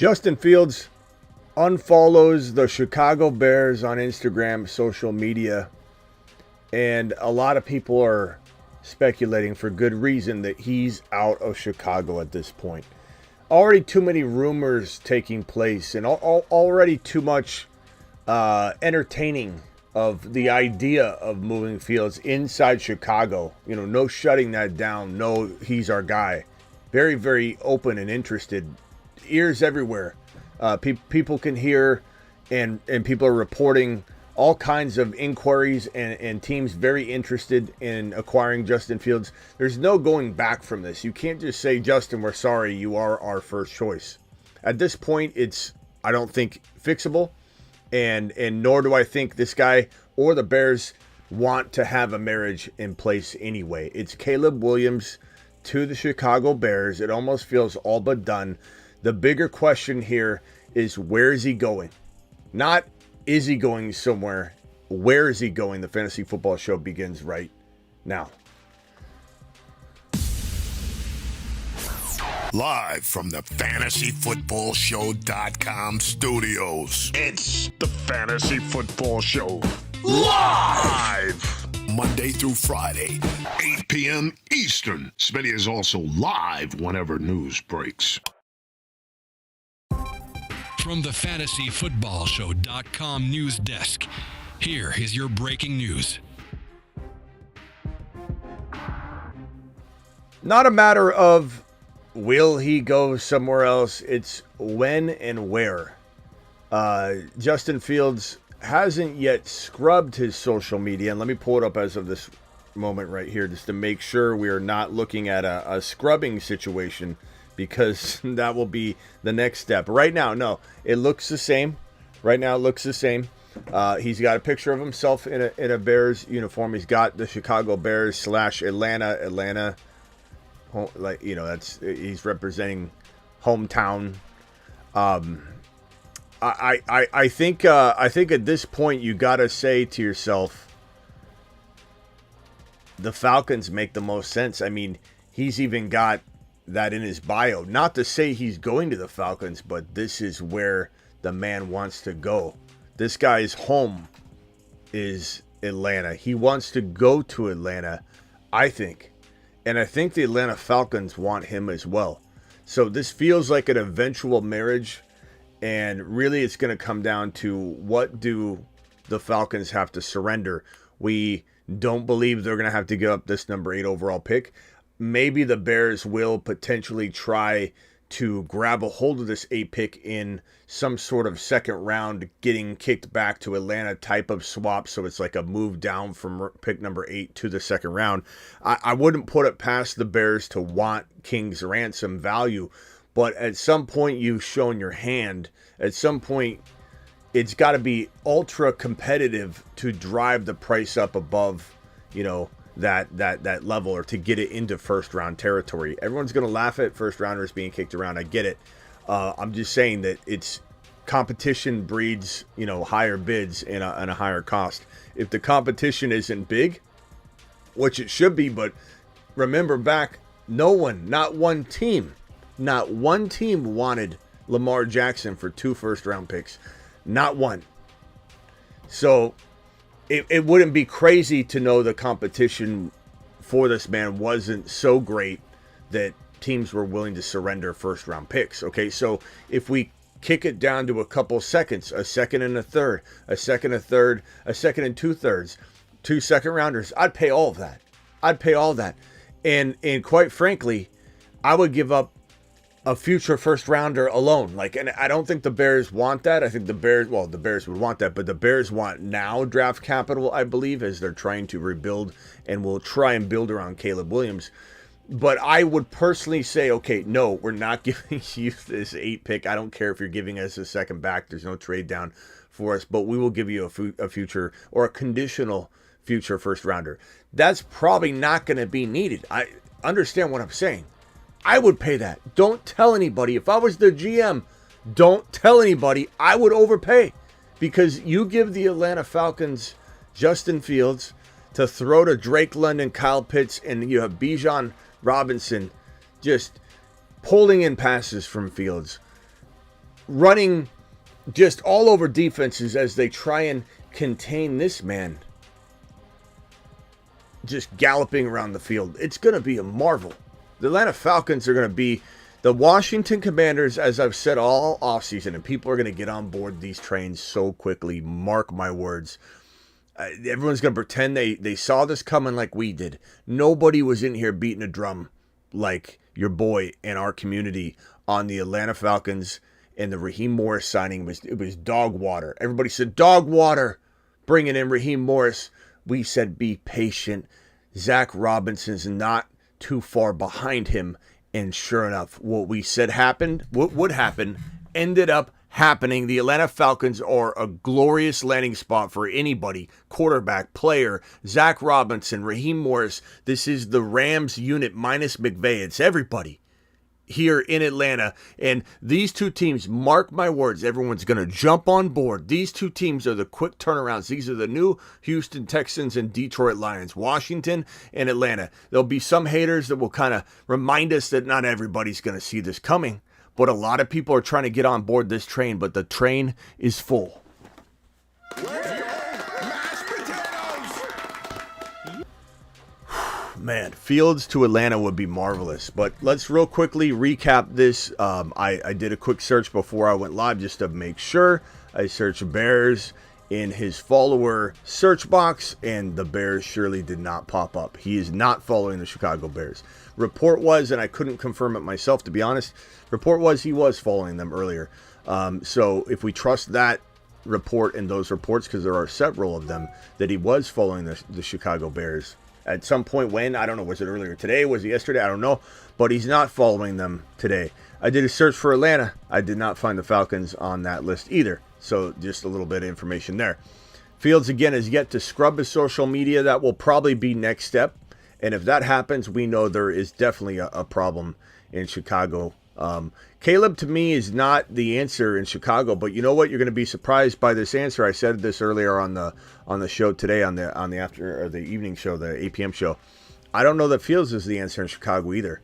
Justin Fields unfollows the Chicago Bears on Instagram, social media, and a lot of people are speculating for good reason that he's out of Chicago at this point. Already too many rumors taking place and already too much entertaining of the idea of moving Fields inside Chicago. You know, no shutting that down. No, he's our guy. Very, very open and interested. Ears everywhere. People can hear, and people are reporting all kinds of inquiries and teams very interested in acquiring Justin Fields. There's no going back from this. You can't just say, Justin, we're sorry, you are our first choice. At this point, it's, I don't think, fixable, and nor do I think this guy or the Bears want to have a marriage in place anyway. It's Caleb Williams to the Chicago Bears. It almost feels all but done. The bigger question here is, where is he going? Not, is he going somewhere? Where is he going? The Fantasy Football Show begins right now. Live from the FantasyFootballShow.com studios. It's the Fantasy Football Show. Live! Monday through Friday, 8 p.m. Eastern. Smitty is also live whenever news breaks. From the FantasyFootballShow.com news desk, here is your breaking news. Not a matter of will he go somewhere else, it's when and where. Justin Fields hasn't yet scrubbed his social media, and let me pull it up as of this moment right here just to make sure we are not looking at a scrubbing situation, because that will be the next step. Right now, no, it looks the same. Right now, it looks the same. He's got a picture of himself in a Bears uniform. He's got the Chicago Bears / Atlanta. Like, you know, that's, he's representing hometown. I think at this point you gotta say to yourself, the Falcons make the most sense. I mean, he's even got that in his bio. Not to say he's going to the Falcons, but this is where the man wants to go. This guy's home is Atlanta. He wants to go to Atlanta, I think. And I think the Atlanta Falcons want him as well. So this feels like an eventual marriage. And really, it's going to come down to, what do the Falcons have to surrender? We don't believe they're going to have to give up this number 8 overall pick. Maybe the Bears will potentially try to grab a hold of this 8 pick in some sort of second round, getting kicked back to Atlanta type of swap. So it's like a move down from pick number 8 to the second round. I wouldn't put it past the Bears to want King's ransom value. But at some point, you've shown your hand. At some point, it's got to be ultra competitive to drive the price up above, you know, that level, or to get it into first round territory. Everyone's going to laugh at first rounders being kicked around. I get it. I'm just saying that it's competition breeds, you know, higher bids and a higher cost. If the competition isn't big, which it should be, but remember back, not one team wanted Lamar Jackson for 2 first-round picks. Not one. So it wouldn't be crazy to know the competition for this man wasn't so great that teams were willing to surrender first-round picks. Okay, so if we kick it down to a couple seconds, a second and a third, a second and 2/3, 2 second-rounders, I'd pay all of that. And quite frankly, I would give up a future first rounder alone. And I don't think the Bears want that. I think the Bears would want that, but the Bears want now draft capital, I believe, as they're trying to rebuild and will try and build around Caleb Williams. But I would personally say, okay, no, we're not giving you this 8 pick. I don't care if you're giving us a second back. There's no trade down for us, but we will give you a future, or a conditional future first rounder. That's probably not going to be needed. I understand what I'm saying. I would pay that. Don't tell anybody. If I was the GM, don't tell anybody. I would overpay, because you give the Atlanta Falcons Justin Fields to throw to Drake London, Kyle Pitts, and you have Bijan Robinson just pulling in passes from Fields. running just all over defenses as they try and contain this man just galloping around the field. It's going to be a marvel. The Atlanta Falcons are going to be the Washington Commanders, as I've said all offseason, and people are going to get on board these trains so quickly. Mark my words. Everyone's going to pretend they saw this coming like we did. Nobody was in here beating a drum like your boy in our community on the Atlanta Falcons, and the Raheem Morris signing. It was dog water. Everybody said, dog water, bringing in Raheem Morris. We said, be patient. Zach Robinson's not too far behind him. And sure enough, what we said happened, what would happen, ended up happening. The Atlanta Falcons are a glorious landing spot for anybody, quarterback, player, Zach Robinson, Raheem Morris. This is the Rams unit minus McVay. It's everybody here in Atlanta. And these two teams, mark my words, everyone's going to jump on board. These two teams are the quick turnarounds. These are the new Houston Texans and Detroit Lions, Washington and Atlanta. There'll be some haters that will kind of remind us that not everybody's going to see this coming. But a lot of people are trying to get on board this train, but the train is full. Man, Fields to Atlanta would be marvelous. But let's real quickly recap this. I did a quick search before I went live just to make sure. I searched Bears in his follower search box, and the Bears surely did not pop up. He is not following the Chicago Bears. Report was, and I couldn't confirm it myself to be honest, report was he was following them earlier. So if we trust that report and those reports, because there are several of them, that he was following the Chicago Bears at some point when, I don't know, was it earlier today, was it yesterday, I don't know, but he's not following them today. I did a search for Atlanta. I did not find the Falcons on that list either. So just a little bit of information there. Fields, again, has yet to scrub his social media. That will probably be next step. And if that happens, we know there is definitely a problem in Chicago. Caleb, to me, is not the answer in Chicago. But you know what? You're going to be surprised by this answer. I said this earlier on the show today, on the evening show, the 8 p.m. show. I don't know that Fields is the answer in Chicago either.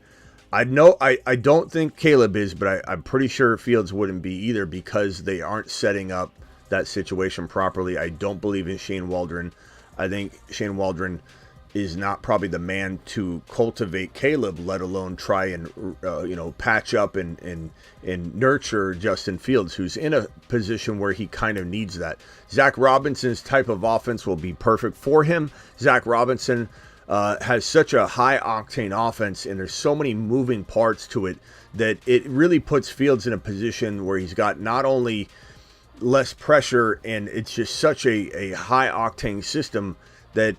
I don't think Caleb is, but I'm pretty sure Fields wouldn't be either, because they aren't setting up that situation properly. I don't believe in Shane Waldron. I think Shane Waldron is not probably the man to cultivate Caleb, let alone try and patch up and nurture Justin Fields, who's in a position where he kind of needs that. Zach Robinson's type of offense will be perfect for him. Zach Robinson has such a high octane offense, and there's so many moving parts to it that it really puts Fields in a position where he's got not only less pressure, and it's just such a high octane system that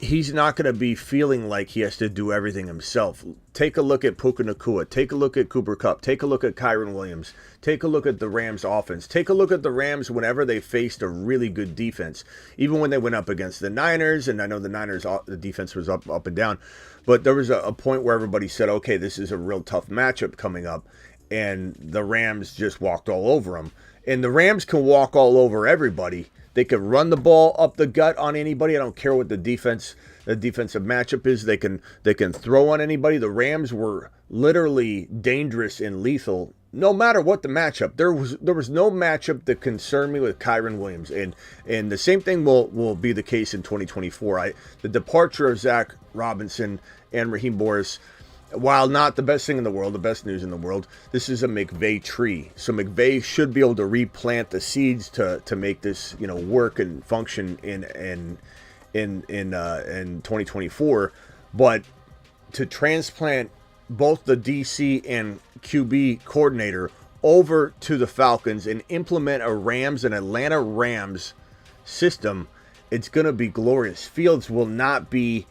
he's not going to be feeling like he has to do everything himself. Take a look at Puka Nacua. Take a look at Cooper Kupp. Take a look at Kyron Williams. Take a look at the Rams offense. Take a look at the Rams whenever they faced a really good defense. Even when they went up against the Niners, and I know the Niners, the defense was up and down, but there was a point where everybody said, okay, this is a real tough matchup coming up, and the Rams just walked all over them. And the Rams can walk all over everybody. They can run the ball up the gut on anybody. I don't care what the defensive matchup is. They can throw on anybody. The Rams were literally dangerous and lethal no matter what the matchup. There was no matchup that concerned me with Kyron Williams. And the same thing will be the case in 2024. The departure of Zach Robinson and Raheem Morris, while not the best thing in the world, the best news in the world, this is a McVay tree. So McVay should be able to replant the seeds to make this, work and function in 2024. But to transplant both the DC and QB coordinator over to the Falcons and implement an Atlanta Rams system, it's going to be glorious. Fields will not be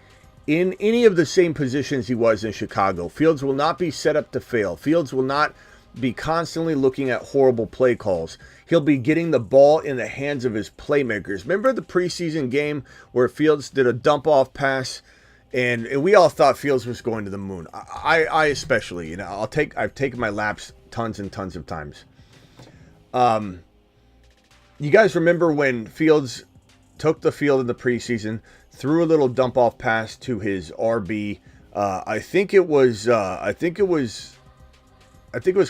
in any of the same positions he was in Chicago. Fields will not be set up to fail. Fields will not be constantly looking at horrible play calls. He'll be getting the ball in the hands of his playmakers. Remember the preseason game where Fields did a dump-off pass, and we all thought Fields was going to the moon. I especially, I've taken my laps tons and tons of times. You guys remember when Fields took the field in the preseason, threw a little dump-off pass to his RB. I think it was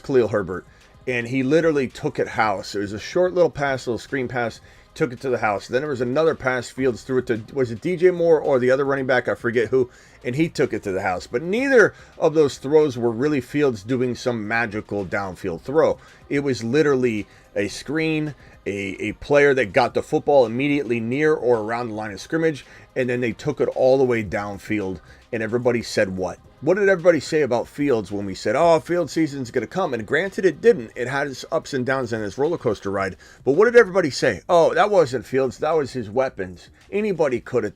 Khalil Herbert, and he literally took it house. It was a short little pass, little screen pass, took it to the house. Then there was another pass, Fields threw it to, was it DJ Moore or the other running back? I forget who, and he took it to the house. But neither of those throws were really Fields doing some magical downfield throw. It was literally a screen, a player that got the football immediately near or around the line of scrimmage, and then they took it all the way downfield, and everybody said what? What did everybody say about Fields when we said, oh, Fields season's going to come? And granted, it didn't. It had its ups and downs and its roller coaster ride. But what did everybody say? Oh, that wasn't Fields. That was his weapons. Anybody could have,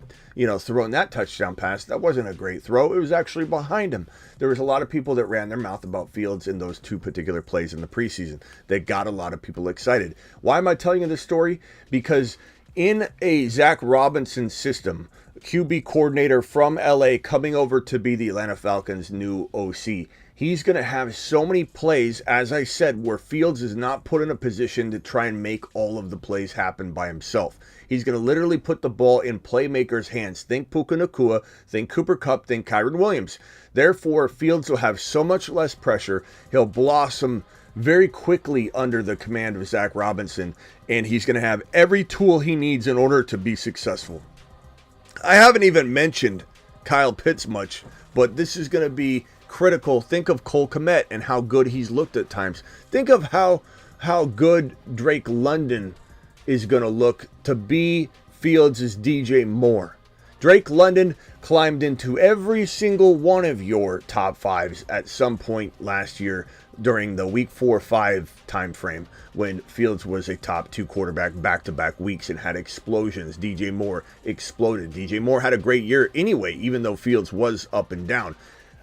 thrown that touchdown pass. That wasn't a great throw. It was actually behind him. There was a lot of people that ran their mouth about Fields in those two particular plays in the preseason. That got a lot of people excited. Why am I telling you this story? Because in a Zach Robinson system, QB coordinator from LA coming over to be the Atlanta Falcons' new OC, he's going to have so many plays, as I said, where Fields is not put in a position to try and make all of the plays happen by himself. He's going to literally put the ball in playmakers' hands. Think Puka Nacua, think Cooper Kupp, think Kyron Williams. Therefore, Fields will have so much less pressure. He'll blossom very quickly under the command of Zach Robinson, and he's going to have every tool he needs in order to be successful. I haven't even mentioned Kyle Pitts much, but this is going to be critical. Think of Cole Kmet and how good he's looked at times. Think of how good Drake London is going to look to be Fields' DJ Moore. Drake London climbed into every single one of your top fives at some point last year during the week 4-5 time frame when Fields was a top 2 quarterback back-to-back weeks and had explosions. DJ Moore exploded. DJ Moore had a great year anyway, even though Fields was up and down.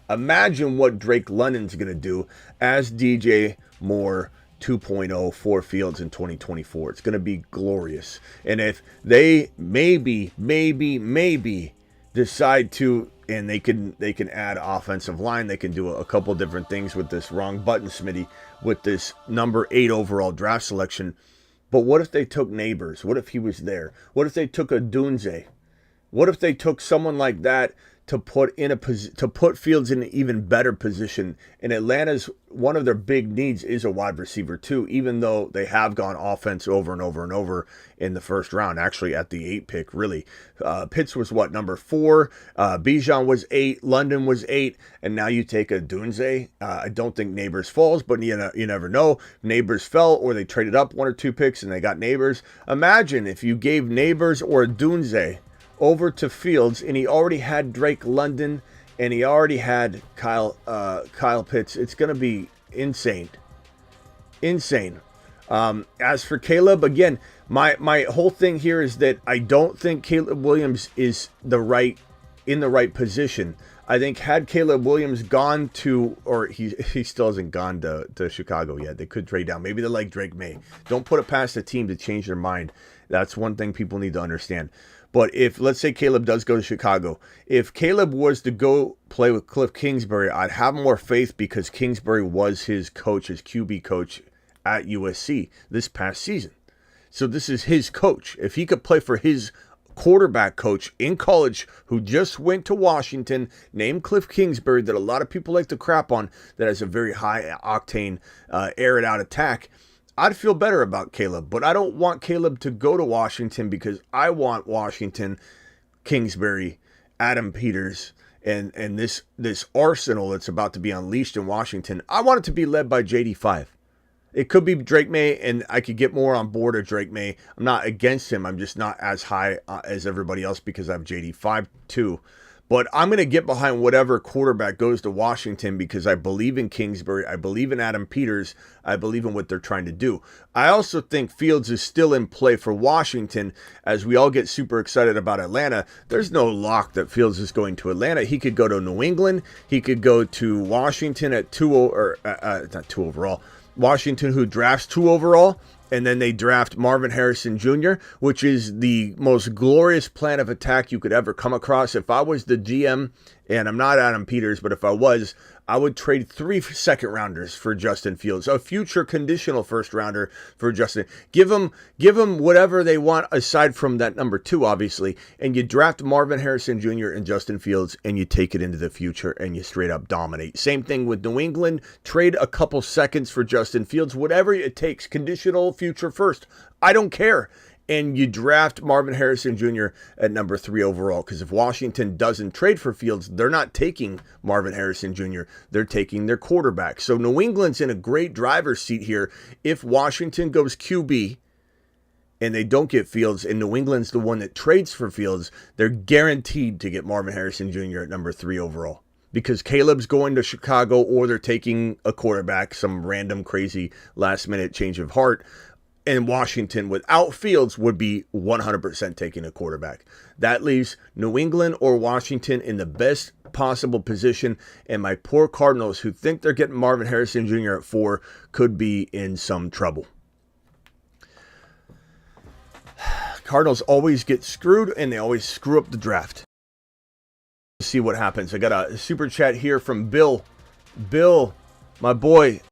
Imagine what Drake London's going to do as DJ Moore 2.0 for Fields in 2024. It's going to be glorious. And if they maybe decide to, and they can add offensive line, they can do a couple different things with this wrong button, Smitty, with this number 8 overall draft selection. But what if they took Neighbors? What if he was there? What if they took a Dunze? What if they took someone like that to put Fields in an even better position? And Atlanta's one of their big needs is a wide receiver too, even though they have gone offense over and over and over in the first round, actually at the 8 pick, really. Pitts was number 4, Bijan was 8, London was 8, and now you take a Dunze. I don't think Neighbors falls, but you never know. Neighbors fell, or they traded up 1 or 2 picks and they got Neighbors. Imagine if you gave Neighbors or Dunze over to Fields, and he already had Drake London, and he already had Kyle Pitts. It's going to be insane. As for Caleb, again, my whole thing here is that I don't think Caleb Williams is in the right position. I think had Caleb Williams gone to, or he still hasn't gone to Chicago yet. They could trade down. Maybe they like Drake May. Don't put it past the team to change their mind. That's one thing people need to understand. But if, let's say Caleb does go to Chicago, if Caleb was to go play with Cliff Kingsbury, I'd have more faith because Kingsbury was his coach, his QB coach at USC this past season. So this is his coach. If he could play for his quarterback coach in college who just went to Washington, named Cliff Kingsbury, that a lot of people like to crap on, that has a very high octane, air it out attack, I'd feel better about Caleb. But I don't want Caleb to go to Washington because I want Washington, Kingsbury, Adam Peters, and this arsenal that's about to be unleashed in Washington. I want it to be led by JD5. It could be Drake May, and I could get more on board of Drake May. I'm not against him. I'm just not as high as everybody else because I have JD5 too. But I'm going to get behind whatever quarterback goes to Washington because I believe in Kingsbury. I believe in Adam Peters. I believe in what they're trying to do. I also think Fields is still in play for Washington as we all get super excited about Atlanta. There's no lock that Fields is going to Atlanta. He could go to New England. He could go to Washington at not 2 overall. Washington, who drafts 2 overall. And then they draft Marvin Harrison Jr., which is the most glorious plan of attack you could ever come across. If I was the GM, and I'm not Adam Peters, but if I was, I would trade 3 second rounders for Justin Fields, a future conditional first rounder for Justin. Give them whatever they want aside from that number 2, obviously, and you draft Marvin Harrison Jr. and Justin Fields, and you take it into the future and you straight up dominate. Same thing with New England. Trade a couple seconds for Justin Fields, whatever it takes. Conditional future first. I don't care. And you draft Marvin Harrison Jr. at number 3 overall. Because if Washington doesn't trade for Fields, they're not taking Marvin Harrison Jr. They're taking their quarterback. So New England's in a great driver's seat here. If Washington goes QB and they don't get Fields, and New England's the one that trades for Fields, they're guaranteed to get Marvin Harrison Jr. at number 3 overall. Because Caleb's going to Chicago, or they're taking a quarterback, some random crazy last-minute change of heart. And Washington, without Fields, would be 100% taking a quarterback. That leaves New England or Washington in the best possible position. And my poor Cardinals, who think they're getting Marvin Harrison Jr. at 4, could be in some trouble. Cardinals always get screwed, and they always screw up the draft. Let's see what happens. I got a super chat here from Bill. Bill, my boy,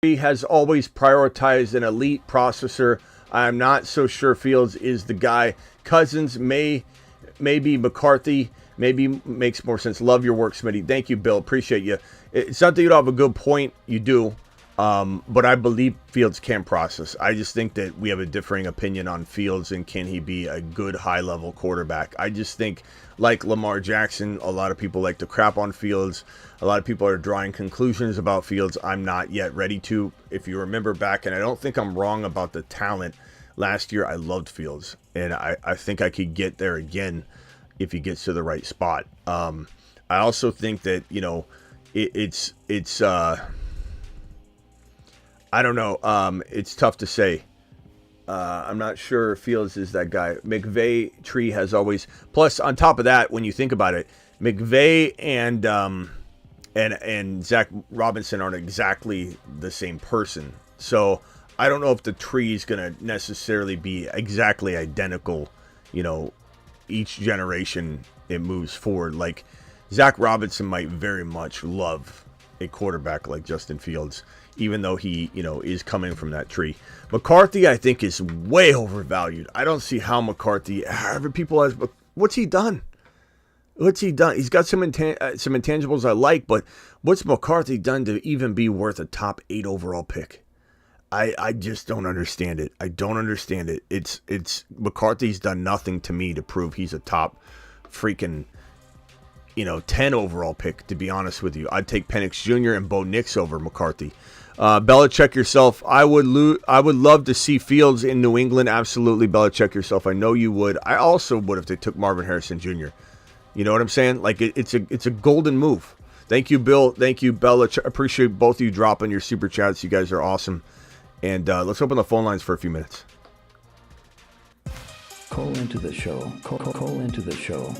has always prioritized an elite processor. I'm not so sure Fields is the guy. Cousins maybe McCarthy maybe makes more sense. Love your work, Smitty. Thank you, Bill. Appreciate you. It's not that you don't have a good point. You do. But I believe Fields can process. I just think that we have a differing opinion on Fields and can he be a good high-level quarterback. I just think, like Lamar Jackson, a lot of people like to crap on Fields. A lot of people are drawing conclusions about Fields. I'm not yet ready to. If you remember back, and I don't think I'm wrong about the talent, last year I loved Fields. And I think I could get there again if he gets to the right spot. I also think that, it's I don't know. It's tough to say. I'm not sure Fields is that guy. McVay tree has always. Plus, on top of that, when you think about it, McVay and Zach Robinson aren't exactly the same person. So I don't know if the tree is going to necessarily be exactly identical. Each generation it moves forward. Like Zach Robinson might very much love a quarterback like Justin Fields, even though he, is coming from that tree. McCarthy, I think, is way overvalued. I don't see how McCarthy, what's he done? He's got some intangibles I like, but what's McCarthy done to even be worth a top 8 overall pick? I just don't understand it. I don't understand it. It's McCarthy's done nothing to me to prove he's a top freaking 10 overall pick, to be honest with you. I'd take Penix Jr. and Bo Nix over McCarthy. Belichick yourself. I would love to see Fields in New England. Absolutely, Belichick yourself. I know you would. I also would if they took Marvin Harrison Jr. You know what I'm saying? Like it's a golden move. Thank you, Bill. Thank you, Belichick. Appreciate both of you dropping your super chats. You guys are awesome. And let's open the phone lines for a few minutes. Call into the show. Call into the show.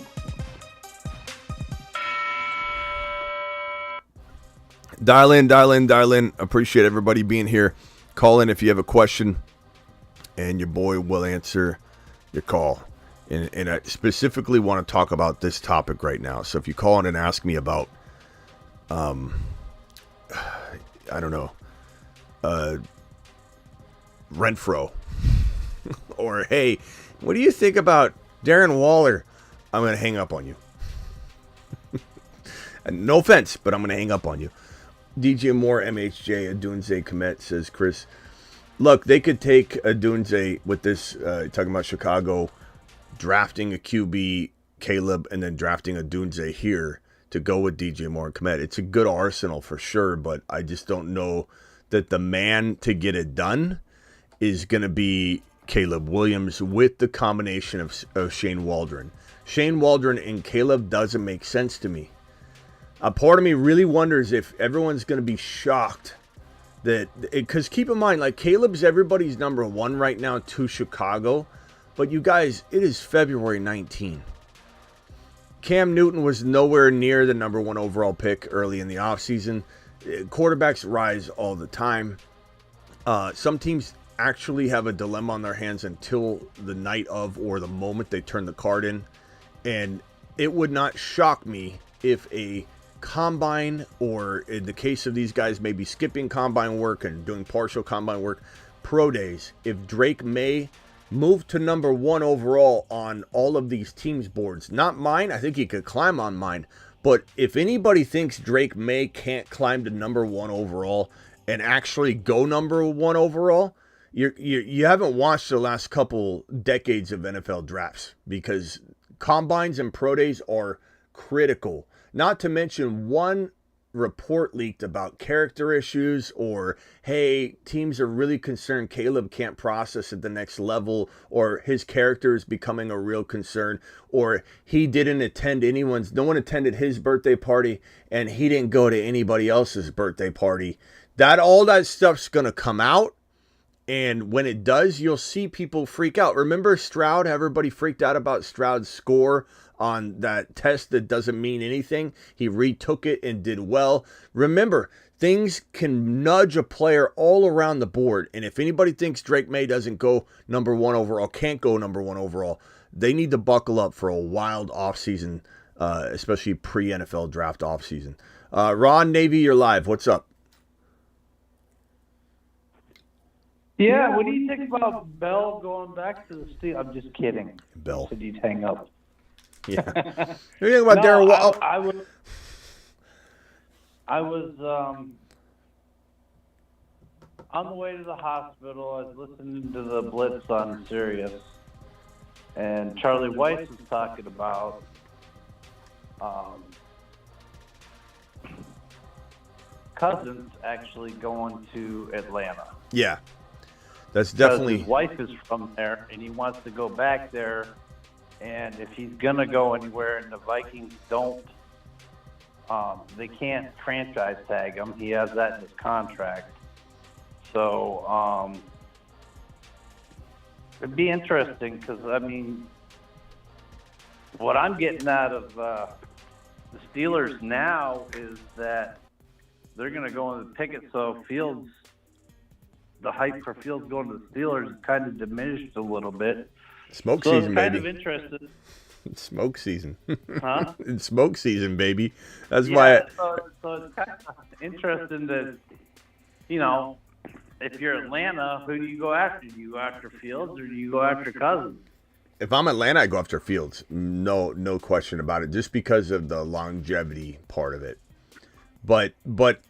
Dial in. Appreciate everybody being here. Call in if you have a question, and your boy will answer your call. And I specifically want to talk about this topic right now. So if you call in and ask me about, I don't know, Renfro, or hey, what do you think about Darren Waller? I'm going to hang up on you. No offense, but I'm going to hang up on you. DJ Moore, MHJ, Adunze Komet, says Chris. Look, they could take Adunze with this, talking about Chicago, drafting a QB, Caleb, and then drafting Adunze here to go with DJ Moore and Komet. It's a good arsenal for sure, but I just don't know that the man to get it done is going to be Caleb Williams with the combination of Shane Waldron. Shane Waldron and Caleb doesn't make sense to me. A part of me really wonders if everyone's going to be shocked that, because keep in mind, like Caleb's everybody's number 1 right now to Chicago, but you guys, it is February 19. Cam Newton was nowhere near the number 1 overall pick early in the offseason. Quarterbacks rise all the time. Some teams actually have a dilemma on their hands until the night of or the moment they turn the card in. And it would not shock me if a combine, or in the case of these guys, maybe skipping combine work and doing partial combine work, pro days. If Drake May moved to number 1 overall on all of these teams' boards, not mine, I think he could climb on mine. But if anybody thinks Drake May can't climb to number 1 overall and actually go number 1 overall, you haven't watched the last couple decades of NFL drafts, because combines and pro days are critical. Not to mention one report leaked about character issues, or hey, teams are really concerned Caleb can't process at the next level, or his character is becoming a real concern, or he didn't attend no one attended his birthday party and he didn't go to anybody else's birthday party. All that stuff's gonna come out, and when it does, you'll see people freak out. Remember Stroud? Everybody freaked out about Stroud's score on that test that doesn't mean anything. He retook it and did well. Remember, things can nudge a player all around the board. And if anybody thinks Drake May doesn't go number 1 overall, can't go number 1 overall, they need to buckle up for a wild offseason, especially pre-NFL draft offseason. Ron, Navy, you're live. What's up? Yeah, what do you think about Bell going back to the Steelers? I'm just kidding. Bell. Said you'd hang up. Yeah. What do you think about Darryl Wallace? I was on the way to the hospital. I was listening to the Blitz on Sirius, and Charlie Weiss was talking about Cousins actually going to Atlanta. Yeah. That's definitely... His wife is from there, and he wants to go back there. And if he's going to go anywhere and the Vikings don't, they can't franchise tag him. He has that in his contract. So it'd be interesting because, I mean, what I'm getting out of the Steelers now is that they're going to go on the ticket. So Fields, the hype for Fields going to the Steelers is kind of diminished a little bit. Smoke so season, kind baby. Of interested. It's smoke season. Huh? It's smoke season, baby. That's yeah, why. So it's kind of interesting that, you know, if you're Atlanta, who do you go after? Do you go after Fields or do you go after Cousins? If I'm Atlanta, I go after Fields. No question about it. Just because of the longevity part of it. But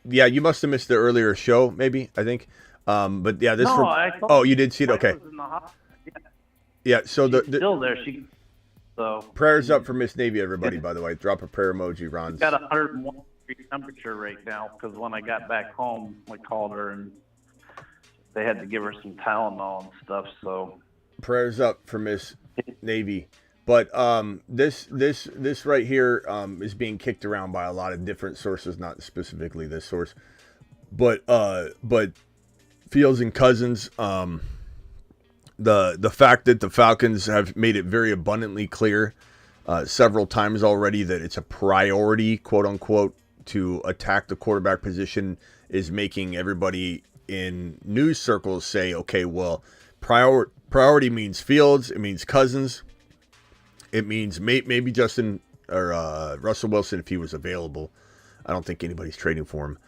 yeah, you must have missed the earlier show, maybe, I think. But yeah, this. No, you did see it. Okay. Yeah, so she's still there. So prayers up for Miss Navy, everybody. By the way, drop a prayer emoji, Ron. Got 101 degree temperature right now because when I got back home, I called her and they had to give her some Tylenol and stuff. So prayers up for Miss Navy. But this right here is being kicked around by a lot of different sources, not specifically this source, but Fields and Cousins. The fact that the Falcons have made it very abundantly clear several times already that it's a priority, quote unquote, to attack the quarterback position is making everybody in news circles say, okay, well, priority means Fields, it means Cousins, it means maybe Justin or Russell Wilson if he was available. I don't think anybody's trading for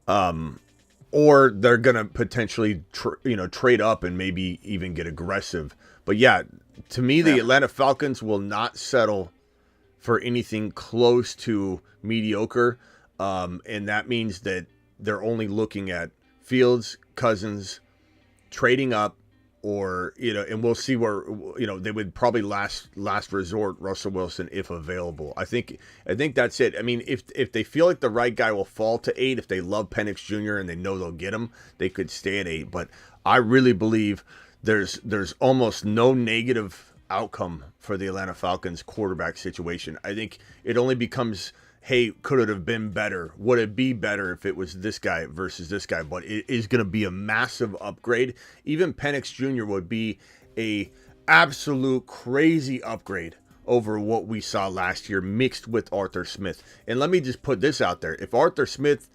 him. Or they're going to potentially, trade up and maybe even get aggressive. But yeah, to me, the Atlanta Falcons will not settle for anything close to mediocre. And that means that they're only looking at Fields, Cousins, trading up, or, and we'll see where, they would probably last resort Russell Wilson if available. I think that's it. I mean, if they feel like the right guy will fall to 8, if they love Penix Jr. and they know they'll get him, they could stay at 8. But I really believe there's almost no negative outcome for the Atlanta Falcons quarterback situation. I think it only becomes, hey, could it have been better? Would it be better if it was this guy versus this guy? But it is going to be a massive upgrade. Even Penix Jr. would be a absolute crazy upgrade over what we saw last year mixed with Arthur Smith. And let me just put this out there. If Arthur Smith,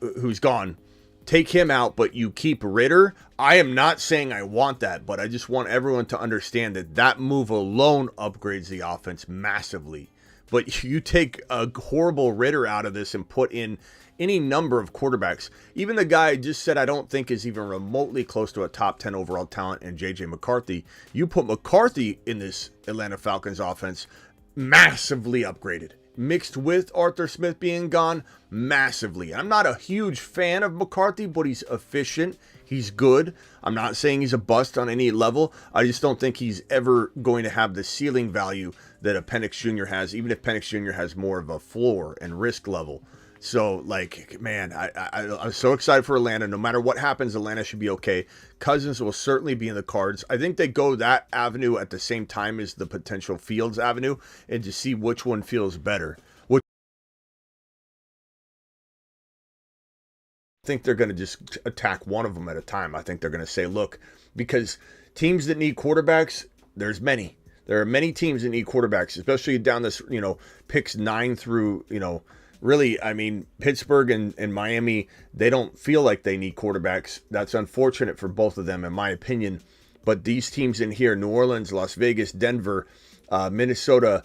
who's gone, take him out, but you keep Ritter, I am not saying I want that, but I just want everyone to understand that move alone upgrades the offense massively. But you take a horrible Ritter out of this and put in any number of quarterbacks. Even the guy I just said I don't think is even remotely close to a top 10 overall talent in J.J. McCarthy. You put McCarthy in this Atlanta Falcons offense, massively upgraded. Mixed with Arthur Smith being gone, massively. I'm not a huge fan of McCarthy, but he's efficient. He's good. I'm not saying he's a bust on any level. I just don't think he's ever going to have the ceiling value that a Penix Jr. has, even if Penix Jr. has more of a floor and risk level. So, like, man, I'm so excited for Atlanta. No matter what happens, Atlanta should be okay. Cousins will certainly be in the cards. I think they go that avenue at the same time as the potential Fields avenue and to see which one feels better. I think they're going to just attack one of them at a time. I think they're going to say, look, because teams that need quarterbacks, there's many. There are many teams that need quarterbacks, especially down this, picks 9 through, really, I mean, Pittsburgh and Miami, they don't feel like they need quarterbacks. That's unfortunate for both of them, in my opinion. But these teams in here, New Orleans, Las Vegas, Denver, Minnesota,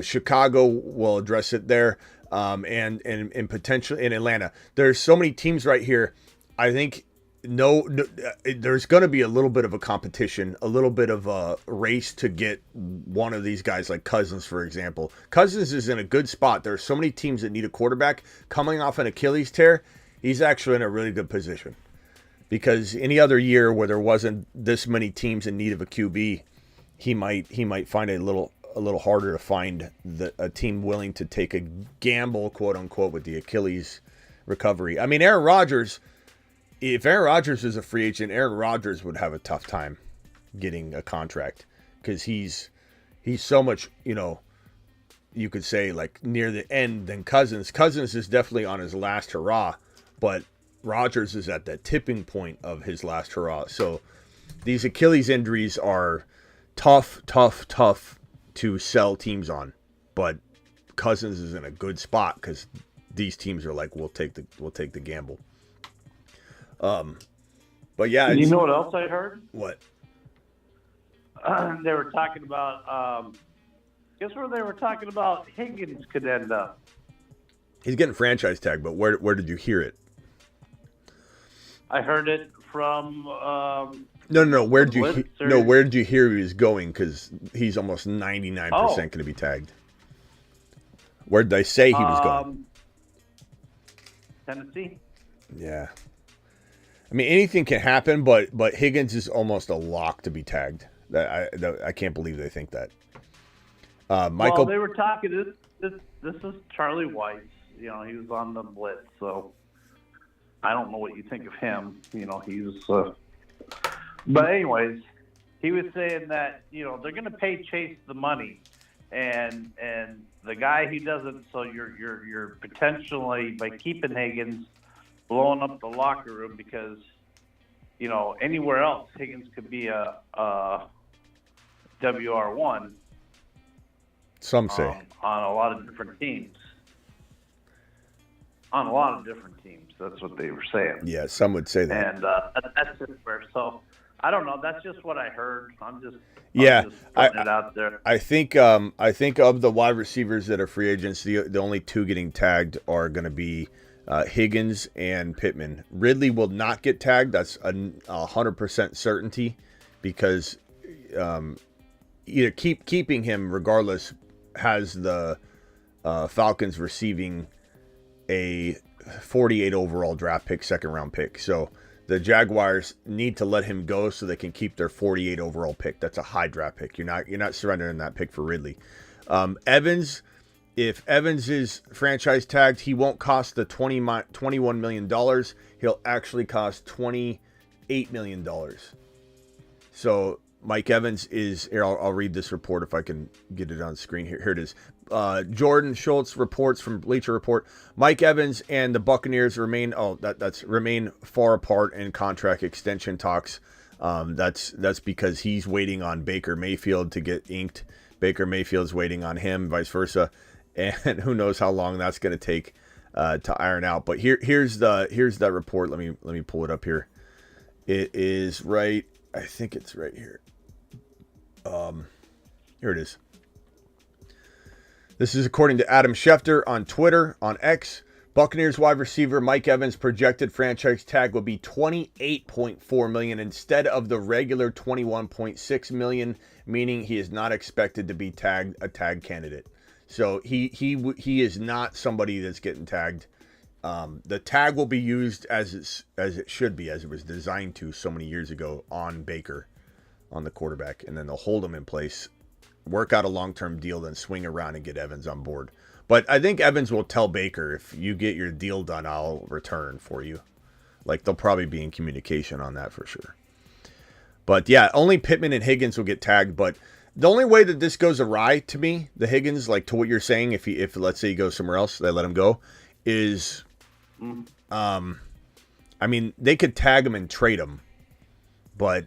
Chicago, will address it there, and potentially in Atlanta. There's so many teams right here. I think there's going to be a little bit of a competition, a little bit of a race to get one of these guys like Cousins, for example. Cousins is in a good spot. There are so many teams that need a quarterback. Coming off an Achilles tear, he's actually in a really good position. Because any other year where there wasn't this many teams in need of a QB, he might find it a little harder to find a team willing to take a gamble, quote unquote, with the Achilles recovery. I mean, Aaron Rodgers. If Aaron Rodgers is a free agent, Aaron Rodgers would have a tough time getting a contract because he's so much, you could say like near the end than Cousins. Cousins is definitely on his last hurrah, but Rodgers is at that tipping point of his last hurrah. So these Achilles injuries are tough to sell teams on, but Cousins is in a good spot because these teams are like, we'll take the gamble. But yeah, you know what else I heard? What? They were talking about, guess where they were talking about Higgins could end up? He's getting franchise tag, but where did you hear it? I heard it from, No. Where did you hear he was going? Because he's almost 99% going to be tagged. Where did they say he was going? Tennessee. Yeah. I mean, anything can happen, but Higgins is almost a lock to be tagged. I can't believe they think that. Michael, well, they were talking. This is Charlie Weiss. He was on the blitz, so I don't know what you think of him. He's. But anyways, he was saying that they're going to pay Chase the money, and the guy he doesn't. So you're potentially by keeping Higgins, blowing up the locker room because, anywhere else, Higgins could be a WR1. Some say. On a lot of different teams. That's what they were saying. Yeah, some would say that. And that's just fair. So, I don't know. That's just what I heard. I'm just putting it out there. I think of the wide receivers that are free agents, the only two getting tagged are going to be Higgins and Pittman. Ridley will not get tagged. That's 100% certainty because either keeping him regardless has the Falcons receiving a 48 overall draft pick, second round pick. So the Jaguars need to let him go so they can keep their 48 overall pick. That's a high draft pick. You're not surrendering that pick for Ridley. Evans. If Evans is franchise tagged, he won't cost the $21 million. He'll actually cost $28 million. So Mike Evans is here. I'll read this report if I can get it on screen. Here it is. Jordan Schultz reports from Bleacher Report. Mike Evans and the Buccaneers remain far apart in contract extension talks. That's because he's waiting on Baker Mayfield to get inked. Baker Mayfield's waiting on him, vice versa. And who knows how long that's going to take to iron out. But here's that report. Let me pull it up here. It is right. I think it's right here. Here it is. This is according to Adam Schefter on Twitter, on X. Buccaneers wide receiver Mike Evans' projected franchise tag will be $28.4 million instead of the regular $21.6 million, meaning he is not expected to be a tag candidate. So he is not somebody that's getting tagged. The tag will be used as it should be, as it was designed to so many years ago on Baker, on the quarterback, and then they'll hold him in place, work out a long-term deal, then swing around and get Evans on board. But I think Evans will tell Baker, if you get your deal done, I'll return for you. Like, they'll probably be in communication on that for sure. But yeah, only Pittman and Higgins will get tagged. But the only way that this goes awry to me, the Higgins, like to what you're saying, if let's say he goes somewhere else, they let him go, is, I mean, they could tag him and trade him, but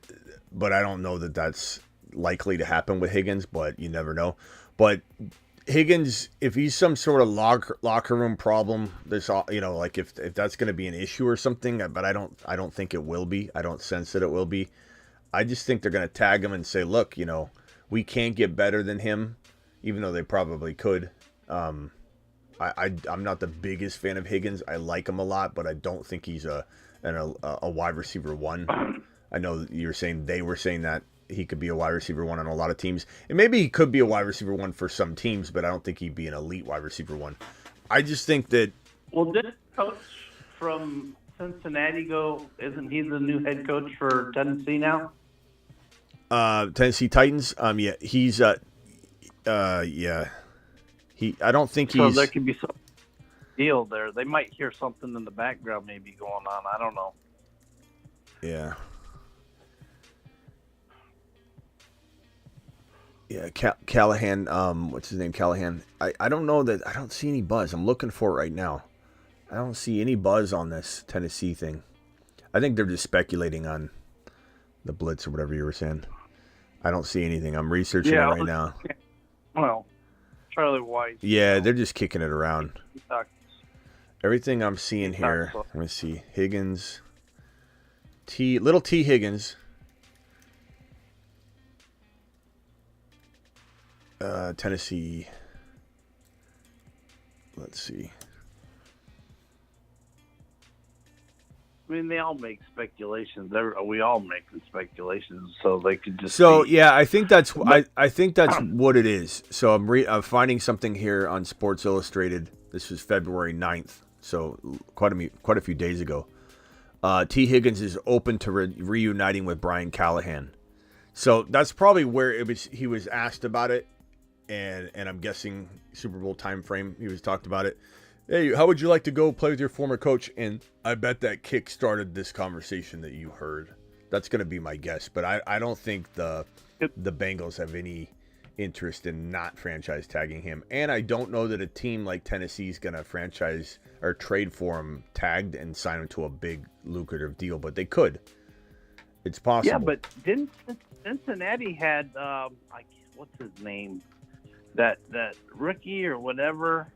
I don't know that that's likely to happen with Higgins. But you never know. But Higgins, if he's some sort of locker room problem, there's, you know, like if that's going to be an issue or something, but I don't think it will be. I don't sense that it will be. I just think they're going to tag him and say, look, you know, we can't get better than him, even though they probably could. I'm not the biggest fan of Higgins. I like him a lot, but I don't think he's a wide receiver one. I know they were saying that he could be a wide receiver one on a lot of teams. And maybe he could be a wide receiver one for some teams, but I don't think he'd be an elite wide receiver one. I just think that... Well, did coach from Cincinnati go? Isn't he the new head coach for Tennessee now? Tennessee Titans? Yeah, he's... yeah. I don't think so he's... So there could be some deal there. They might hear something in the background maybe going on. I don't know. Yeah. Yeah, Callahan, what's his name, Callahan? I don't know that, I don't see any buzz. I'm looking for it right now. I don't see any buzz on this Tennessee thing. I think they're just speculating on the blitz or whatever you were saying. I don't see anything. I'm researching it right now. Well, Charlie White. Yeah, they're just kicking it around. Everything I'm seeing here, let me see. Higgins, little T Higgins. Tennessee. Let's see. I mean, they all make speculations. We all make speculations, so they could just. So yeah, I think that's I think that's what it is. So I'm finding something here on Sports Illustrated. This was February 9th, so quite a few days ago. T. Higgins is open to reuniting with Brian Callahan. So that's probably where it was. He was asked about it. And I'm guessing Super Bowl time frame, he was talked about it. Hey, how would you like to go play with your former coach? And I bet that kick started this conversation that you heard. That's going to be my guess. But I don't think the Bengals have any interest in not franchise tagging him. And I don't know that a team like Tennessee is going to franchise or trade for him tagged and sign him to a big lucrative deal. But they could. It's possible. Yeah, but didn't Cincinnati had, what's his name? That rookie or whatever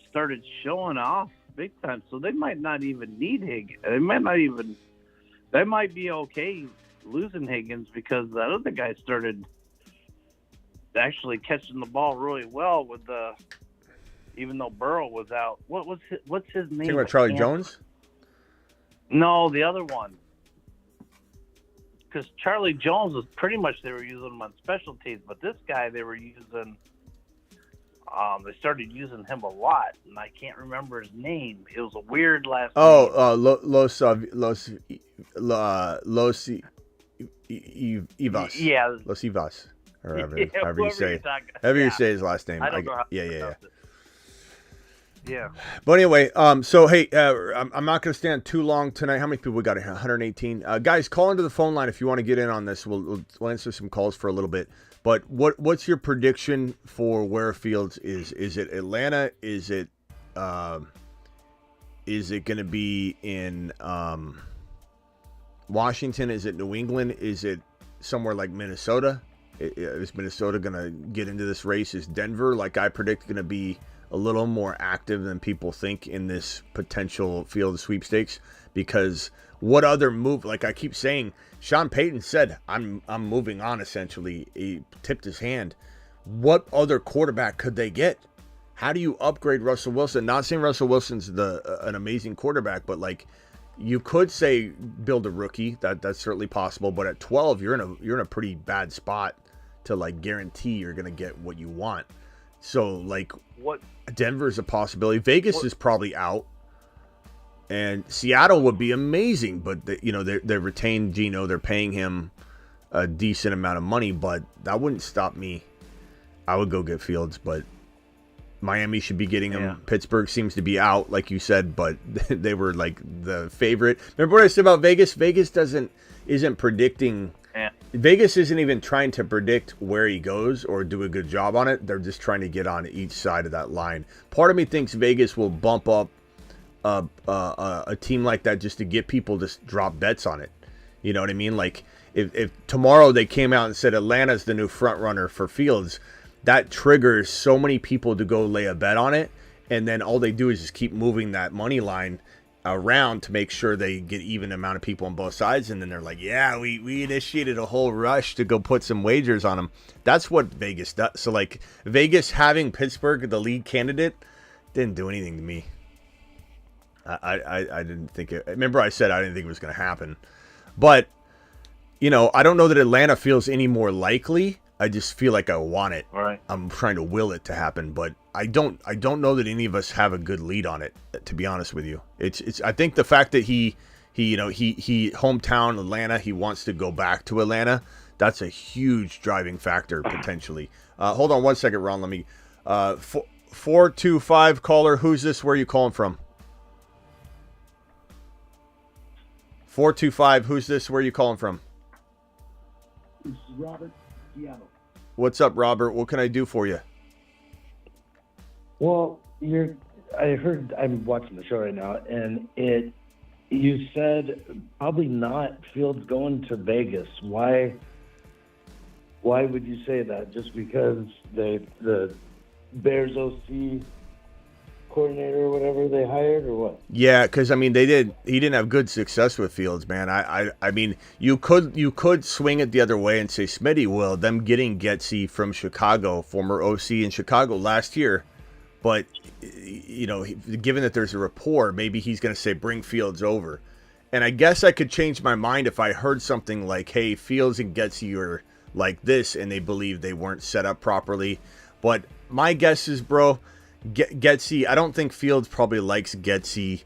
started showing off big time, so they might not even need Higgins. They might be okay losing Higgins because that other guy started actually catching the ball really well with even though Burrow was out. What's his name? Talking about Charlie Jones? No, the other one. Because Charlie Jones was pretty much, they were using him on special teams, but this guy they were using, they started using him a lot, and I can't remember his name. It was a weird last name. Los Ivas. Yeah. Los Ivas. Or however you say his last name. I don't know how yeah. Yeah. But anyway, so hey, I'm not going to stand too long tonight. How many people we got here? 118. Guys, call into the phone line if you want to get in on this. We'll answer some calls for a little bit. But what's your prediction for where Fields is? Is it Atlanta? Is it going to be in Washington? Is it New England? Is it somewhere like Minnesota? Is Minnesota going to get into this race? Is Denver, like I predict, going to be a little more active than people think in this potential field sweepstakes? Because what other move, like I keep saying, Sean Payton said, I'm moving on essentially. He tipped his hand. what other quarterback could they get? How do you upgrade Russell Wilson? Not saying Russell Wilson's an amazing quarterback, but like you could say build a rookie. That's certainly possible. But at 12, you're in a pretty bad spot to like guarantee you're gonna get what you want. So like Denver's a possibility. Vegas is probably out, and Seattle would be amazing. But they retained Geno. They're paying him a decent amount of money, but that wouldn't stop me. I would go get Fields, but Miami should be getting him. Yeah. Pittsburgh seems to be out, like you said, but they were like the favorite. Remember what I said about Vegas? Vegas isn't predicting. Yeah. Vegas isn't even trying to predict where he goes or do a good job on it. They're just trying to get on each side of that line. Part of me thinks Vegas will bump up a team like that just to get people to drop bets on it. You know what I mean? Like if tomorrow they came out and said Atlanta's the new front runner for Fields, that triggers so many people to go lay a bet on it, and then all they do is just keep moving that money line around to make sure they get even amount of people on both sides, and then they're like, yeah, we initiated a whole rush to go put some wagers on them. That's what Vegas does. So like Vegas having Pittsburgh the lead candidate didn't do anything to me. I didn't think it. Remember I said I didn't think it was going to happen, but I don't know that Atlanta feels any more likely. I just feel like I want it. All right. I'm trying to will it to happen, but I don't know that any of us have a good lead on it, to be honest with you. It's I think the fact that he hometown Atlanta, he wants to go back to Atlanta, that's a huge driving factor potentially. Hold on one second, Ron. Let me 425 caller, who's this? Where are you calling from? 425, who's this? Where are you calling from? This is Robert, Seattle. What's up, Robert? What can I do for you? Well, I'm watching the show right now, and you said probably not Fields going to Vegas. Why would you say that? Just because the Bears OC coordinator or whatever they hired, or what? Yeah, because he didn't have good success with Fields, man. I mean, you could swing it the other way and say Smitty will them getting Getsy from Chicago, former OC in Chicago last year, but given that there's a rapport, maybe he's going to say bring Fields over, and I guess I could change my mind if I heard something like, hey, Fields and Getsy are like this, and they believe they weren't set up properly. But my guess is, bro, Getsy, I don't think Fields probably likes Getsy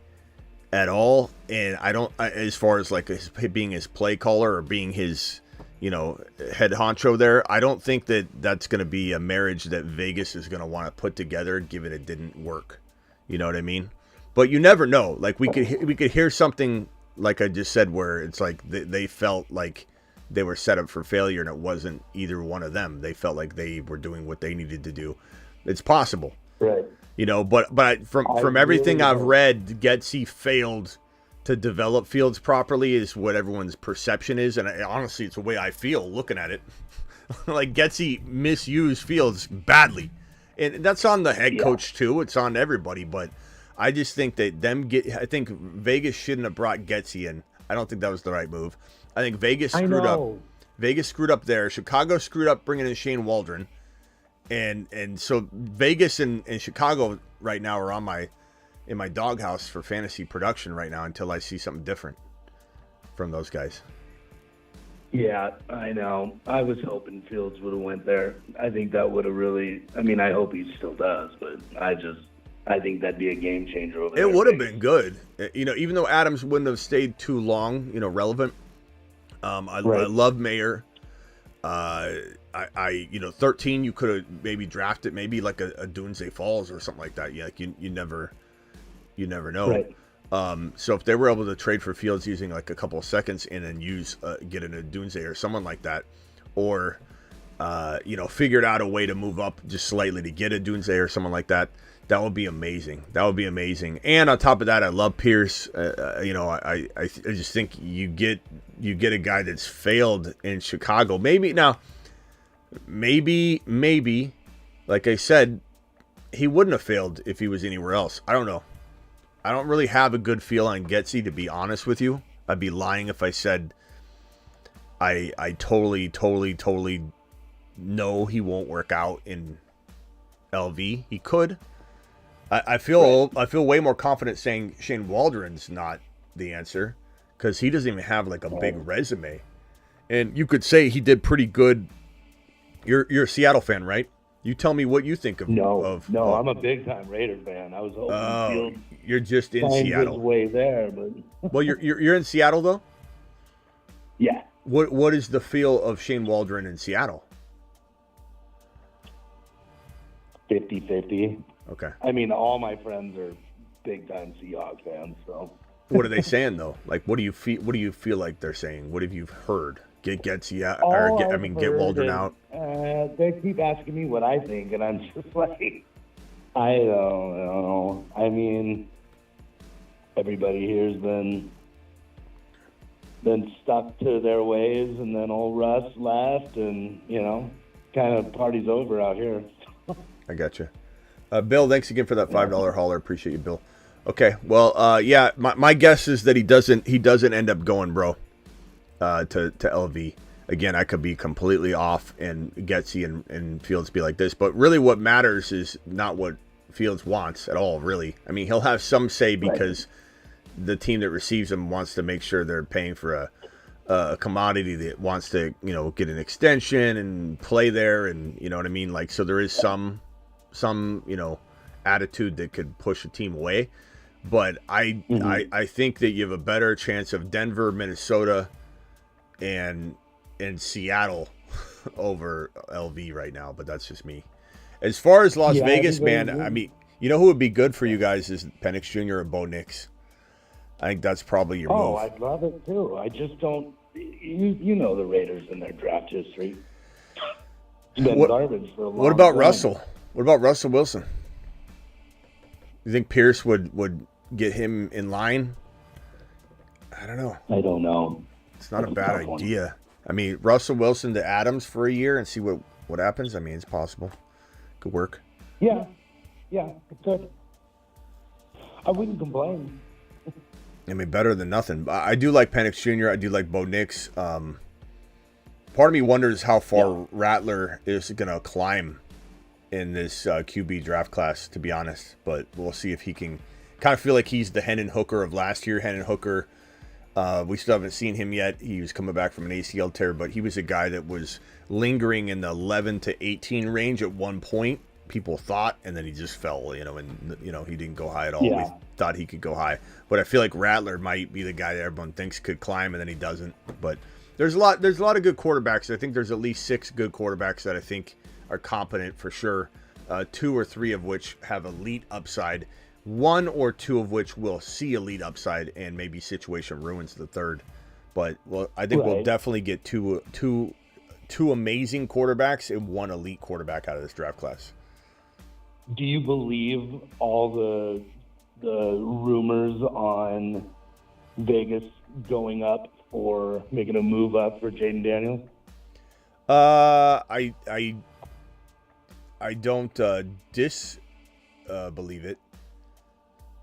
at all, and I don't, as far as like being his play caller or being his, head honcho there, I don't think that that's going to be a marriage that Vegas is going to want to put together, given it didn't work. You know what I mean? But you never know. Like we could hear something like I just said, where it's like they felt like they were set up for failure, and it wasn't either one of them. They felt like they were doing what they needed to do. It's possible. Right. But from everything I've read, Getsy failed to develop Fields properly is what everyone's perception is, and honestly, it's the way I feel looking at it. Like Getsy misused Fields badly, and that's on the head coach too. It's on everybody, but I just think that I think Vegas shouldn't have brought Getsy in. I don't think that was the right move. I think Vegas screwed up. Vegas screwed up there. Chicago screwed up bringing in Shane Waldron. And so Vegas and Chicago right now are in my doghouse for fantasy production right now until I see something different from those guys. Yeah, I know. I was hoping Fields would have went there. I think that would have really. I mean, I hope he still does, but I think that'd be a game changer over there. It would have been good, even though Adams wouldn't have stayed too long, relevant. I love Mayer. 13, you could have maybe drafted maybe like a Dunze Falls or something like that. Yeah, like you never know. Right. So if they were able to trade for Fields using like a couple of seconds and then get in a Dunze or someone like that, or figured out a way to move up just slightly to get a Dunze or someone like that, that would be amazing. That would be amazing. And on top of that, I love Pierce. I just think you get a guy that's failed in Chicago. Maybe, like I said, he wouldn't have failed if he was anywhere else. I don't know. I don't really have a good feel on Getsy, to be honest with you. I'd be lying if I said I totally no, he won't work out in LV. He could. I feel way more confident saying Shane Waldron's not the answer because he doesn't even have like a big resume. And you could say he did pretty good. You're a Seattle fan, right? You tell me what you think of. No, I'm a big time Raider fan. I was hoping Fields you're just in find Seattle. his way there, but Well, you're in Seattle though. yeah. What is the feel of Shane Waldron in Seattle? 50-50. Okay. I mean, all my friends are big time Seahawks fans, so. What are they saying though? Like, what do you feel? What do you feel like they're saying? What have you heard? Get Waldron out. They keep asking me what I think, and I'm just like, I don't know. I mean, everybody here's been stuck to their ways, and then old Russ left, and kind of party's over out here. I got you. Bill, thanks again for that $5 hauler. Appreciate you, Bill. Okay, well, yeah, my guess is that he doesn't end up going, bro, to LV. Again, I could be completely off and Getsy and Fields be like this, but really what matters is not what Fields wants at all, really. I mean, he'll have some say because the team that receives him wants to make sure they're paying for a commodity that wants to, get an extension and play there, and you know what I mean? Like, so there is some attitude that could push a team away. But I think that you have a better chance of Denver, Minnesota, and Seattle over LV right now. But that's just me. As far as Las Vegas, man, I mean, who would be good for you guys is Penix Jr. or Bo Nix. I think that's probably your move. Oh, I'd love it too. I just don't. You know the Raiders and their draft history. It's been garbage for a long time. What about Russell? What about Russell Wilson? You think Pierce would get him in line? I don't know. I don't know. It's not a bad idea. I mean, Russell Wilson to Adams for a year and see what happens. I mean, it's possible. Could work. Yeah, it could. I wouldn't complain. I mean, better than nothing. I do like Penix Jr. I do like Bo Nix. Part of me wonders how far Rattler is going to climb in this QB draft class, to be honest. But we'll see if he can. Kind of feel like he's the Hendon Hooker of last year. Hendon Hooker, we still haven't seen him yet. He was coming back from an ACL tear, but he was a guy that was lingering in the 11 to 18 range at one point, people thought, and then he just fell, and he didn't go high at all. Yeah. We thought he could go high. But I feel like Rattler might be the guy that everyone thinks could climb, and then he doesn't. But there's a lot of good quarterbacks. I think there's at least 6 good quarterbacks that I think are competent for sure. 2 or 3 of which have elite upside. 1 or 2 of which will see elite upside, and maybe situation ruins the third. But I think we'll definitely get two amazing quarterbacks and 1 elite quarterback out of this draft class. Do you believe all the rumors on Vegas going up or making a move up for Jaden Daniels? I don't believe it.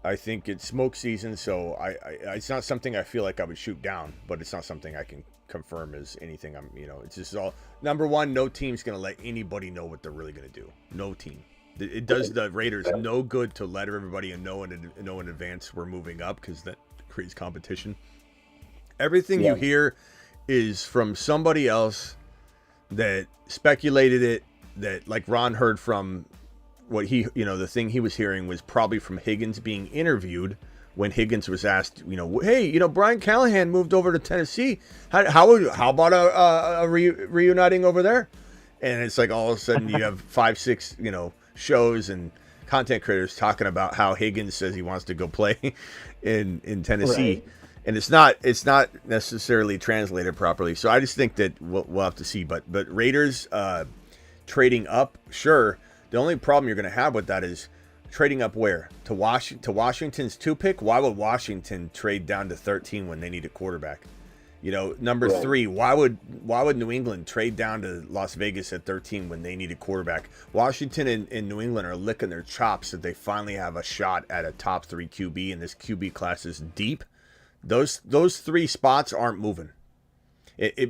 I think it's smoke season, so it's not something I feel like I would shoot down, but it's not something I can confirm as anything. It's just all, number one, no team's going to let anybody know what they're really going to do. No team. It does the Raiders no good to let everybody know in advance we're moving up, because that creates competition. Everything you hear is from somebody else that speculated it, that like Ron heard from what he, the thing he was hearing was probably from Higgins being interviewed when Higgins was asked, hey, Brian Callahan moved over to Tennessee. How about a reuniting over there? And it's like all of a sudden you have 5-6, shows and content creators talking about how Higgins says he wants to go play in Tennessee. Right. And it's not necessarily translated properly. So I just think that we'll have to see. But Raiders trading up, sure. The only problem you're going to have with that is trading up where? To Washington's 2 pick? Why would Washington trade down to 13 when they need a quarterback? Number 3, why would New England trade down to Las Vegas at 13 when they need a quarterback? Washington and New England are licking their chops that they finally have a shot at a top 3 QB, and this QB class is deep. Those 3 spots aren't moving.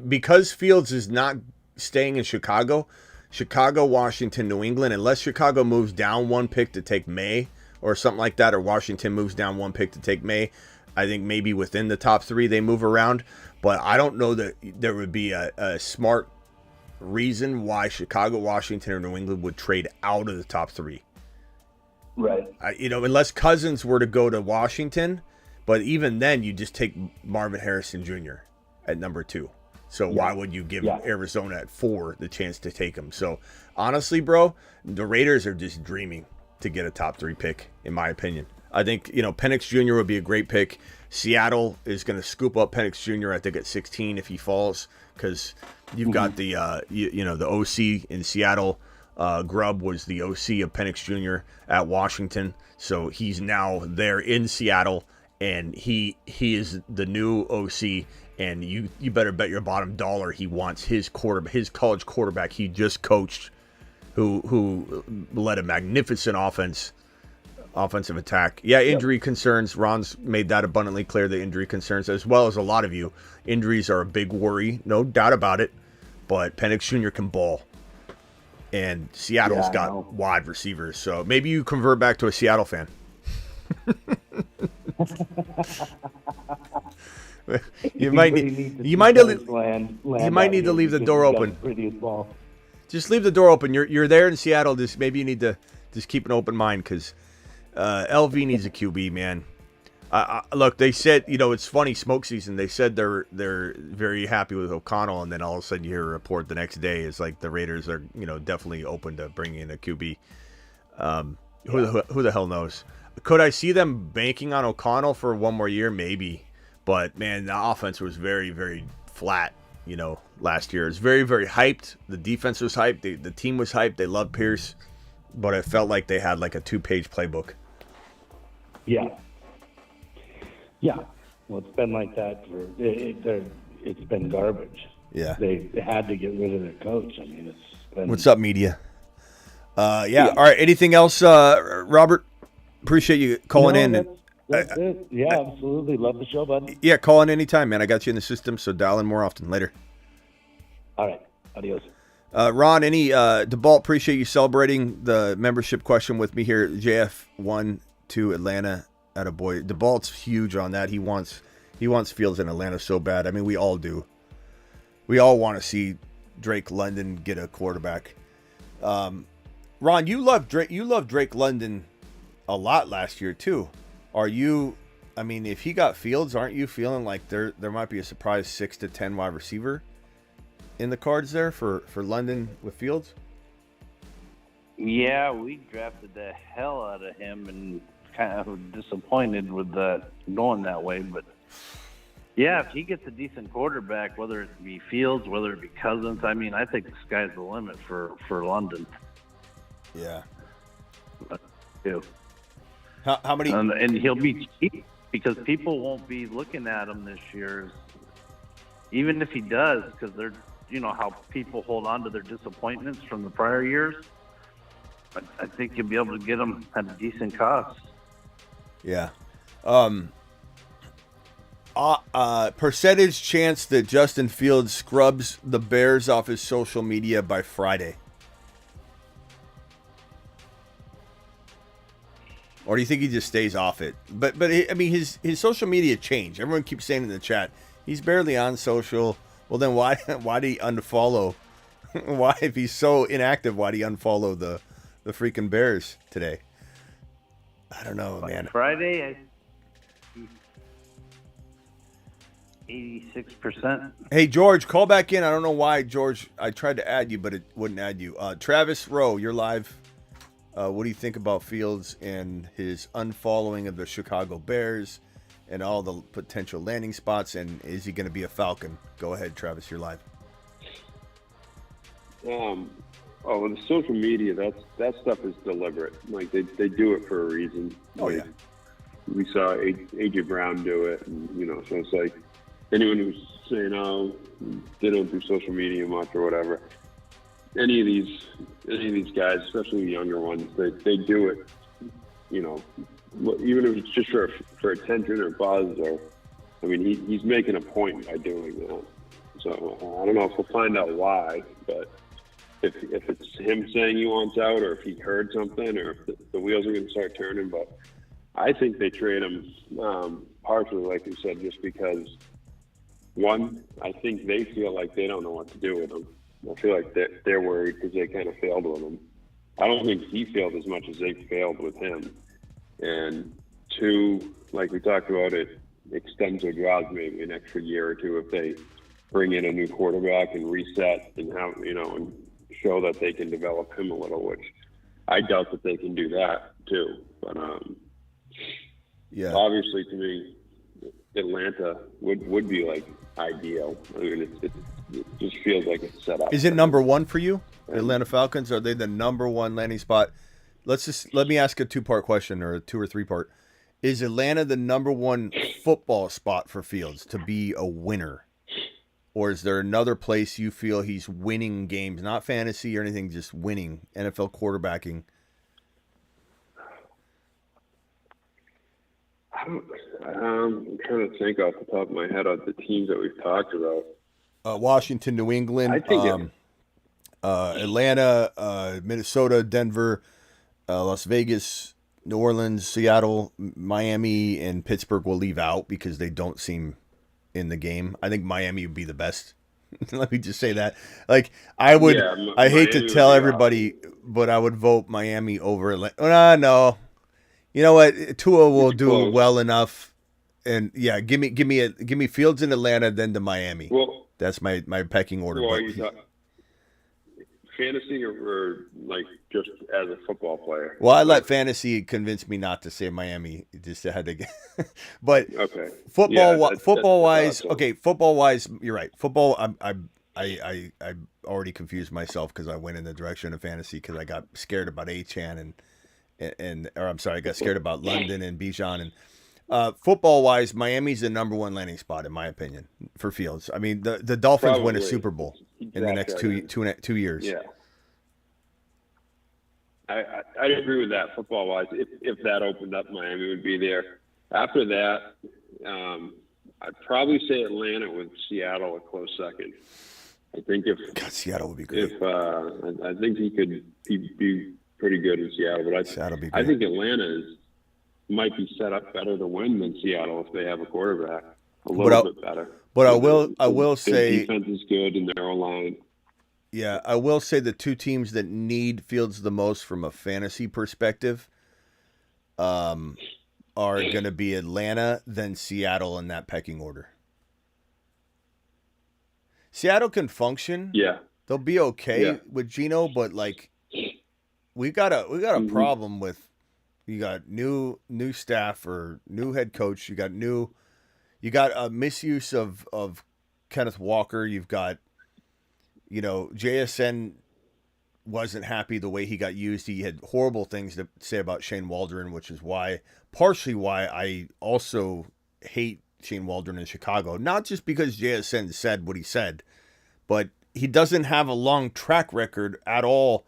Because Fields is not staying in Chicago, Chicago, Washington, New England, unless Chicago moves down one pick to take May or something like that, or Washington moves down one pick to take May. I think maybe within the top 3 they move around, but I don't know that there would be a smart reason why Chicago, Washington, or New England would trade out of the top 3. Right. Unless Cousins were to go to Washington, but even then you just take Marvin Harrison Jr. at number 2. So why would you give Arizona at 4 the chance to take him? So honestly, bro, the Raiders are just dreaming to get a top 3 pick, in my opinion. I think, Penix Jr. would be a great pick. Seattle is going to scoop up Penix Jr., I think, at 16 if he falls, because you've got the, the OC in Seattle. Grubb was the OC of Penix Jr. at Washington. So he's now there in Seattle, and he is the new OC. And you better bet your bottom dollar he wants his college quarterback he just coached, who led a magnificent offensive attack. Yeah, injury concerns. Ron's made that abundantly clear, the injury concerns, as well as a lot of you. Injuries are a big worry, no doubt about it. But Penix Jr. can ball. And Seattle's got wide receivers. So maybe you convert back to a Seattle fan. You might need to leave the door open. Just leave the door open. You're there in Seattle. Maybe you need to just keep an open mind, because LV needs a QB, man. Look, they said, it's funny, smoke season. They said they're very happy with O'Connell, and then all of a sudden you hear a report the next day. It's like the Raiders are definitely open to bringing in a QB. Who the hell knows? Could I see them banking on O'Connell for one more year? Maybe. But, man, the offense was very, very flat, last year. It was very, very hyped. The defense was hyped. The team was hyped. They loved Pierce. But it felt like they had like a 2-page playbook. Yeah. Yeah. Well, it's been like that it's been garbage. Yeah. They had to get rid of their coach. I mean, it's been... What's up, media? Yeah. All right. Anything else, Robert? Appreciate you calling in. That's it. Yeah, absolutely. Love the show, bud. Yeah, call in anytime, man. I got you in the system, so dial in more often. Later. All right. Adios. Ron, DeBalt, appreciate you celebrating the membership question with me here. JF1 to Atlanta at a boy. DeBalt's huge on that. He wants Fields in Atlanta so bad. I mean, we all do. We all want to see Drake London get a quarterback. Ron, you love Drake London a lot last year too. If he got Fields, aren't you feeling like there might be a surprise 6 to 10 wide receiver in the cards there for London with Fields? Yeah, we drafted the hell out of him and kind of disappointed with that going that way. But yeah, if he gets a decent quarterback, whether it be Fields, whether it be Cousins, I think the sky's the limit for London. Yeah. Yeah. How many? And he'll be cheap because people won't be looking at him this year. Even if he does, because they're, how people hold on to their disappointments from the prior years. I think you'll be able to get him at a decent cost. Yeah. Percentage chance that Justin Fields scrubs the Bears off his social media by Friday. Or do you think he just stays off it? But his social media changed. Everyone keeps saying in the chat, he's barely on social. Well, then why did he unfollow? Why, if he's so inactive, why did he unfollow the freaking Bears today? I don't know, man. Friday, 86%. Hey, George, call back in. I don't know why, George. I tried to add you, but it wouldn't add you. Travis Rowe, you're live. What do you think about Fields and his unfollowing of the Chicago Bears and all the potential landing spots? And is he going to be a Falcon? Go ahead, Travis. You're live. With the social media, that stuff is deliberate. Like they do it for a reason. Oh yeah. We saw AJ Brown do it, and so it's like anyone who's saying, they don't do social media much or whatever. Any of these guys, especially the younger ones, they do it, even if it's just for attention or buzz, or, he's making a point by doing that. So I don't know if we'll find out why, but if it's him saying he wants out, or if he heard something, or if the wheels are going to start turning. But I think they trade him partially, like you said, just because, one, I think they feel like they don't know what to do with him. I feel like they're worried because they kind of failed with him. I don't think he failed as much as they failed with him. And two, like we talked about, it extends their jobs maybe an extra year or two if they bring in a new quarterback and reset and how, and show that they can develop him a little, which I doubt that they can do that too. But obviously to me, Atlanta would be like ideal. I mean, it just feels like it's set up. Is it number one for you, the Atlanta Falcons? Are they the number one landing spot? Let me ask a two-part question, or a 2 or 3 part. Is Atlanta the number one football spot for Fields to be a winner? Or is there another place you feel he's winning games, not fantasy or anything, just winning NFL quarterbacking? I'm trying to think off the top of my head of the teams that we've talked about. Washington, New England, I think Atlanta, Minnesota, Denver, Las Vegas, New Orleans, Seattle, Miami, and Pittsburgh will leave out because they don't seem in the game. I think Miami would be the best. Let me just say that. Like, I would, I hate to tell everybody, but I would vote Miami over Atlanta. No. You know what? Tua will do well enough. And yeah, give me Fields in Atlanta, then to Miami. Well, that's my pecking order. Well, fantasy or like just as a football player? Well, I let fantasy convince me not to say Miami. Just had to get, but okay. Football wise, you're right. Football, I already confused myself because I went in the direction of fantasy because I got scared about Achan I got scared about London and Bijan and football wise, Miami's the number one landing spot in my opinion for Fields. I mean, the Dolphins win a Super Bowl in the next 2 years. Yeah. I agree with that football wise. If that opened up, Miami would be there. After that, I'd probably say Atlanta with Seattle a close second. I think Seattle would be great. I think he'd be pretty good in Seattle, but I think Atlanta might be set up better to win than Seattle if they have a quarterback a little bit better. But I will say defense is good in their own line. Yeah, I will say the two teams that need Fields the most from a fantasy perspective are going to be Atlanta, then Seattle in that pecking order. Seattle can function. Yeah. They'll be okay with Geno, but like we got a problem with you got new staff or new head coach, you got a misuse of Kenneth Walker, you've got JSN wasn't happy the way he got used. He had horrible things to say about Shane Waldron, which is partially why I also hate Shane Waldron in Chicago. Not just because JSN said what he said, but he doesn't have a long track record at all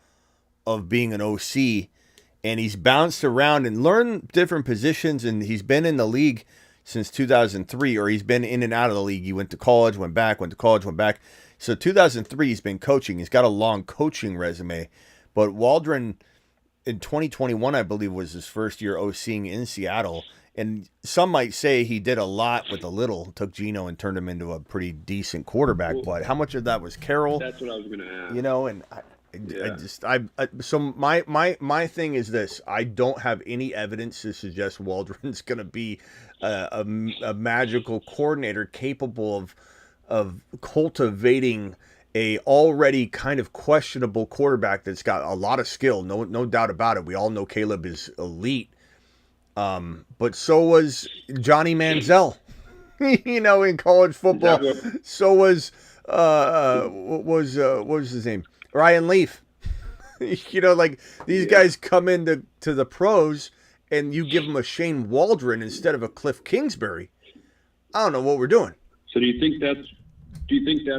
of being an OC. And he's bounced around and learned different positions, and he's been in the league since 2003, or he's been in and out of the league. He went to college, went back, went to college, went back. So 2003, he's been coaching. He's got a long coaching resume. But Waldron, in 2021, I believe, was his first year OCing in Seattle. And some might say he did a lot with a little. Took Geno and turned him into a pretty decent quarterback. But how much of that was Carroll? That's what I was going to ask. So my thing is this: I don't have any evidence to suggest Waldron's going to be a magical coordinator capable of cultivating a already kind of questionable quarterback that's got a lot of skill. No doubt about it. We all know Caleb is elite. But so was Johnny Manziel, in college football. So was what was his name? Ryan Leaf. These guys come into the pros and you give them a Shane Waldron instead of a Cliff Kingsbury. I don't know what we're doing. So do you think that's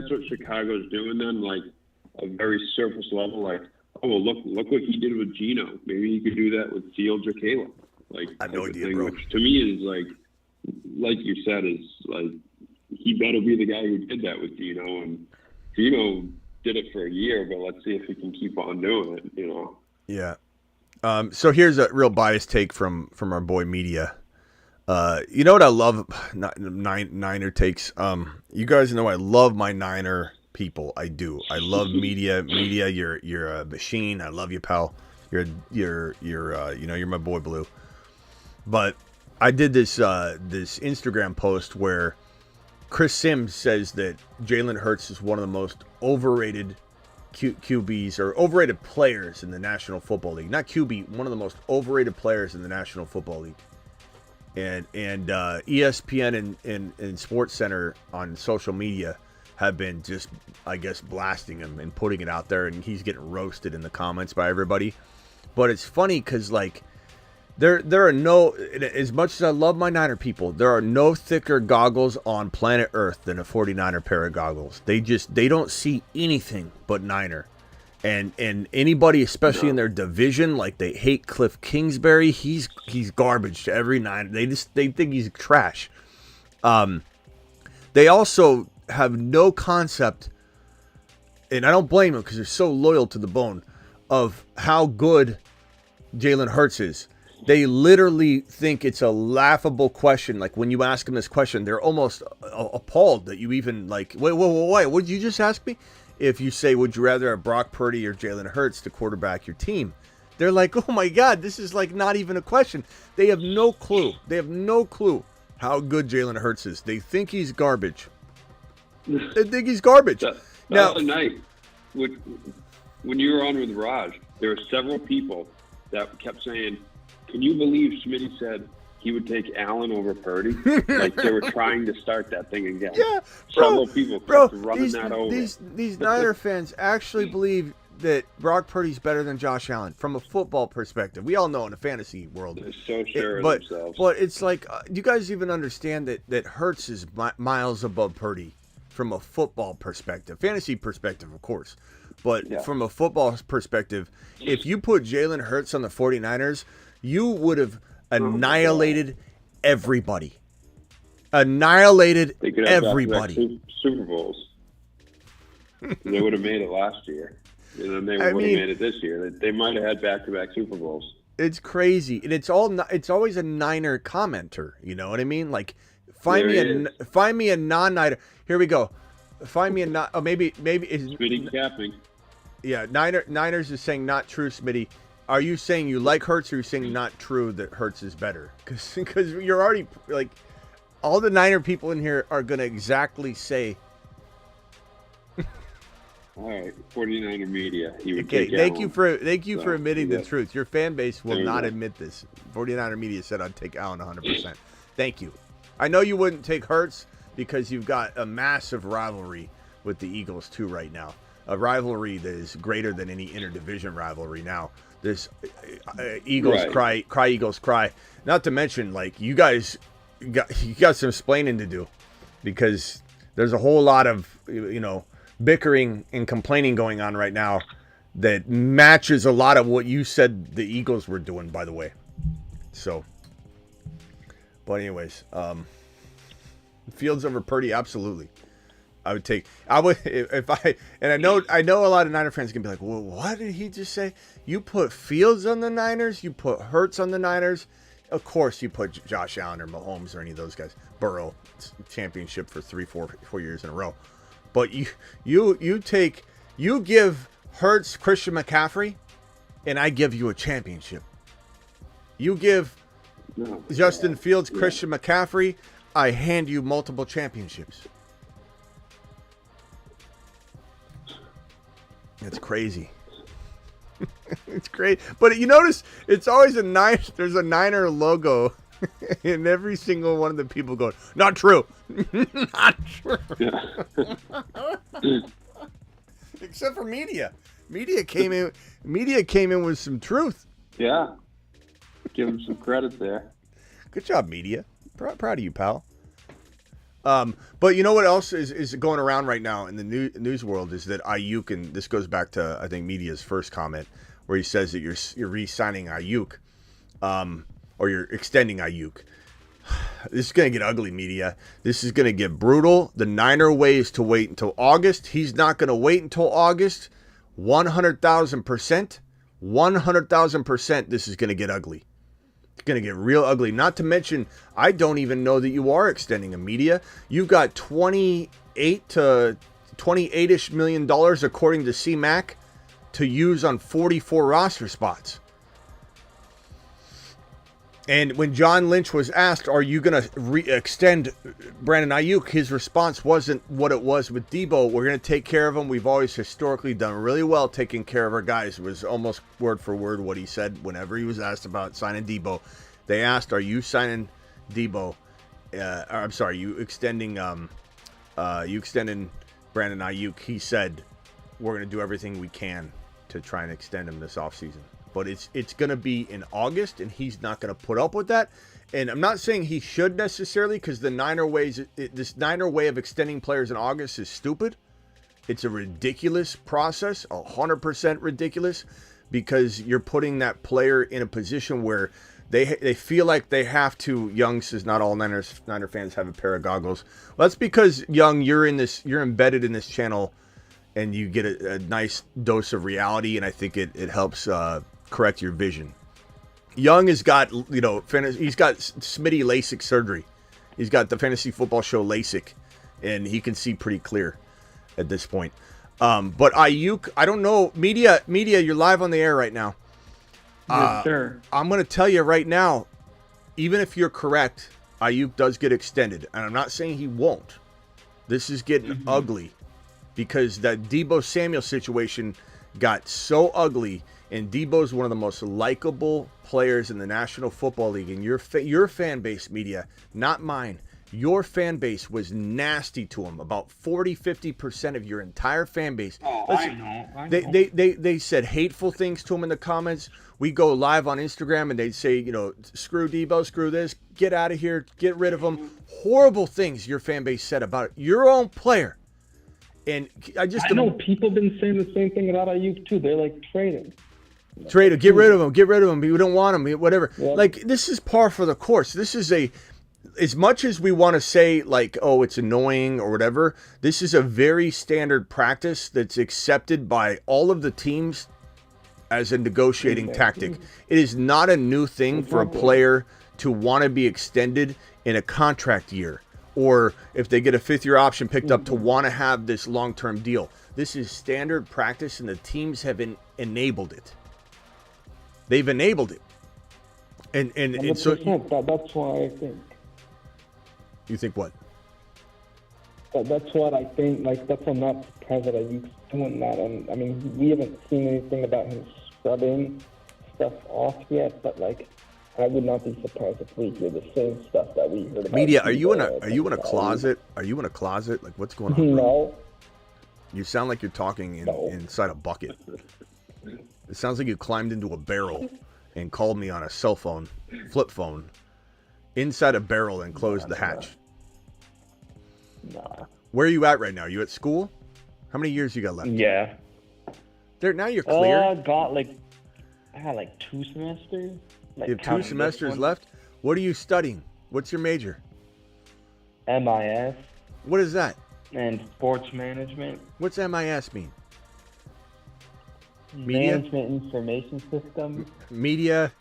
what Chicago's doing then? Like a very surface level, like, oh well, look what he did with Geno. Maybe he could do that with Fields or Caleb. Like I have no idea, bro. Which to me is like you said, is like he better be the guy who did that with Geno. And Geno did it for a year, but let's see if he can keep on doing it. You know. Yeah. So here's a real biased take from our boy Media. You know what I love? Niner takes. You guys know I love my Niner people. I do. I love Media. Media, you're a machine. I love you, pal. You're my boy Blue. But I did this Instagram post where Chris Sims says that Jalen Hurts is one of the most overrated QBs or overrated players in the National Football League. Not QB, one of the most overrated players in the National Football League. And ESPN and SportsCenter on social media have been just, I guess, blasting him and putting it out there, and he's getting roasted in the comments by everybody. But it's funny because, like, there are no, as much as I love my Niner people, there are no thicker goggles on planet Earth than a 49er pair of goggles. They don't see anything but Niner. And anybody, especially in their division, like they hate Cliff Kingsbury. He's garbage to every Niner. They think he's trash. They also have no concept, and I don't blame them because they're so loyal to the bone, of how good Jalen Hurts is. They literally think it's a laughable question. Like when you ask them this question, they're almost appalled that you even like, wait, what did you just ask me? If you say, would you rather have Brock Purdy or Jalen Hurts to quarterback your team? They're like, oh my God, this is like not even a question. They have no clue. They have no clue how good Jalen Hurts is. They think he's garbage. They think he's garbage. The other night, when you were on with Raj, there were several people that kept saying, can you believe Smitty said he would take Allen over Purdy? Like they were trying to start that thing again. Yeah, several people kept running that over. These Niner fans actually believe that Brock Purdy's better than Josh Allen from a football perspective. We all know in the fantasy world. They're so sure of themselves. But it's like, do you guys even understand that Hurts is miles above Purdy from a football perspective? Fantasy perspective, of course. But from a football perspective, if you put Jalen Hurts on the 49ers, you would have annihilated everybody. Annihilated they could have everybody. Super Bowls. They would have made it last year. And then they would have made it this year. They might have had back-to-back Super Bowls. It's crazy. And it's always a Niner commenter. You know what I mean? Like, find me a non-Niner. Here we go. Find me a non. Oh, maybe is Smitty capping. Yeah, Niners is saying not true, Smitty. Are you saying you like Hurts, or are you saying not true that Hurts is better? Because you're already like, all the Niner people in here are gonna exactly say. All right, 49er media. Thank you for admitting the truth. Your fan base will not admit this. 49er media said I'd take Allen 100%. Thank you. I know you wouldn't take Hurts because you've got a massive rivalry with the Eagles too right now. A rivalry that is greater than any interdivision rivalry now. This Eagles cry, Eagles cry. Not to mention, like, you guys got some explaining to do, because there's a whole lot of bickering and complaining going on right now that matches a lot of what you said the Eagles were doing, by the way. So, but anyways, Fields over Purdy, absolutely. I would and I know a lot of Niner fans can be like, well, what did he just say? You put Fields on the Niners, you put Hurts on the Niners. Of course you put Josh Allen or Mahomes or any of those guys. Burrow, championship for 4 years in a row. But you give Hurts Christian McCaffrey, and I give you a championship. You give Justin Fields Christian McCaffrey, I hand you multiple championships. It's crazy. It's great. But you notice it's always there's a Niner logo in every single one of the people going, not true. Not true. Except for media. Media came in with some truth. Yeah. Give them some credit there. Good job, media. Proud of you, pal. But you know what else is going around right now in the news world is that Ayuk, and this goes back to, I think, media's first comment, where he says that you're re-signing Ayuk, or you're extending Ayuk. This is going to get ugly, media. This is going to get brutal. The Niner way is to wait until August. He's not going to wait until August. 100,000%. 100,000% this is going to get ugly. It's going to get real ugly. Not to mention, I don't even know that you are extending a media. You've got $28-ish million, according to CMAC, to use on 44 roster spots. And when John Lynch was asked, are you going to extend Brandon Ayuk, his response wasn't what it was with Debo. We're going to take care of him. We've always historically done really well taking care of our guys. It was almost word for word what he said whenever he was asked about signing Debo. They asked, are you signing Debo? You extending Brandon Ayuk. He said, we're going to do everything we can to try and extend him this offseason. But it's going to be in August, and he's not going to put up with that. And I'm not saying he should necessarily, because the this Niner way of extending players in August is stupid. It's a ridiculous process, 100% ridiculous, because you're putting that player in a position where they feel like they have to. Young says not all Niner fans have a pair of goggles. Well, that's because, Young, you're embedded in this channel, and you get a nice dose of reality, and I think it helps correct your vision. Young has got, he's got Smitty LASIK surgery. He's got the fantasy football show LASIK, and he can see pretty clear at this point. But Ayuk, I don't know. Media, you're live on the air right now. Yes, sir. I'm going to tell you right now, even if you're correct, Ayuk does get extended. And I'm not saying he won't. This is getting ugly because that Deebo Samuel situation got so ugly. And Debo's one of the most likable players in the National Football League. And your fan base, media, not mine, your fan base was nasty to him. About 40-50% of your entire fan base. Oh, Listen, I know. They said hateful things to him in the comments. We go live on Instagram and they'd say, screw Debo, screw this, get out of here, get rid of him. Horrible things your fan base said about your own player. And I know people have been saying the same thing about Ayuk too. They're like trading. Trade him, get rid of him. We don't want him, whatever. Yep. Like, this is par for the course. This is as much as we want to say, like, oh, it's annoying or whatever, this is a very standard practice that's accepted by all of the teams as a negotiating tactic. It is not a new thing for a player to want to be extended in a contract year, or if they get a fifth-year option picked up, to want to have this long-term deal. This is standard practice, and the teams have enabled it. They've enabled it, and so that's why I think. You think what? That's what I think. Like, that's why I'm not surprised that Ayuk's doing that. And I mean, we haven't seen anything about him scrubbing stuff off yet. But like, I would not be surprised if we hear the same stuff that we heard about. Media, are you in a closet? Are you in a closet? Like, what's going on? No. You sound like you're talking inside a bucket. It sounds like you climbed into a barrel and called me on a cell phone, flip phone, inside a barrel and closed the hatch. Nah. Where are you at right now? You at school? How many years you got left? Yeah. Now you're clear. I had like 2 semesters. You have 2 semesters left? What are you studying? What's your major? MIS. What is that? And sports management. What's MIS mean? Media? Management Information System. Media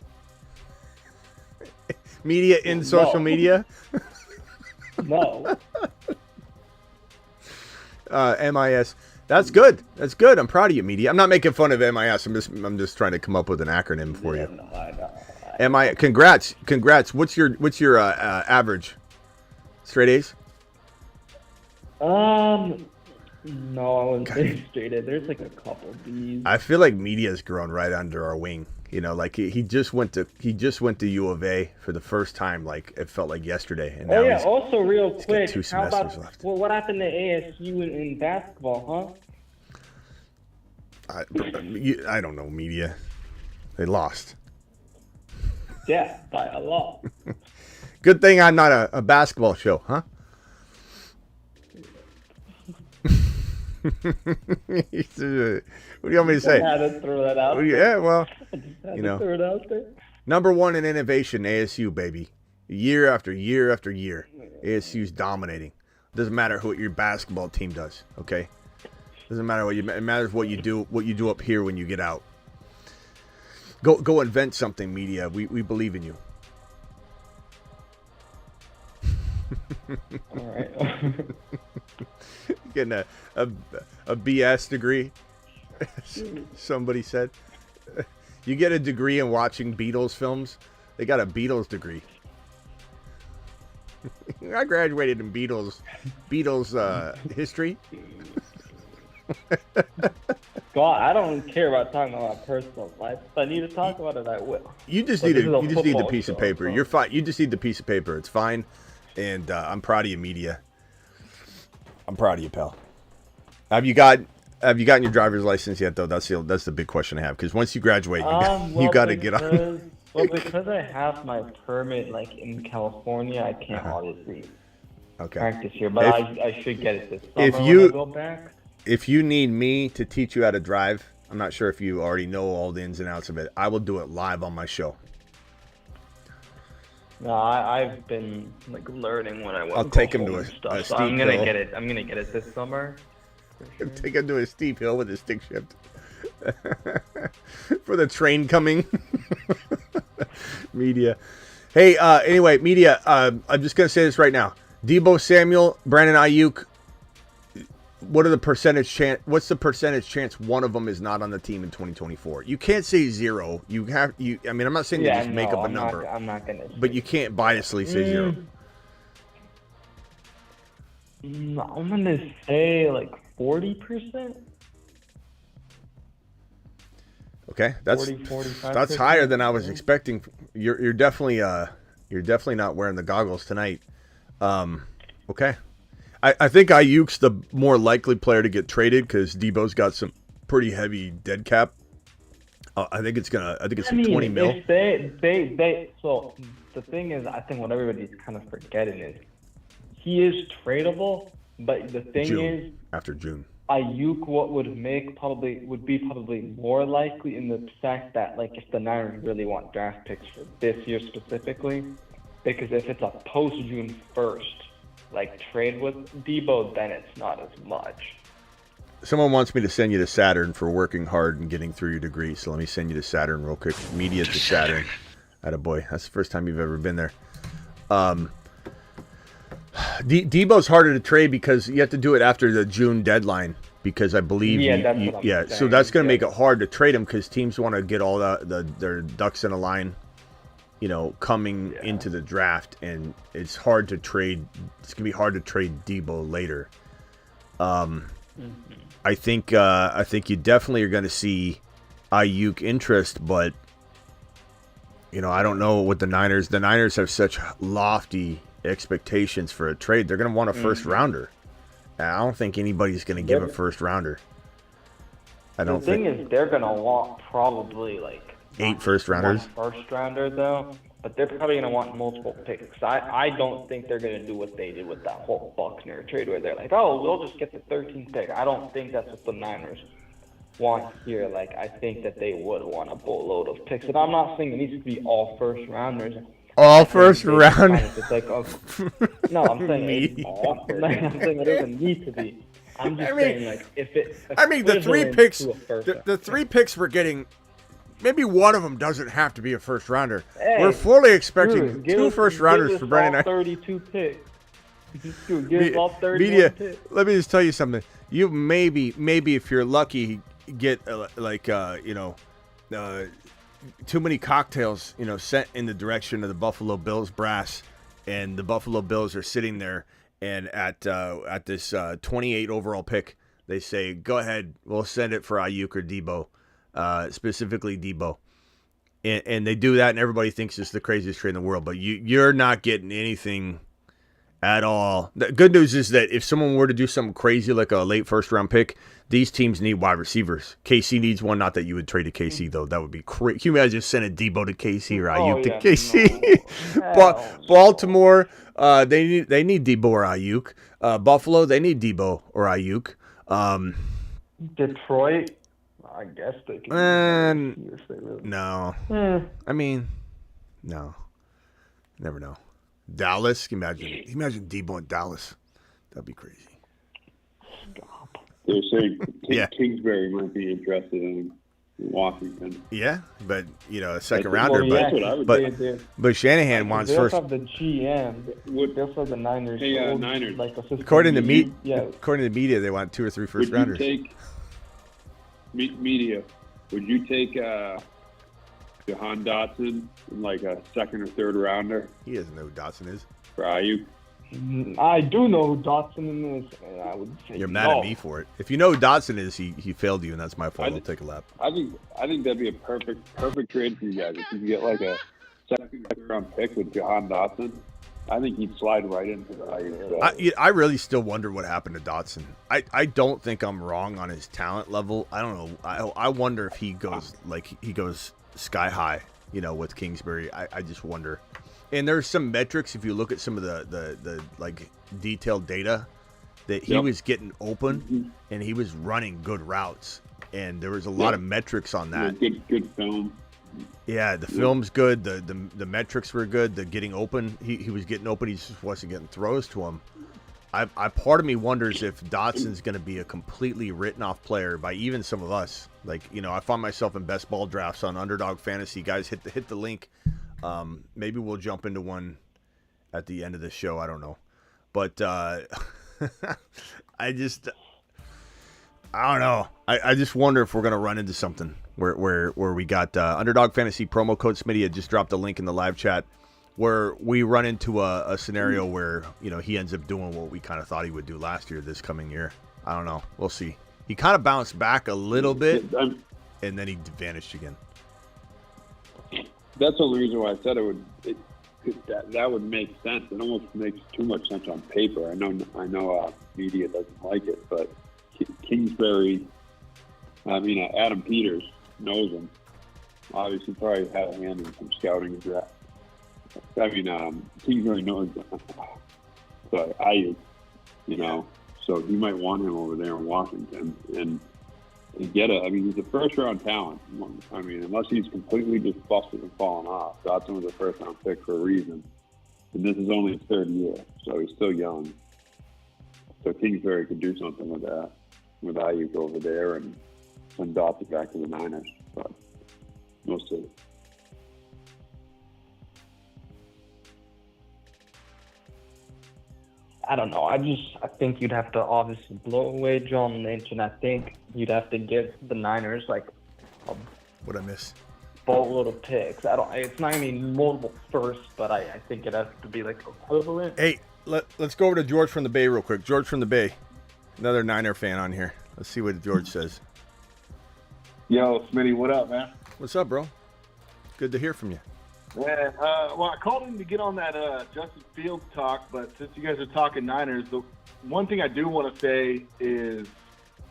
in social media? No. MIS. That's good. That's good. I'm proud of you, media. I'm not making fun of MIS. I'm just trying to come up with an acronym for you. No, I know. Congrats. What's your average? Straight A's? No, I wouldn't say straight A. There's like a couple B's. I feel like media's grown right under our wing. Like he just went to U of A for the first time. Like, it felt like yesterday. And now also real quick, got 2 semesters left. Well, what happened to ASU in basketball, huh? I don't know, media. They lost. Yeah, by a lot. Good thing I'm not a basketball show, huh? What do you want me to say? I had to throw that out. Yeah, well, Throw it out there. Number 1 in innovation, ASU, baby. Year after year after year. ASU's dominating. Doesn't matter what your basketball team does, okay? Doesn't matter it matters what you do up here when you get out. Go invent something, media. We believe in you. All right. Getting a BS degree. Somebody said. You get a degree in watching Beatles films. They got a Beatles degree. I graduated in Beatles history. God, I don't care about talking about my personal life. If I need to talk about it, I will. You just need the piece of paper. You're fine. You just need the piece of paper. It's fine. And I'm proud of you, media. I'm proud of you, pal. Have you gotten your driver's license yet, though? That's the big question I have. Because once you graduate, you got to get on. Well, because I have my permit like in California, I can't obviously practice here. But I should get it this summer when I go back. If you need me to teach you how to drive, I'm not sure if you already know all the ins and outs of it. I will do it live on my show. No, I've been like learning when I want. I'll take him to a so steep I'm gonna hill. get it. I'm gonna get it this summer. Sure. Take him to a steep hill with a stick shift. For the train coming. Media. Hey, anyway, media, I'm just going to say this right now. Deebo Samuel, Brandon Ayuk, what's the percentage chance one of them is not on the team in 2024? You can't say zero. I'm not saying you just make up a number. I'm not going to. But you can't biasly say zero. I'm going to say like 40%. Okay, that's 40-45%. higher than I was expecting. You're definitely not wearing the goggles tonight. Okay, I think Ayuk's the more likely player to get traded because Debo's got some pretty heavy dead cap. I think it's 20 mil. So the thing is, I think what everybody's kind of forgetting is he is tradable, but the thing is after June. Ayuk would be probably more likely in the fact that like if the Niners really want draft picks for this year specifically, because if it's a post June 1st like trade with Debo, then it's not as much. Someone wants me to send you to Saturn for working hard and getting through your degree, so let me send you to Saturn real quick. Media to Saturn. Attaboy. That's the first time you've ever been there. Debo's harder to trade because you have to do it after the June deadline because I believe so that's going to make it hard to trade him because teams want to get all their ducks in a line, coming into the draft, and it's hard to trade. It's going to be hard to trade Debo later. I think you definitely are going to see Ayuk interest, but I don't know what the Niners have such lofty expectations for a trade. They're going to want a first rounder. I don't think anybody's going to give a first rounder. The thing is, they're going to want probably like 8 first rounders. First rounder though, but they're probably going to want multiple picks. I don't think they're going to do what they did with that whole Buckner trade where they're like, oh, we'll just get the 13th pick. I don't think that's what the Niners want here. Like, I think that they would want a boatload of picks. And I'm not saying it needs to be all first rounders. All first round. It's like, no, I'm saying it doesn't need to be. I'm just saying, like, if the 3 picks, the 3 picks we're getting, maybe one of them doesn't have to be a first rounder. Hey, we're fully expecting 2 first rounders for Brandon. 32 picks. Give us all 31 media, picks. let me just tell you something. You maybe if you're lucky, get too many cocktails, sent in the direction of the Buffalo Bills brass, and the Buffalo Bills are sitting there, and at this 28 overall pick, they say, "Go ahead, we'll send it for Ayuk or Debo, specifically Debo," and they do that, and everybody thinks it's the craziest trade in the world, but you're not getting anything at all. The good news is that if someone were to do something crazy like a late first round pick, these teams need wide receivers. KC needs one. Not that you would trade to KC though. That would be crazy. Can you imagine sending Debo to KC or Ayuk to KC? No. Baltimore, they need Debo or Ayuk. Buffalo, they need Debo or Ayuk. Detroit, I guess they can. No. I mean, no. Never know. Dallas. Imagine Debo in Dallas. That'd be crazy. They're saying Yeah. Kingsbury might be interested in Washington. Yeah, but a second rounder. Well, yeah, That's what I would But Shanahan wants they first. also have the GM. They also have the Niners. Hey, Niners. Like assistant According to GM. according to the media, they want 2 or 3 first Would rounders. you take media? Would you take Jahan Dotson in like a second or third rounder He doesn't know who Dotson is. for Ayuk? I do know who Dotson is, and I would say You're mad at me for it. If you know who Dotson is, he failed you, and that's my fault. I'll take a lap. I think that'd be a perfect trade for you guys. If you could get like a second or third round pick with Jahan Dotson, I think he'd slide right into the Ayuk. I really still wonder what happened to Dotson. I don't think I'm wrong on his talent level. I don't know. I wonder if he goes sky high, with Kingsbury. I just wonder. And there's some metrics, if you look at some of the like detailed data, that he was getting open and he was running good routes. And there was a lot of metrics on that. Good film. Yeah, the film's good. The metrics were good. The getting open, he was getting open. He just wasn't getting throws to him. Part of me wonders if Dotson's going to be a completely written off player by even some of us. Like, I find myself in best ball drafts on Underdog Fantasy. Guys, hit the link. Maybe we'll jump into one at the end of the show. I don't know, but I don't know. I just wonder if we're gonna run into something where we got Underdog Fantasy promo code Smitty had just dropped a link in the live chat where we run into a scenario where he ends up doing what we kind of thought he would do last year, this coming year. I don't know. We'll see. He kind of bounced back a little bit, and then he vanished again. That's the only reason why I said that would make sense. It almost makes too much sense on paper. I know media doesn't like it, but Kingsbury, Adam Peters knows him. Obviously, probably had a hand in some scouting draft. Kingsbury knows Ayuk, so he might want him over there in Washington and he's a first-round talent. Unless he's completely just busted and fallen off. Dotson was a first-round pick for a reason. And this is only his third year, so he's still young. So Kingsbury could do something with that, with Ayuk over there and send Dotson back to the Niners. But we'll see. I don't know. I think you'd have to obviously blow away John Lynch, and I think you'd have to give the Niners like a What'd I miss? boatload of picks. It's not even multiple firsts, but I think it has to be like equivalent. Hey, let's go over to George from the Bay real quick. George from the Bay, another Niner fan on here. Let's see what George says. Yo, Smitty, what up, man? What's up, bro? Good to hear from you. Yeah, I called in to get on that Justin Fields talk, but since you guys are talking Niners, the one thing I do want to say is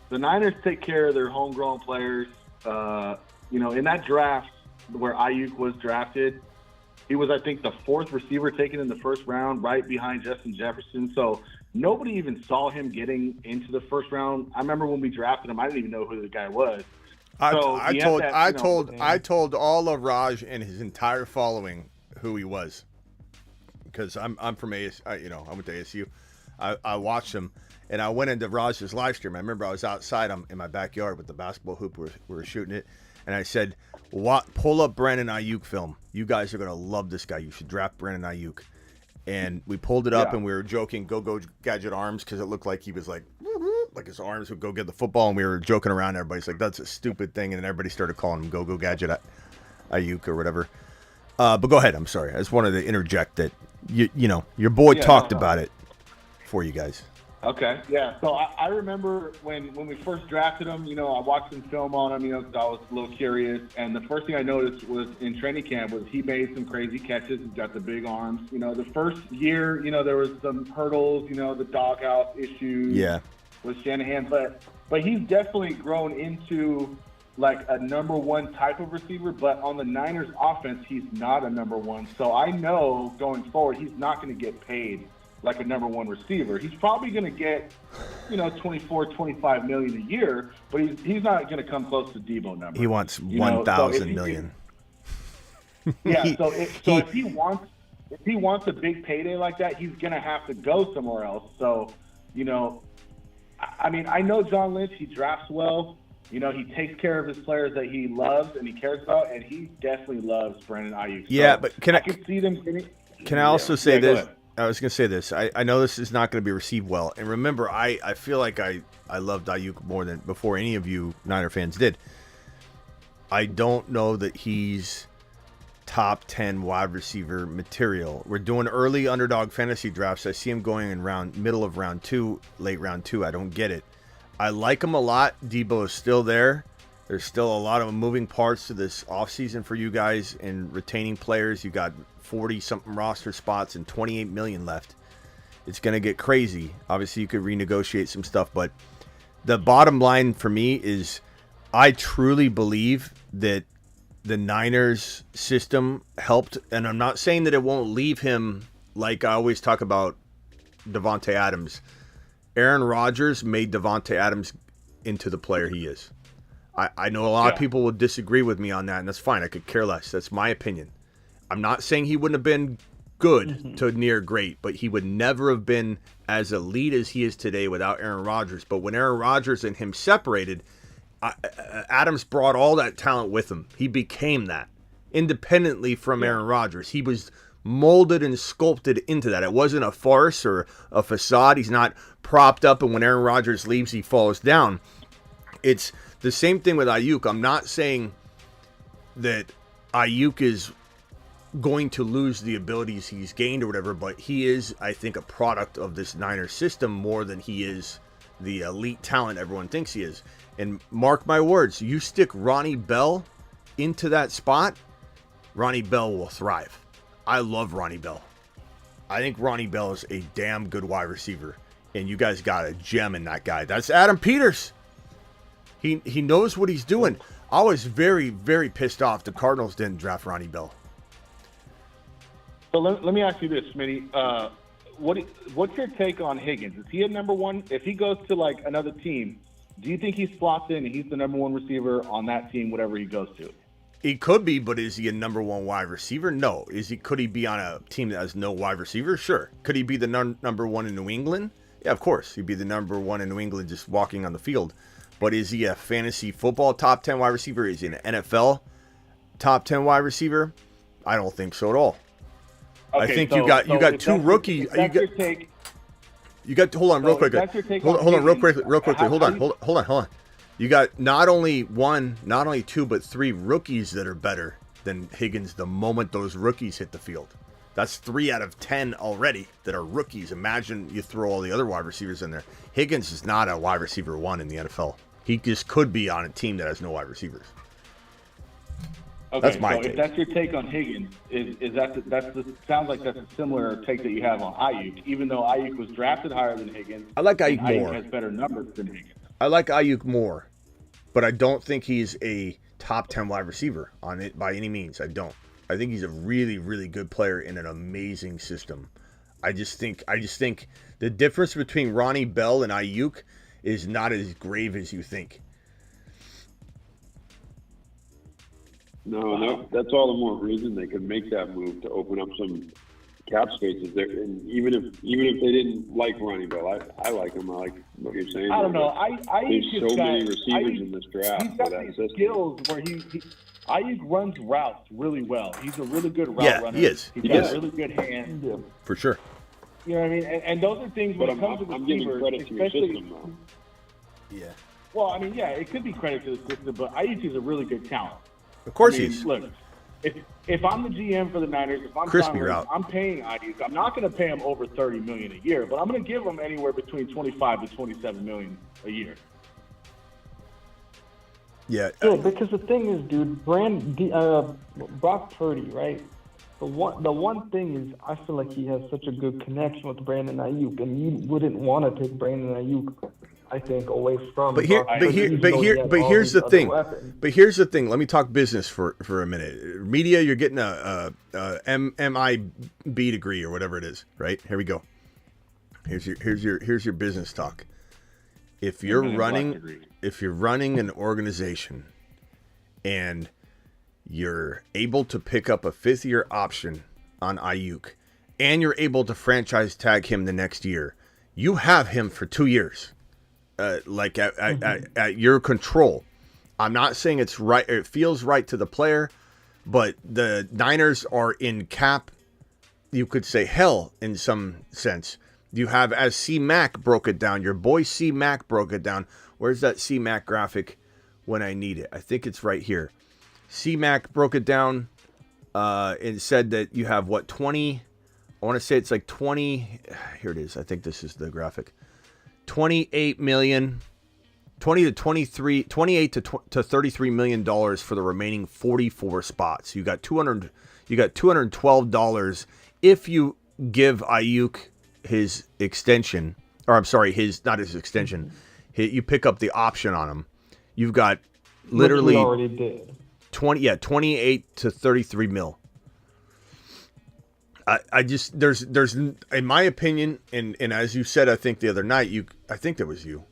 the Niners take care of their homegrown players. In that draft where Ayuk was drafted, he was, I think, the fourth receiver taken in the first round, right behind Justin Jefferson. So nobody even saw him getting into the first round. I remember when we drafted him, I didn't even know who the guy was. I told all of Raj and his entire following who he was, because I'm from ASU. I went to ASU. I watched him, and I went into Raj's live stream. I remember I was outside in my backyard with the basketball hoop. We were shooting it, and I said, "Pull up Brandon Ayuk film. You guys are gonna love this guy. You should draft Brandon Ayuk." And we pulled it up, and we were joking, go gadget arms, because it looked like he was like his arms would go get the football, and we were joking around. Everybody's like, that's a stupid thing, and then everybody started calling him go gadget Ayuk or whatever. But go ahead. I'm sorry. I just wanted to interject that your boy talked about it for you guys. Okay, yeah. So I remember when we first drafted him, I watched some film on him, I was a little curious. And the first thing I noticed was in training camp was he made some crazy catches. He's got the big arms. The first year, there was some hurdles, the doghouse issues with Shanahan. But he's definitely grown into like a number one type of receiver. But on the Niners offense, he's not a number one. So I know going forward, he's not going to get paid like a number one receiver. He's probably going to get, 24, 25 million a year, but he's not going to come close to Debo numbers. He wants 1,000 million. Yeah. So if he wants if he wants a big payday like that, he's gonna have to go somewhere else. So, you know, I mean, I know John Lynch. He drafts well. You know, he takes care of his players that he loves and he cares about, and he definitely loves Brandon Ayuk. Yeah, so but can I can see them getting. Can I also say go this? ahead. I was going to say this. I know this is not going to be received well. And remember, I feel like I loved Ayuk more than before any of you Niner fans did. I don't know that he's top 10 wide receiver material. We're doing early underdog fantasy drafts. I see him going in middle of round 2, late round 2. I don't get it. I like him a lot. Debo is still there. There's still a lot of moving parts to this offseason for you guys in retaining players. You got 40-something roster spots and $28 million left. It's going to get crazy. Obviously, you could renegotiate some stuff, but the bottom line for me is I truly believe that the Niners system helped, and I'm not saying that it won't leave him like I always talk about Devontae Adams. Aaron Rodgers made Devontae Adams into the player he is. I know a lot of people will disagree with me on that, and that's fine. I could care less. That's my opinion. I'm not saying he wouldn't have been good to near great, but he would never have been as elite as he is today without Aaron Rodgers. But when Aaron Rodgers and him separated, Adams brought all that talent with him. He became that independently from Aaron Rodgers. He was molded and sculpted into that. It wasn't a farce or a facade. He's not propped up, and when Aaron Rodgers leaves, he falls down. It's the same thing with Ayuk. I'm not saying that Ayuk is going to lose the abilities he's gained or whatever, but he is, I think, a product of this Niners system more than he is the elite talent everyone thinks he is. And mark my words, you stick Ronnie Bell into that spot, Ronnie Bell will thrive. I love Ronnie Bell. I think Ronnie Bell is a damn good wide receiver, and you guys got a gem in that guy. That's Adam Peters. He knows what he's doing. I was very, very pissed off the Cardinals didn't draft Ronnie Bell. So let me ask you this, Smitty. What's your take on Higgins? Is he a number one? If he goes to like another team, do you think he slots in and he's the number one receiver on that team, whatever he goes to? He could be, but is he a number one wide receiver? No. Could he be on a team that has no wide receiver? Sure. Could he be the number one in New England? Yeah, of course. He'd be the number one in New England just walking on the field. But is he a fantasy football top 10 wide receiver? Is he an NFL top 10 wide receiver? I don't think so at all. Okay, I think you got two rookies. You got hold on real quick. Hold on real quickly. Hold on. You got not only two, but 3 rookies that are better than Higgins the moment those rookies hit the field. That's 3 out of 10 already that are rookies. Imagine you throw all the other wide receivers in there. Higgins is not a wide receiver 1 in the NFL. He just could be on a team that has no wide receivers. Okay, that's my take. If that's your take on Higgins, sounds like that's a similar take that you have on Ayuk, even though Ayuk was drafted higher than Higgins. I like Ayuk more. Ayuk has better numbers than Higgins. I like Ayuk more, but I don't think he's a top 10 wide receiver on it by any means. I don't. I think he's a really, really good player in an amazing system. I just think the difference between Ronnie Bell and Ayuk is not as grave as you think. No, that's all the more reason they could make that move to open up some cap spaces there. And even if they didn't like Ronnie Bell, I like him. I like what you're saying. I don't know. There's so many receivers in this draft. He's got these skills where Ayuk runs routes really well. He's a really good route runner. He is. He's got really good hands. For sure. You know what I mean? And those are things when it comes to I'm giving receivers, credit to your especially. system, though. Yeah. Well, I mean, yeah, it could be credit to the system, but Ayuk is a really good talent. Of course he is. Look, if I'm the GM for the Niners, if I'm crispy Tom, route. I'm paying Ayuk. I'm not going to pay him over $30 million a year, but I'm going to give him anywhere between $25 to $27 million a year. Yeah. Yeah, because the thing is, dude, Brock Purdy, right? The one thing is, I feel like he has such a good connection with Brandon Ayuk, and you wouldn't want to take Brandon Ayuk, I think, away from. But here's the thing. Weapons. But here's the thing. Let me talk business for a minute. Media, you're getting a MIB degree or whatever it is, right? Here we go. Here's your business talk. If you're running an organization and you're able to pick up a 5th-year option on Ayuk, and you're able to franchise tag him the next year, you have him for 2 years, at your control. I'm not saying it's right. It feels right to the player, but the Niners are in cap, you could say, hell in some sense. You have, as C-Mac broke it down, your boy C-Mac broke it down. Where's that C-Mac graphic when I need it? I think it's right here. C-Mac broke it down and said that you have, 20... I want to say it's like 20. Here it is. I think this is the graphic. 28 million, 20 to 23, 28 to 33 million dollars for the remaining 44 spots. You got $212 if you give Ayuk his extension, or I'm sorry, not his extension. You pick up the option on him. You've got literally which we already did. 28 to 33 mil. I just there's in my opinion, and as you said, I think the other night, I think that was you,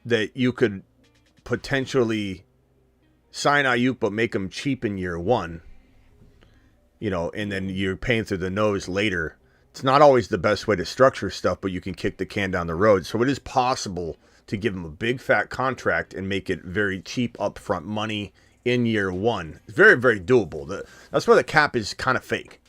that you could potentially sign Ayuk but make him cheap in year one, and then you're paying through the nose later. It's not always the best way to structure stuff, but you can kick the can down the road. So it is possible to give him a big fat contract and make it very cheap upfront money in year one. It's very, very doable. That's why the cap is kind of fake.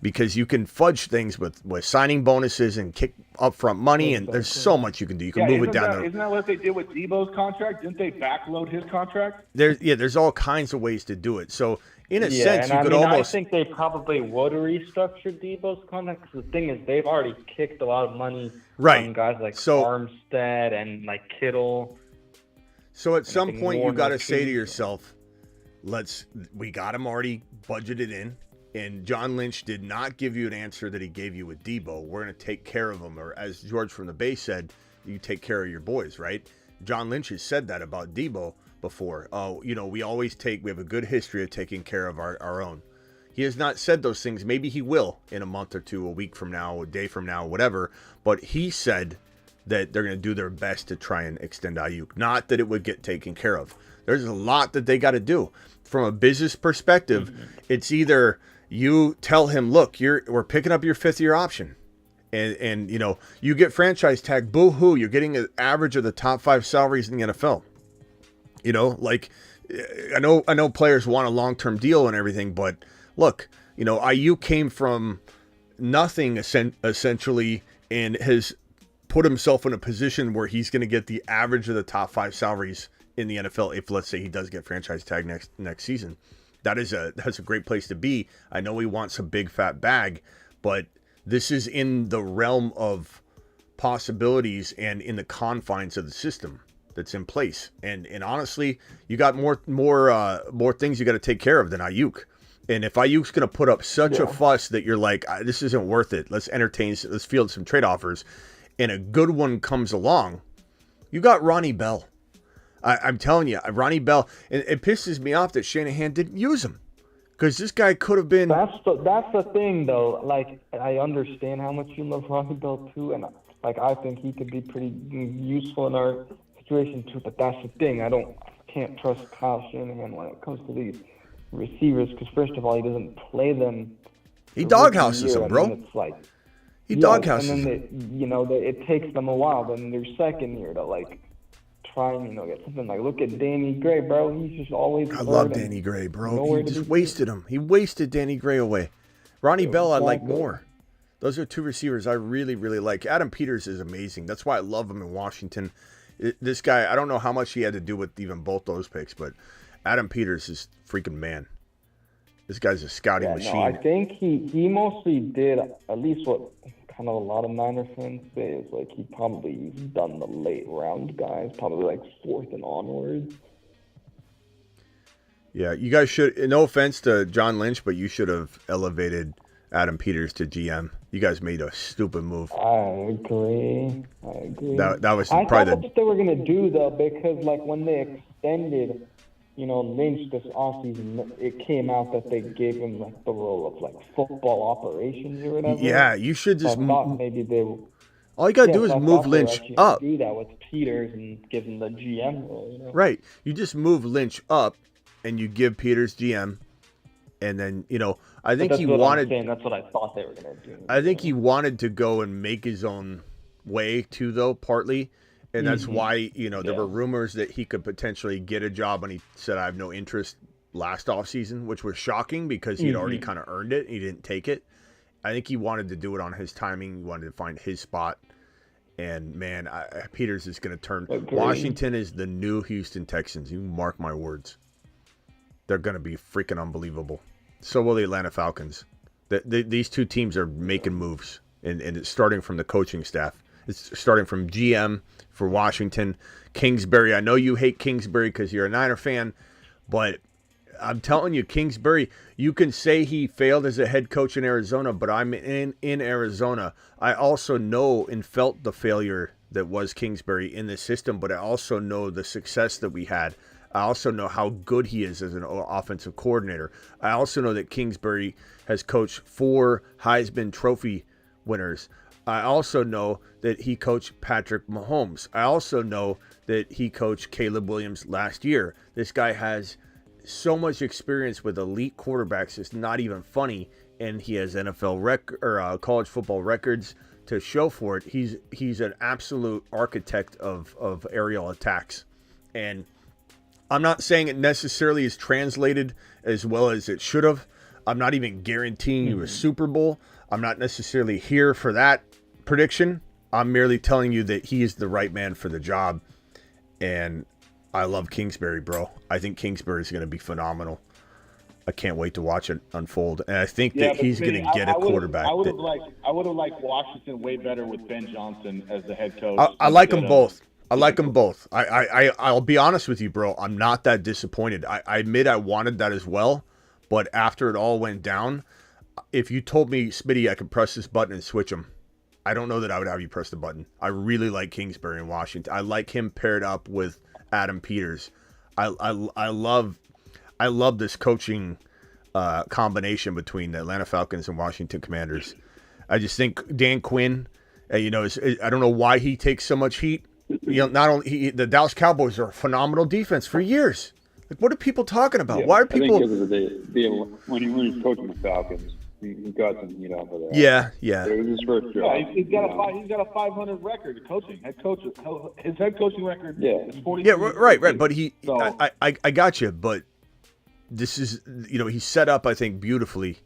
Because you can fudge things with signing bonuses and kick upfront money, and there's so much you can do. You can move it down. Isn't that what they did with Debo's contract? Didn't they backload his contract? There's all kinds of ways to do it. So in a sense, you could almost. I think they probably would restructure Debo's contract. Because the thing is, they've already kicked a lot of money on guys like Armstead and like Kittle. So at some point, you got to say to yourself, we got him already budgeted in. And John Lynch did not give you an answer that he gave you with Debo. We're going to take care of him. Or as George from the Bay said, you take care of your boys, right? John Lynch has said that about Debo before. We have a good history of taking care of our own. He has not said those things. Maybe he will in a month or two, a week from now, a day from now, whatever. But he said that they're going to do their best to try and extend Ayuk. Not that it would get taken care of. There's a lot that they got to do. From a business perspective, it's either you tell him, look, we're picking up your 5th-year option, and you get franchise tag. Boo hoo! You're getting an average of the top 5 salaries in the NFL. I know players want a long-term deal and everything, but look, Ayuk came from nothing essentially, and has put himself in a position where he's going to get the average of the top 5 salaries in the NFL if, let's say, he does get franchise tag next season. That's a great place to be. I know he wants a big fat bag, but this is in the realm of possibilities and in the confines of the system that's in place. And honestly, you got more things you got to take care of than Ayuk. And if Ayuk's going to put up such a fuss that you're like, this isn't worth it, let's field some trade offers, and a good one comes along, you got Ronnie Bell. I'm telling you, Ronnie Bell, it pisses me off that Shanahan didn't use him, because this guy could have been. That's the thing, though. Like, I understand how much you love Ronnie Bell too, and I think he could be pretty useful in our situation too. But that's the thing. I can't trust Kyle Shanahan when it comes to these receivers, because first of all, he doesn't play them. He doghouses them, bro. It's like he doghouses them. And then it takes them a while. Then in their second year to try and get something. Look at Danny Gray, bro. He's just always. I love Danny Gray, bro. He just wasted him. He wasted Danny Gray away. Ronnie Bell, I like more. Those are 2 receivers I really, really like. Adam Peters is amazing. That's why I love him in Washington. This guy, I don't know how much he had to do with even both those picks, but Adam Peters is freaking man. This guy's a scouting machine. No, I think he mostly did at least what kind of a lot of Niner fans say is he probably done the late round guys, probably 4th and onwards. Yeah, you guys should. No offense to John Lynch, but you should have elevated Adam Peters to GM. You guys made a stupid move. I agree. That was I probably thought what they were gonna do though, because when they extended, Lynch this offseason, it came out that they gave him the role of football operations or whatever. Yeah, you should just. I thought maybe they. All you gotta do is move Lynch up. Do that with Peters and give him the GM role. Right, you just move Lynch up, and you give Peters GM, And then, I think he wanted. That's what I thought they were going to do. I think he wanted to go and make his own way too, though, partly. And that's why, there were rumors that he could potentially get a job, and he said, I have no interest last offseason, which was shocking because he'd already kind of earned it. He didn't take it. I think he wanted to do it on his timing. He wanted to find his spot. And, man, Peters is going to turn. Agreed. Washington is the new Houston Texans. You mark my words. They're going to be freaking unbelievable. So will the Atlanta Falcons. These two teams are making moves, and it's starting from the coaching staff. It's starting from GM for Washington. Kingsbury, I know you hate Kingsbury because you're a Niner fan, but I'm telling you, Kingsbury, you can say he failed as a head coach in Arizona, but I'm in Arizona. I also know and felt the failure that was Kingsbury in the system, but I also know the success that we had. I also know how good he is as an offensive coordinator. I also know that Kingsbury has coached 4 Heisman Trophy winners. I also know that he coached Patrick Mahomes. I also know that he coached Caleb Williams last year. This guy has so much experience with elite quarterbacks. It's not even funny. And he has NFL college football records to show for it. He's an absolute architect of aerial attacks. And I'm not saying it necessarily is translated as well as it should have. I'm not even guaranteeing you a Super Bowl. I'm not necessarily here for that prediction. I'm merely telling you that he is the right man for the job. And I love Kingsbury, bro. I think Kingsbury is going to be phenomenal. I can't wait to watch it unfold. And I think that he's going to get a quarterback. I would have liked Washington way better with Ben Johnson as the head coach. I like them both. I like them both. I'll be honest with you, bro. I'm not that disappointed. I admit I wanted that as well. But after it all went down, if you told me, Smitty, I could press this button and switch him, I don't know that I would have you press the button. I really like Kingsbury in Washington. I like him paired up with Adam Peters. I love this coaching combination between the Atlanta Falcons and Washington Commanders. I just think Dan Quinn, I don't know why he takes so much heat. Not only the Dallas Cowboys are a phenomenal defense for years. Like, what are people talking about? Why are people? I think when he's coaching the Falcons, he got some heat off of that. Yeah. It was his first job. Yeah, he's got a 500 record coaching. His head coaching record is 40. Yeah, right. But I got you. But this is, he's set up, I think, beautifully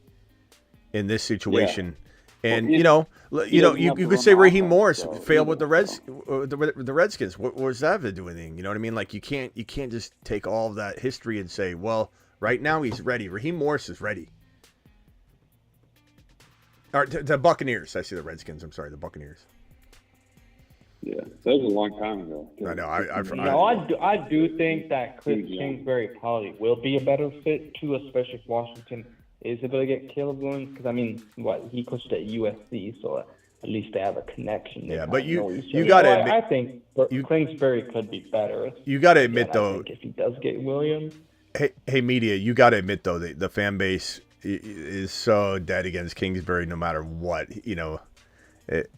in this situation. Yeah. And you could say Raheem Morris failed with the Redskins. What does that have to do with anything? You know what I mean? Like, you can't just take all of that history and say, well, right now he's ready. Raheem Morris is ready. Or the Buccaneers. I see the Redskins. I'm sorry, the Buccaneers. Yeah, that was a long time ago. I know. I do think that Cliff Kingsbury probably will be a better fit too, especially if Washington is able to get Caleb Williams, because he coached at USC, so at least they have a connection. Yeah, but you got to admit, I think Kingsbury could be better. You got to admit though, if he does get Williams. Hey, media, you got to admit though, the fan base is so dead against Kingsbury, no matter what.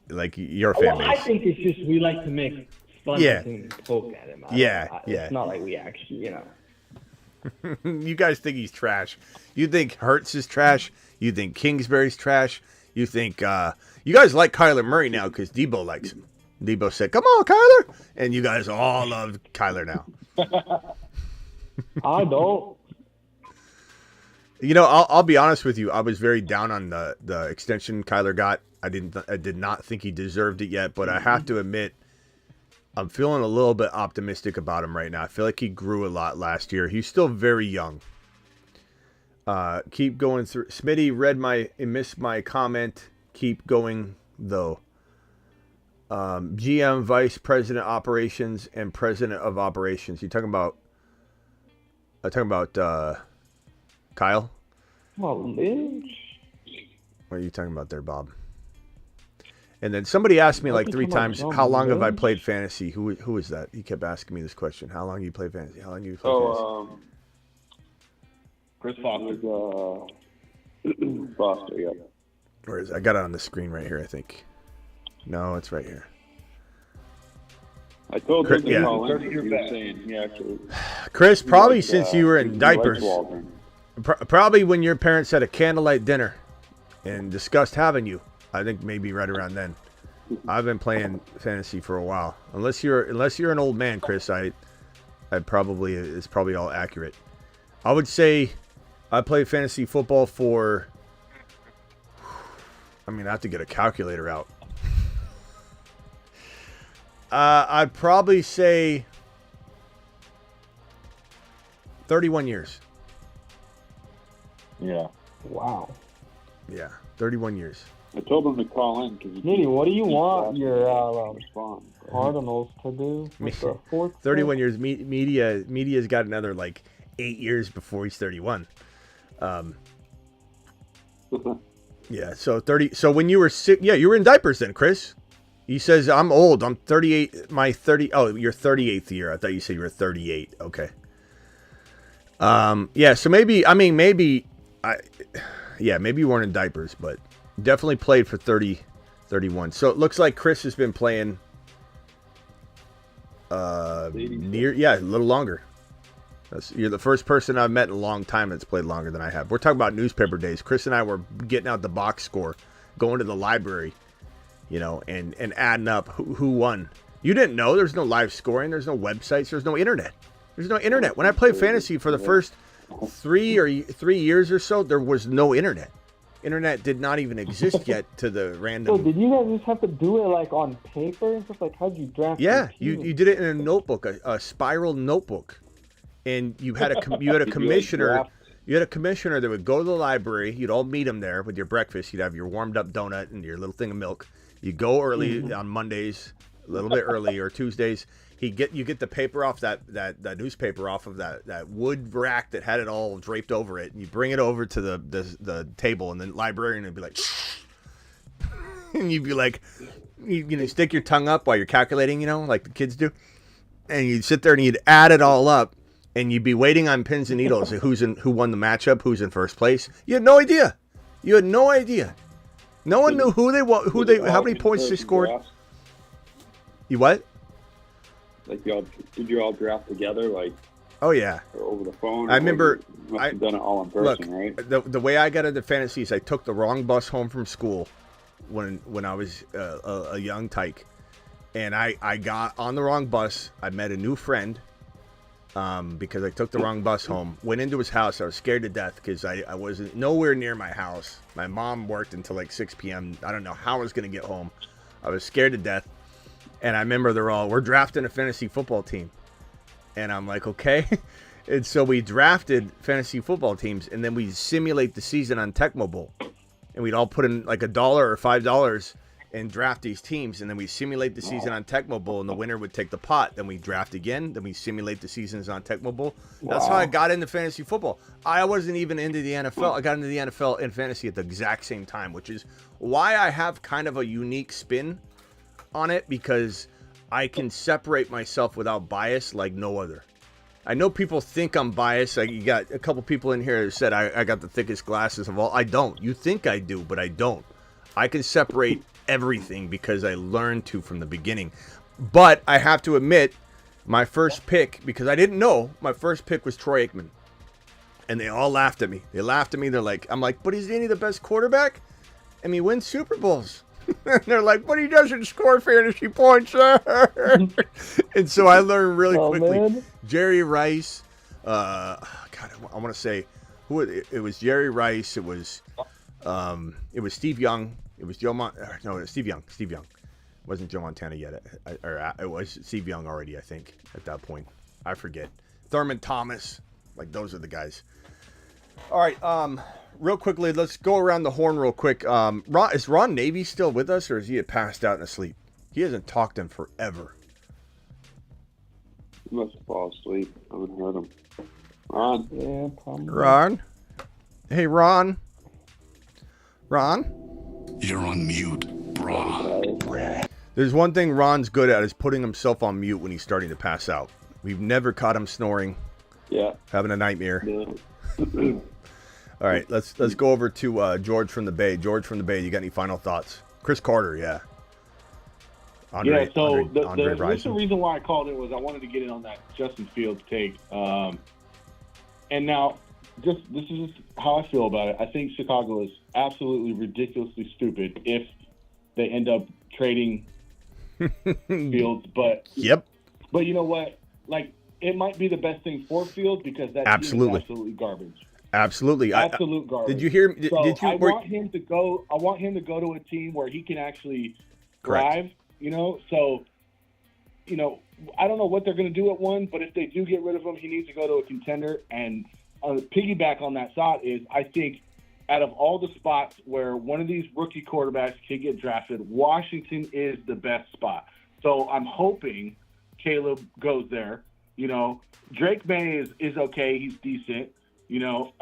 Like your fan base. I think it's just we like to make fun of him and poke at him. It's not like we actually, You guys think he's trash. You think Hurts is trash. You think Kingsbury's trash. You think you guys like Kyler Murray now because Debo likes him. Debo said, "Come on, Kyler," and you guys all love Kyler now. I don't. I'll be honest with you. I was very down on the extension Kyler got. I did not think he deserved it yet, but I have to admit, I'm feeling a little bit optimistic about him right now. I feel like he grew a lot last year. He's still very young. Keep going through. Smitty missed my comment. Keep going though. GM, Vice President Operations, and President of Operations. You talking about? Kyle? Oh, Lynch. What are you talking about there, Bob? And then somebody asked me like 3 times, how long have I played fantasy? Who is that? He kept asking me this question. How long do you play fantasy? How long do you play fantasy? Chris Foster. Foster, yeah. Where is it? I got it on the screen right here, I think. No, it's right here. I told him to call in. He was saying he actually... Chris, probably since you were in diapers. Probably when your parents had a candlelight dinner and discussed having you. I think maybe right around then. I've been playing fantasy for a while. Unless you're an old man, Chris, it's probably all accurate. I would say I played fantasy football for, I have to get a calculator out. I'd probably say 31 years. Yeah. Wow. Yeah, 31 years. I told him to call in because Smitty, what do you want your Cardinals to do with the fourth 31 years. Media's got another 8 years before he's 31. Yeah, so 30. So when you were sick, you were in diapers then, Chris. He says I'm old. I'm 38. My 30. Oh, your 38th year. I thought you said you were 38. Okay. Yeah. So maybe you weren't in diapers, but definitely played for 30, 31. So it looks like Chris has been playing a little longer. You're the first person I've met in a long time that's played longer than I have. We're talking about newspaper days. Chris and I were getting out the box score, going to the library, and adding up who won. You didn't know there's no live scoring. There's no websites. There's no internet. When I played fantasy for the first 3 years or so, there was no internet. Internet did not even exist yet to the random. So did you guys just have to do it on paper and stuff? How'd you draft? Yeah, you did it in a notebook, a spiral notebook, and you had a commissioner. You had a commissioner that would go to the library. You'd all meet him there with your breakfast. You'd have your warmed up donut and your little thing of milk. You go early on Mondays, a little bit early, or Tuesdays. You get the paper off that newspaper off of that wood rack that had it all draped over it, and you bring it over to the table, and the librarian would be like, and you'd be like, you stick your tongue up while you're calculating, like the kids do, and you'd sit there and you'd add it all up, and you'd be waiting on pins and needles who won the matchup, who's in first place. You had no idea. No one knew how many points they scored. You what? Did you all draft together, Oh yeah, over the phone? I remember. You must have done it all in person, right? The way I got into fantasy is I took the wrong bus home from school when I was a young tyke, and I got on the wrong bus. I met a new friend because I took the wrong bus home. Went into his house. I was scared to death because I wasn't nowhere near my house. My mom worked until 6 p.m. I don't know how I was going to get home. I was scared to death. And I remember we're drafting a fantasy football team. And I'm like, okay. And so we drafted fantasy football teams, and then we simulate the season on Tecmo Bowl. And we'd all put in $1 or $5 and draft these teams. And then we simulate the season on Tecmo Bowl, and the winner would take the pot. Then we draft again. Then we simulate the seasons on Tecmo Bowl. That's how I got into fantasy football. I wasn't even into the NFL. I got into the NFL and fantasy at the exact same time, which is why I have kind of a unique spin on it, because I can separate myself without bias like no other. I know people think I'm biased. You got a couple people in here that said I got the thickest glasses of all. I don't. You think I do, but I don't. I can separate everything because I learned to from the beginning. But I have to admit, my first pick, because I didn't know, my first pick was Troy Aikman. And they all laughed at me. They're like, I'm like, but isn't he the best quarterback? And he wins Super Bowls. And they're like, but he doesn't score fantasy points. And so I learned really quickly. Man. Jerry Rice. I want to say who it was. Jerry Rice. It was Steve Young. It was Steve Young. Steve Young. It wasn't Joe Montana yet. It was Steve Young already, I think, at that point. I forget. Thurman Thomas. Those are the guys. All right. Real quickly, let's go around the horn real quick. Is Ron Navy still with us, or is he passed out and asleep? He hasn't talked in forever. He must fall asleep. I haven't heard him. Ron? Yeah, probably. Ron? Hey, Ron? Ron? You're on mute, brah. There's one thing Ron's good at is putting himself on mute when he's starting to pass out. We've never caught him snoring. Yeah. Having a nightmare. Yeah. All right, let's go over to George from the Bay. George from the Bay, you got any final thoughts? Chris Carter, yeah. Andre the reason why I called it was I wanted to get in on that Justin Fields take. And now, this is just how I feel about it. I think Chicago is absolutely ridiculously stupid if they end up trading Fields. But But you know what? Like, it might be the best thing for Fields because that team is absolutely garbage. Absolutely, absolute garbage. Did you hear? Did you? I want him to go. I want him to go to a team where he can actually thrive. You know, so you know, I don't know what they're going to do at one, but if they do get rid of him, he needs to go to a contender. And piggyback on that thought is, I think out of all the spots where one of these rookie quarterbacks can get drafted, Washington is the best spot. So I'm hoping Caleb goes there. You know, Drake May is okay. He's decent. You know,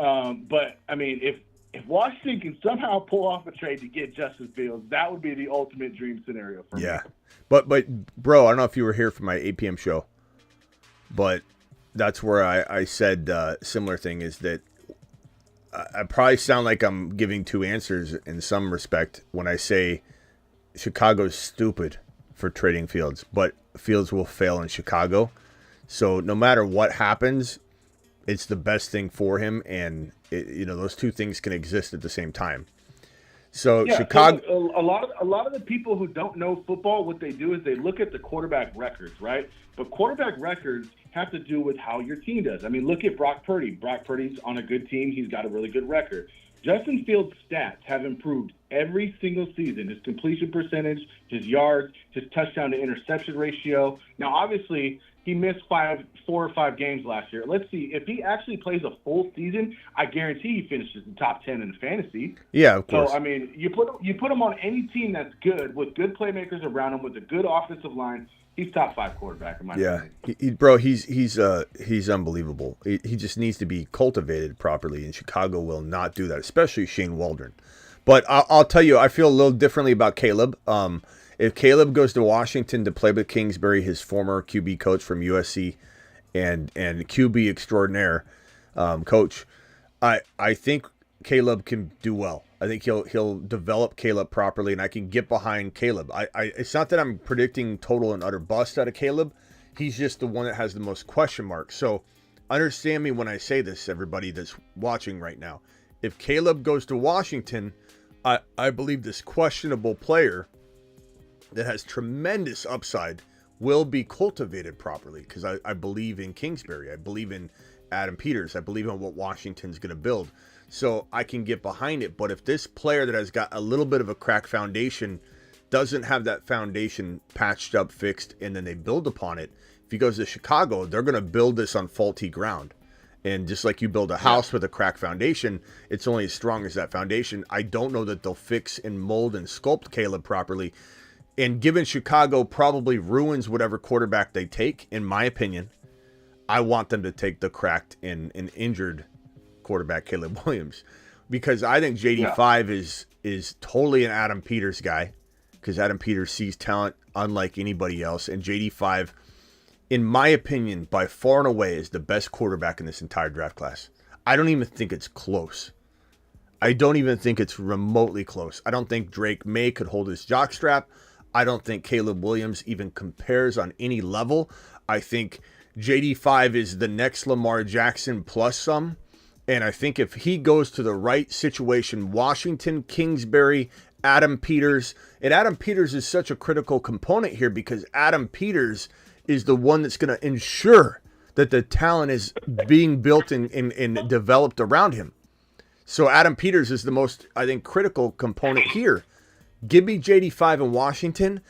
but I mean, if Washington can somehow pull off a trade to get Justin Fields, that would be the ultimate dream scenario for me. Yeah, but bro, I don't know if you were here for my 8 p.m. show, but that's where I said similar thing is that I probably sound like I'm giving two answers in some respect when I say Chicago's stupid for trading Fields, but Fields will fail in Chicago. So no matter what happens, it's the best thing for him, and those two things can exist at the same time. So yeah, Chicago, so a lot of the people who don't know football, what they do is they look at the quarterback records, right? But quarterback records have to do with how your team does. I mean, look at Brock Purdy. Brock Purdy's on a good team; he's got a really good record. Justin Fields' stats have improved every single season. His completion percentage, his yards, his touchdown to interception ratio. Now, obviously, he missed 4 or 5 games last year. Let's see. If he actually plays a full season, I guarantee he finishes in the top 10 in fantasy. Yeah, of course. So, I mean, you put him on any team that's good, with good playmakers around him, with a good offensive line, he's top 5 quarterback in my opinion. Bro, he's unbelievable. He just needs to be cultivated properly, and Chicago will not do that, especially Shane Waldron. But I'll tell you, I feel a little differently about Caleb. If Caleb goes to Washington to play with Kingsbury, his former QB coach from USC, and QB extraordinaire coach, I think Caleb can do well. I think he'll develop Caleb properly, and I can get behind Caleb. It's not that I'm predicting total and utter bust out of Caleb. He's just the one that has the most question marks. So understand me when I say this, everybody that's watching right now. If Caleb goes to Washington, I believe this questionable player that has tremendous upside will be cultivated properly, because I believe in Kingsbury. I believe in Adam Peters. I believe in what Washington's going to build. So I can get behind it. But if this player that has got a little bit of a cracked foundation doesn't have that foundation patched up, fixed, and then they build upon it, if he goes to Chicago, they're going to build this on faulty ground. And just like you build a house with a cracked foundation, it's only as strong as that foundation. I don't know that they'll fix and mold and sculpt Caleb properly. And given Chicago probably ruins whatever quarterback they take, in my opinion, I want them to take the cracked and injured quarterback Caleb Williams, because I think JD5 is totally an Adam Peters guy, because Adam Peters sees talent unlike anybody else, and JD5, in my opinion, by far and away is the best quarterback in this entire draft class. I don't even think it's close. I don't even think it's remotely close. I don't think Drake May could hold his jockstrap. I don't think Caleb Williams even compares on any level. I think JD5 is the next Lamar Jackson plus some. And I think if he goes to the right situation, Washington, Kingsbury, Adam Peters, and Adam Peters is such a critical component here, because Adam Peters is the one that's going to ensure that the talent is being built and developed around him. So Adam Peters is the most, I think, critical component here. Give me JD5 in Washington,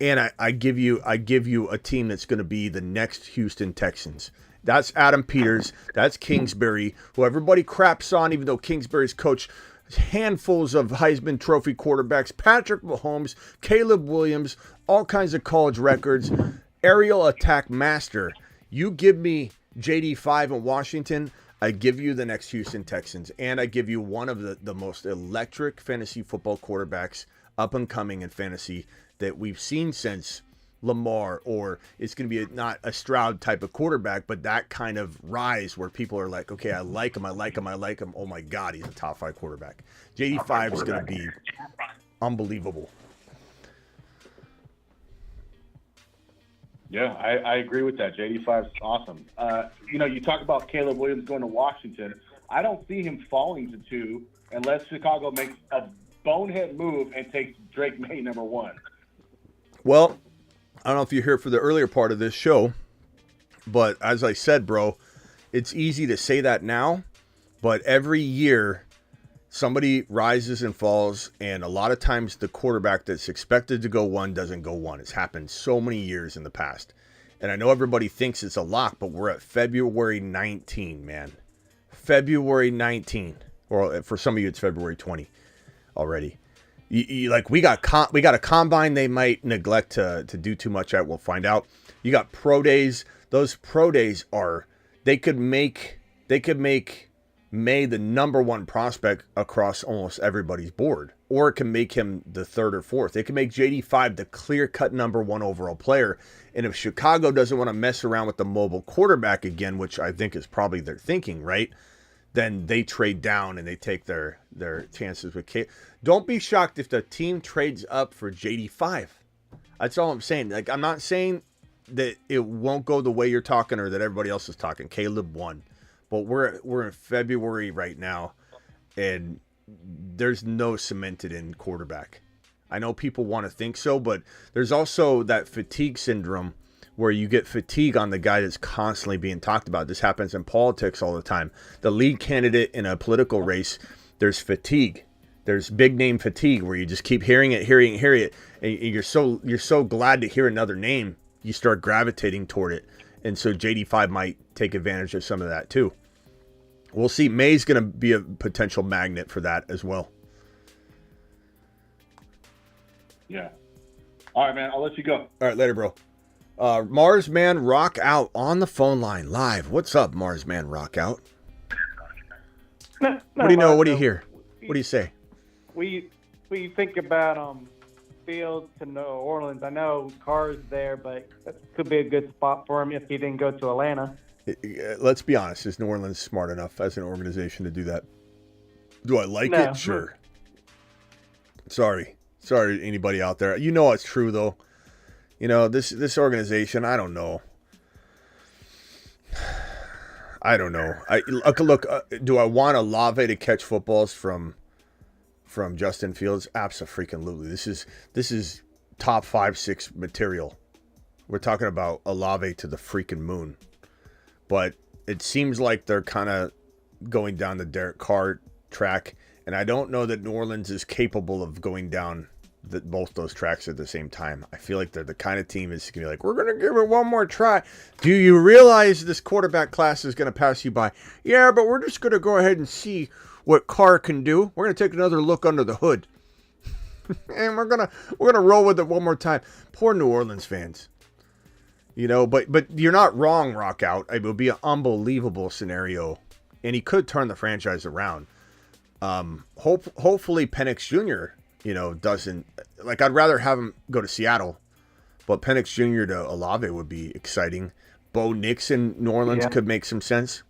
and I give you a team that's going to be the next Houston Texans. That's Adam Peters. That's Kingsbury, who everybody craps on, even though Kingsbury's coached handfuls of Heisman Trophy quarterbacks, Patrick Mahomes, Caleb Williams, all kinds of college records, aerial attack master. You give me JD5 in Washington, I give you the next Houston Texans, and I give you one of the most electric fantasy football quarterbacks up and coming in fantasy that we've seen since Lamar, or it's going to be not a Stroud type of quarterback, but that kind of rise where people are like, okay, I like him. Oh my God, he's a top 5 quarterback. JD5 is going to be unbelievable. Yeah, I agree with that. JD5 is awesome. You talk about Caleb Williams going to Washington. I don't see him falling to 2 unless Chicago makes a bonehead move and takes Drake May number 1. Well, I don't know if you're here for the earlier part of this show, but as I said, bro, it's easy to say that now, but every year somebody rises and falls, and a lot of times the quarterback that's expected to go 1 doesn't go 1. It's happened so many years in the past. And I know everybody thinks it's a lock, but we're at February 19, man. February 19. Or for some of you, it's February 20 already. We got a combine they might neglect to do too much at. We'll find out. You got pro days. Those pro days they could make May the number 1 prospect across almost everybody's board, or it can make him the 3rd or 4th. It can make JD5 the clear-cut number 1 overall player. And if Chicago doesn't want to mess around with the mobile quarterback again, which I think is probably their thinking, right? Then they trade down and they take their chances with K. Don't be shocked if the team trades up for JD5. That's all I'm saying. I'm not saying that it won't go the way you're talking or that everybody else is talking. Caleb won. But we're in February right now, and there's no cemented in quarterback. I know people want to think so, but there's also that fatigue syndrome where you get fatigue on the guy that's constantly being talked about. This happens in politics all the time. The lead candidate in a political race, there's fatigue. There's big name fatigue where you just keep hearing it, and you're so glad to hear another name, you start gravitating toward it. And so JD5 might take advantage of some of that too. We'll see. May's going to be a potential magnet for that as well. Yeah. All right, man. I'll let you go. All right, later, bro. Marsman Rock Out on the phone line live. What's up, Marsman Rock Out? What do you know? What do you hear? What do you say? We think about Fields to New Orleans. I know Carr's there, but that could be a good spot for him if he didn't go to Atlanta. Let's be honest. Is New Orleans smart enough as an organization to do that? Do I like it? Sure. Sorry, anybody out there. You know it's true though. You know this organization. I don't know. Look. Do I want Olave to catch footballs from Justin Fields? Abso-freaking-lutely. This is top 5-6 material. We're talking about Olave to the freaking moon. But it seems like they're kind of going down the Derek Carr track, and I don't know that New Orleans is capable of going down both those tracks at the same time. I feel like they're the kind of team that's going to be like, we're going to give it one more try. Do you realize this quarterback class is going to pass you by? Yeah, but we're just going to go ahead and see what Carr can do. We're going to take another look under the hood. And we're going to roll with it one more time. Poor New Orleans fans. You know, but you're not wrong, Rock Out. It would be an unbelievable scenario. And he could turn the franchise around. Hopefully Penix Jr., doesn't... I'd rather have him go to Seattle. But Penix Jr. to Olave would be exciting. Bo Nix in New Orleans could make some sense.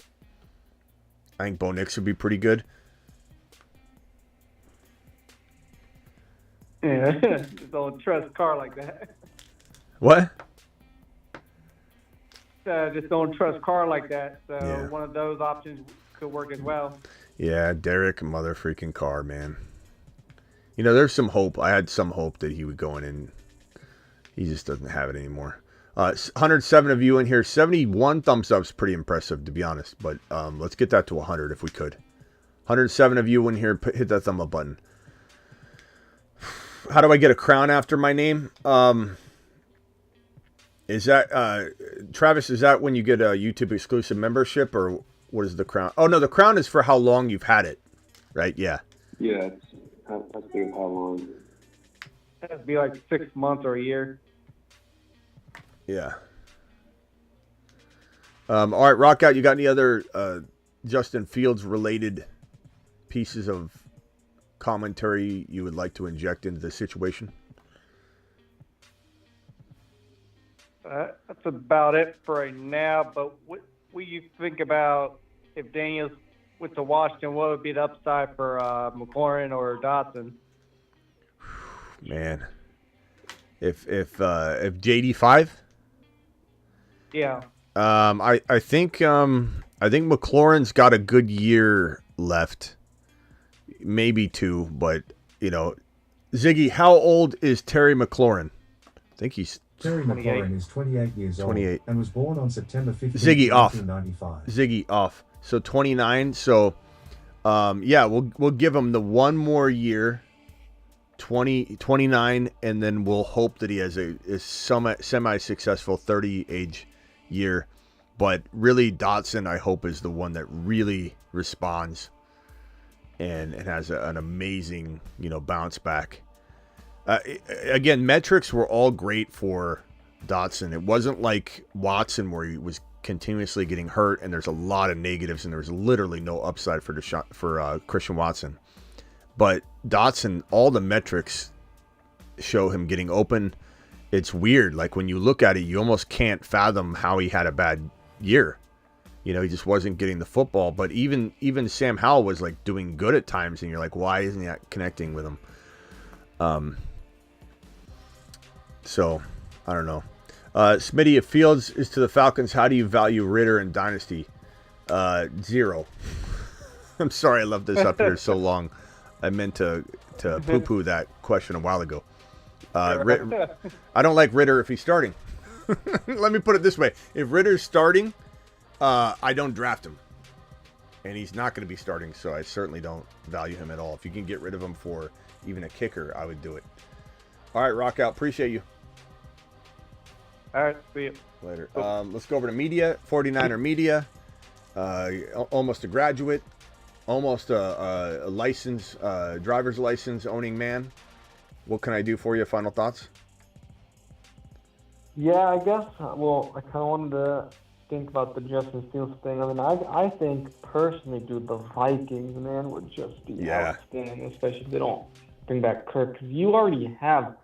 I think Bo Nix would be pretty good. Yeah, just don't trust Carr like that. What? Just don't trust Carr like that. So one of those options could work as well. Yeah, Derek motherfreaking Carr, man. There's some hope. I had some hope that he would go in, and he just doesn't have it anymore. 107 of you in here. 71 thumbs up is pretty impressive, to be honest. But let's get that to 100 if we could. 107 of you in here. Hit that thumb up button. How do I get a crown after my name? Is that, Travis, is that when you get a YouTube exclusive membership, or what is the crown? Oh, no, the crown is for how long you've had it, right? Yeah. Yeah, I think how long. That'd be like 6 months or a year. Yeah. All right, Rock Out, you got any other Justin Fields related pieces of commentary you would like to inject into the situation? That's about it for right now. But what you think about if Daniels went to Washington, what would be the upside for McLaurin or Dotson? Man, if JD5, Yeah. I think McLaurin's got a good year left, maybe 2, but Ziggy, how old is Terry McLaurin? I think he's Terry McLaurin is 28 years 28. old and was born on September 15, Ziggy off. 1995. Ziggy off. So 29. So, we'll give him the one more year, 29, and then we'll hope that he has a semi-successful 30 age year. But really, Dotson, I hope, is the one that really responds and has an amazing, bounce back. Again, metrics were all great for Dotson. It wasn't like Watson where he was continuously getting hurt and there's a lot of negatives and there's literally no upside for Christian Watson. But Dotson, all the metrics show him getting open. It's weird. Like when you look at it, you almost can't fathom how he had a bad year. He just wasn't getting the football. But even Sam Howell was like doing good at times, and you're like, why isn't he connecting with him? So I don't know. Smitty, if Fields is to the Falcons, how do you value Ritter in Dynasty? 0. I'm sorry I left this up here so long. I meant to poo-poo that question a while ago. I don't like Ritter if he's starting. Let me put it this way. If Ritter's starting, I don't draft him. And he's not going to be starting, so I certainly don't value him at all. If you can get rid of him for even a kicker, I would do it. All right, rock out. Appreciate you. All right, see you. Later. Let's go over to media. 49er media. Almost a graduate. Almost a license, driver's license owning man. What can I do for you? Final thoughts? Yeah, I guess. Well, I kind of wanted to think about the Justin Fields thing. I mean, I think personally, dude, the Vikings, man, would just be outstanding, especially if they don't bring back Kirk. Because you already have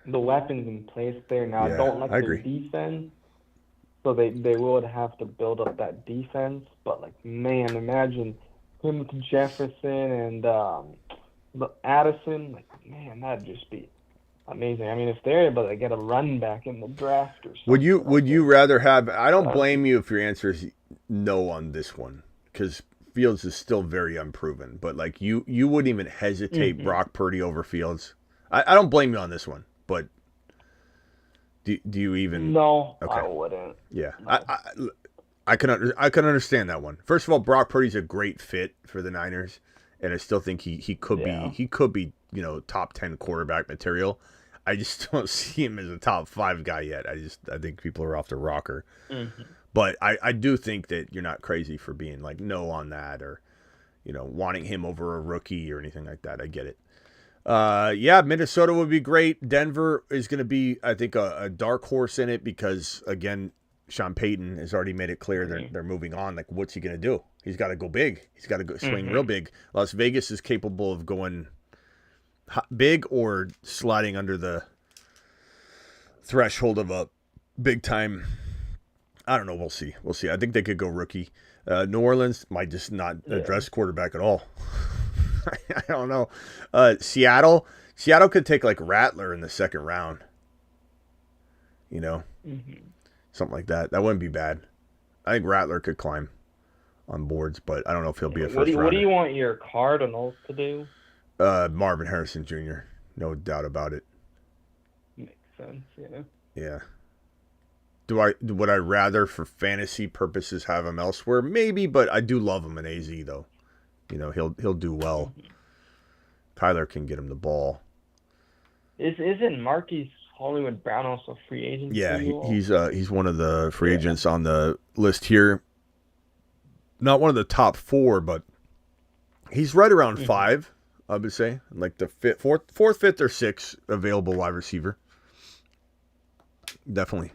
the weapons in place there now. Yeah, I don't like I the agree. defense, so they would have to build up that defense. But, like, man, imagine him with Jefferson and Addison. Like, man, that'd just be amazing. I mean, if they're able to get a run back in the draft or something. Would you rather have? I don't blame you if your answer is no on this one, because Fields is still very unproven. But like you wouldn't even hesitate Brock Purdy over Fields. I don't blame you on this one, but do you even? No, okay. I wouldn't. Yeah, no. I can understand that one. First of all, Brock Purdy's a great fit for the Niners, and I still think he could be top 10 quarterback material. I just don't see him as a top 5 guy yet. I think people are off the rocker. Mm-hmm. But I do think that you're not crazy for being like no on that, or wanting him over a rookie or anything like that. I get it. Minnesota would be great. Denver is going to be, I think, a dark horse in it because, again, Sean Payton has already made it clear they're moving on. Like, what's he going to do? He's got to go big. He's got to go swing real big. Las Vegas is capable of going big or sliding under the threshold of a big time. I don't know. We'll see. I think they could go rookie. New Orleans might just not address quarterback at all. I don't know. Seattle could take like Rattler in the second round. Something like that. That wouldn't be bad. I think Rattler could climb on boards, but I don't know if he'll be a first rounder. What do you want your Cardinals to do? Marvin Harrison Jr. No doubt about it. Makes sense, yeah. Yeah. Would I rather, for fantasy purposes, have him elsewhere? Maybe, but I do love him in AZ though. He'll do well. Kyler can get him the ball. Isn't Marquise Hollywood Brown also free agent? Yeah, he's one of the free agents on the list here. Not one of the top 4, but he's right around 5. I would say, like the fourth, fifth, or 6th available wide receiver. Definitely.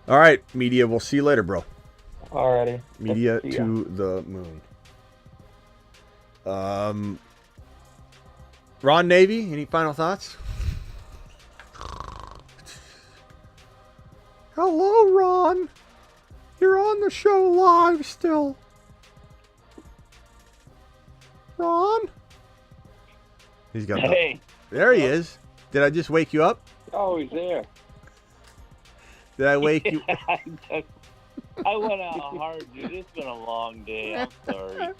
All right, media. We'll see you later, bro. Alrighty. Media to the moon. Ron Navy, any final thoughts? Hello, Ron. You're on the show live still. Ron? He's got Hey. There he is. Did I just wake you up? Oh, he's there. Did I wake you? I went out hard, dude. It's been a long day. I'm sorry.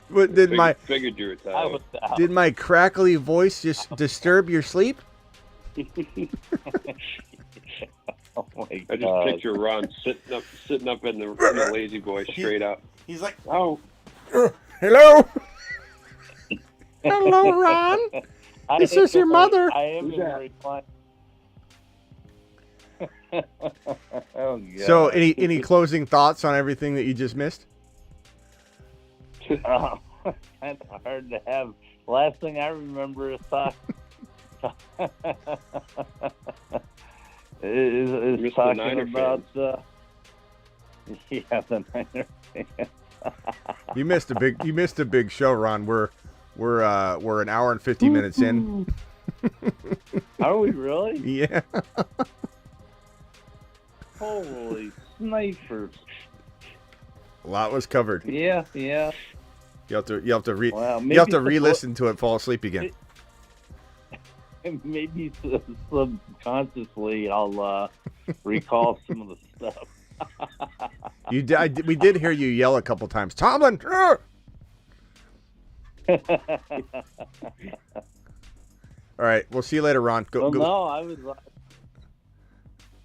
But figured you were tired. I was out. Did my crackly voice just disturb your sleep? Oh my I just God. picture Ron sitting up in the lazy boy straight up. He's like, oh, hello, hello, Ron. This is your mother. I am in recline. Oh, God. So, any closing thoughts on everything that you just missed? That's hard to have. Last thing I remember is is talking Niner about the Niner fans. You missed a big show, Ron. We're an hour and 50 minutes in. Are we really? Yeah. Holy snipers! A lot was covered. Yeah. You have to Wow, re-listen to it, fall asleep again. Maybe subconsciously I'll recall some of the stuff. We did hear you yell a couple times, Tomlin. All right, we'll see you later, Ron. Go. No, I was.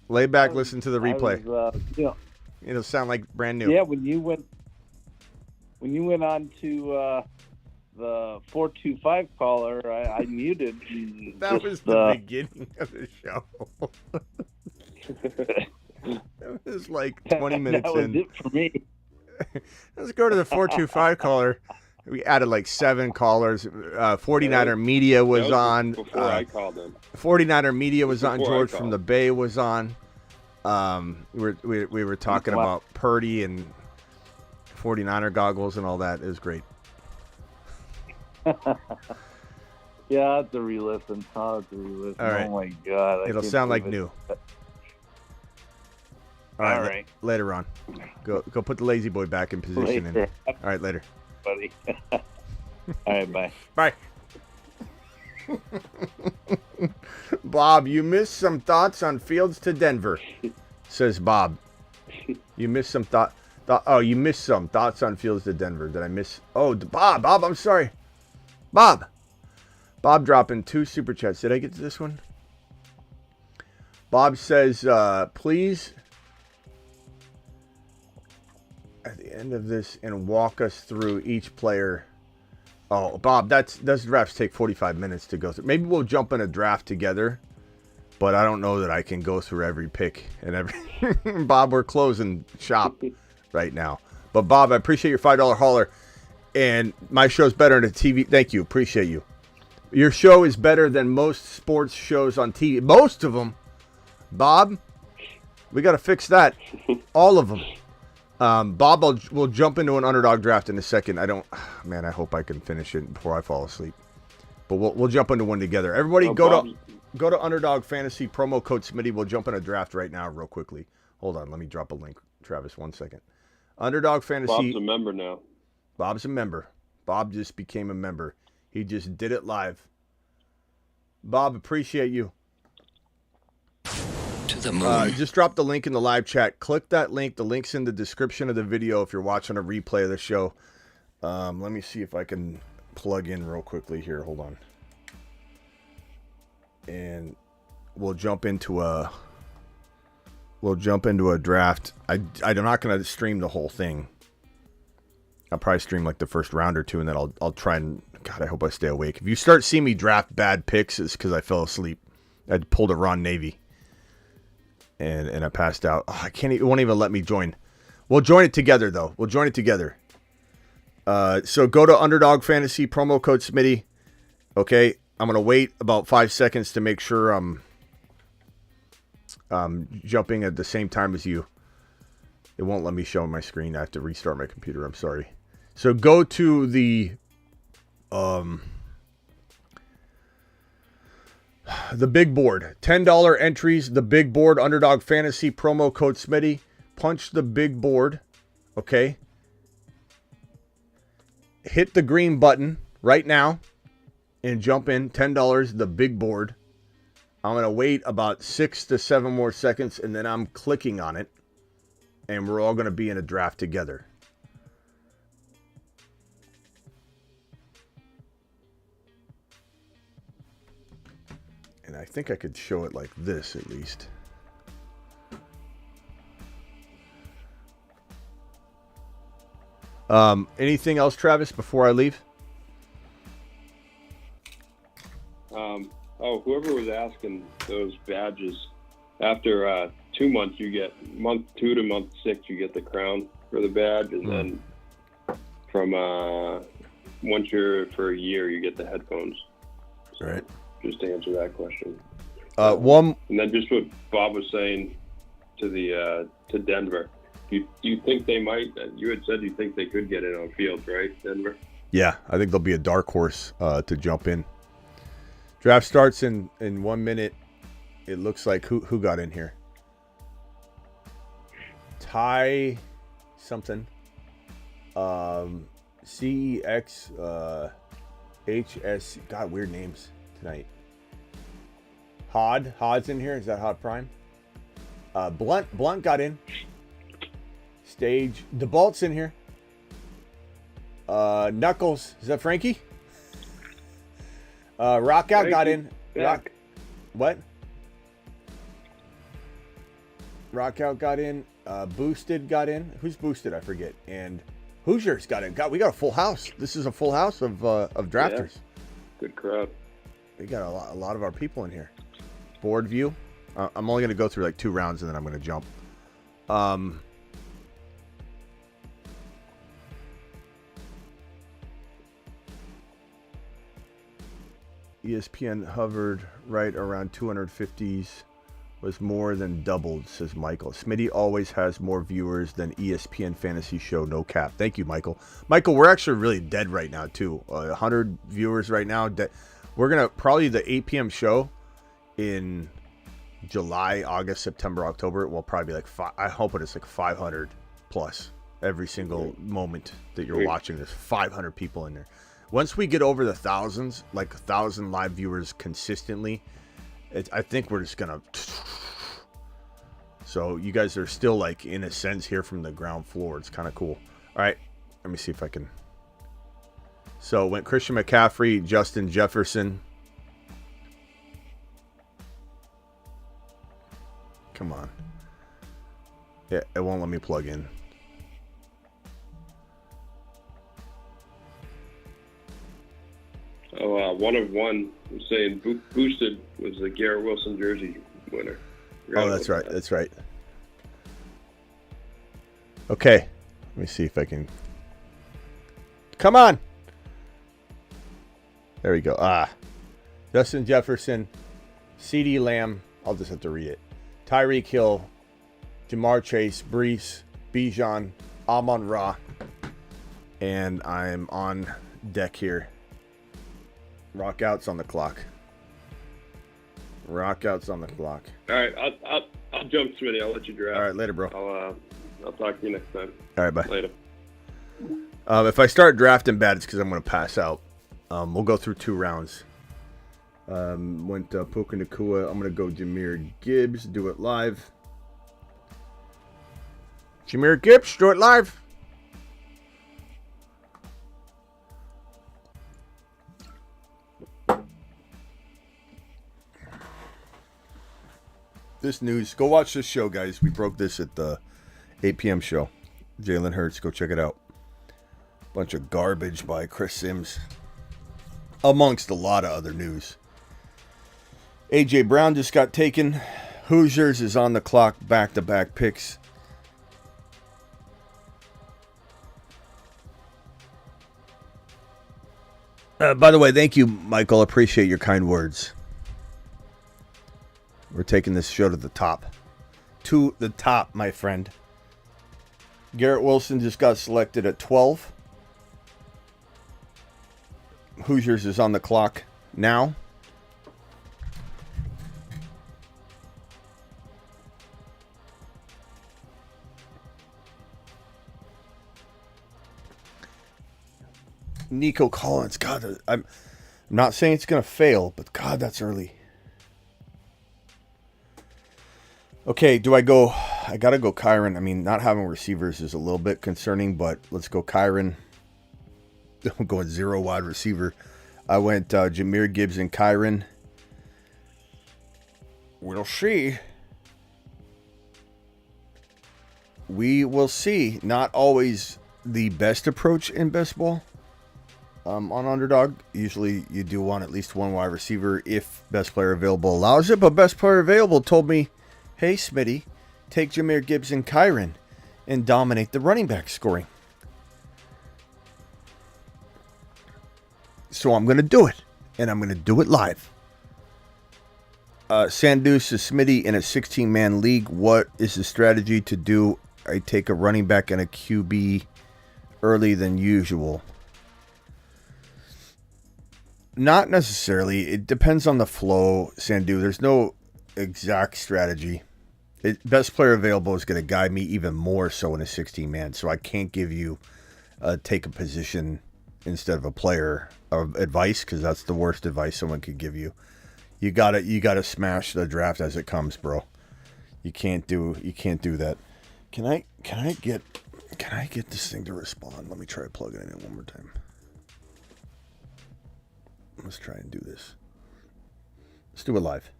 Lay back, listen to the replay. It'll sound like brand new. Yeah, when you went on to the 425 caller, I muted. That was the beginning of the show. It was like 20 minutes that was in. it for me. Let's go to the 425 caller. We added like 7 callers. 49er Media was on. Before I called him. 49er Media was on. Before I George called. from the Bay was on. We were talking about Purdy and 49er goggles and all that. It was great. Yeah, I have to re-listen. All right. Oh my God! It'll sound like new. All right. Later on. Go put the lazy boy back in position. Later. All right, later. Buddy. All right, bye. Bye. Bob, you missed some thoughts on Fields to Denver, says Bob. You missed some you missed some thoughts on Fields to Denver. Did I miss? Oh, Bob, I'm sorry. Bob dropping 2 super chats. Did I get to this one? Bob says, please, at the end of this, and walk us through each player. Oh, Bob, those drafts take 45 minutes to go through. Maybe we'll jump in a draft together, but I don't know that I can go through every pick and every. Bob, we're closing shop right now. But Bob, I appreciate your $5 hauler, and my show's better than TV. Thank you, appreciate you. Your show is better than most sports shows on TV. Most of them, Bob. We got to fix that. All of them. Bob, we'll jump into an underdog draft in a second. I hope I can finish it before I fall asleep. But we'll jump into one together. Everybody, go to Underdog Fantasy promo code Smitty. We'll jump in a draft right now, real quickly. Hold on, let me drop a link, Travis. 1 second. Underdog Fantasy. Bob's a member now. Bob's a member. Bob just became a member. He just did it live. Bob, appreciate you. To the moon. Just drop the link in the live chat. Click that link. The link's in the description of the video if you're watching a replay of the show. Let me see if I can plug in real quickly here. Hold on. And we'll jump into a draft. I'm not going to stream the whole thing. I'll probably stream like the first round or two, and then I'll try and, God, I hope I stay awake. If you start seeing me draft bad picks, it's because I fell asleep. I pulled a Ron Navy. And I passed out. Oh, it won't even let me join. We'll join it together, though. We'll join it together. So go to Underdog Fantasy, promo code Smitty. Okay, I'm going to wait about 5 seconds to make sure I'm jumping at the same time as you. It won't let me show on my screen. I have to restart my computer. I'm sorry. So go to the big board. $10 entries, the big board, Underdog Fantasy, promo code Smitty. Punch the big board, okay? Hit the green button right now and jump in. $10, the big board. I'm going to wait about 6 to 7 more seconds, and then I'm clicking on it, and we're all going to be in a draft together. And I think I could show it like this at least. Anything else, Travis, before I leave? Whoever was asking those badges, after 2 months, you get month 2 to month 6, you get the crown for the badge, and then from once you're for a year, you get the headphones. All right. Just to answer that question. And then just what Bob was saying to Denver. Do you think they might? You had said you think they could get in on Fields, right, Denver? Yeah, I think they'll be a dark horse to jump in. Draft starts in 1 minute. It looks like who got in here? Ty something. CEX HS. God, weird names tonight. Hod's in here. Is that Hod Prime? Blunt got in. Stage. DeBalt's in here. Knuckles. Is that Frankie? Rockout got in. What? Rockout got in. Boosted got in. Who's Boosted? I forget. And Hoosiers got in. We got a full house. This is a full house of drafters. Yeah. Good crowd. We got a lot of our people in here. Board view. I'm only going to go through like 2 rounds and then I'm going to jump. ESPN hovered right around 250s, was more than doubled, says Michael. Smitty always has more viewers than ESPN Fantasy Show, no cap. Thank you, Michael. Michael, we're actually really dead right now, too. 100 viewers right now. We're going to probably the 8 p.m. show in July, August, September, October. It will probably be like, I hope it's like 500 plus every single moment that you're watching. There's 500 people in there. Once we get over the thousands, like 1,000 live viewers consistently, I think we're just going to... So you guys are still like, in a sense, here from the ground floor. It's kind of cool. All right, let me see if I can... So went Christian McCaffrey, Justin Jefferson. Come on. Yeah, it won't let me plug in. One of one was saying Boosted was the Garrett Wilson jersey winner. Oh, that's right. That's right. Okay. Let me see if I can. Come on. There we go. Justin Jefferson, CeeDee Lamb. I'll just have to read it. Tyreek Hill, Jamar Chase, Brees, Bijan, Amon-Ra. And I'm on deck here. Rockouts on the clock. Rockouts on the clock. All right, I'll jump, Smitty. I'll let you draft. All right, later, bro. I'll talk to you next time. All right, bye. Later. If I start drafting bad, it's because I'm going to pass out. We'll go through 2 rounds. Went Puka Nacua. I'm going to go Jahmyr Gibbs. Do it live. Jahmyr Gibbs, do it live. This news, go watch this show, guys. We broke this at the 8 p.m. show. Jalen Hurts, go check it out. Bunch of garbage by Chris Sims, amongst a lot of other news. A.J. Brown just got taken. Hoosiers is on the clock, back-to-back picks. By the way, thank you, Michael. Appreciate your kind words. We're taking this show to the top. To the top, my friend. Garrett Wilson just got selected at 12. Hoosiers is on the clock now. Nico Collins. God, I'm not saying it's going to fail, but God, that's early. Okay, do I go? I got to go Kyron. I mean, not having receivers is a little bit concerning, but let's go Kyron. I'm going 0 wide receiver. I went Jahmyr Gibbs and Kyron. We'll see. We will see. Not always the best approach in best ball on Underdog. Usually you do want at least 1 wide receiver if best player available allows it. But best player available told me, hey, Smitty, take Jahmyr Gibbs and Kyron and dominate the running back scoring. So I'm going to do it. And I'm going to do it live. Sandus is Smitty in a 16-man league. What is the strategy to do? I take a running back and a QB early than usual. Not necessarily. It depends on the flow, Sandu. There's no exact strategy. Best player available is going to guide me even more so in a 16-man. So I can't give you take a position instead of a player of advice, because that's the worst advice someone could give you. You gotta smash the draft as it comes, bro. You can't do that. Can I get this thing to respond? Let me try plugging it in one more time. Let's try and do this. Let's do it live.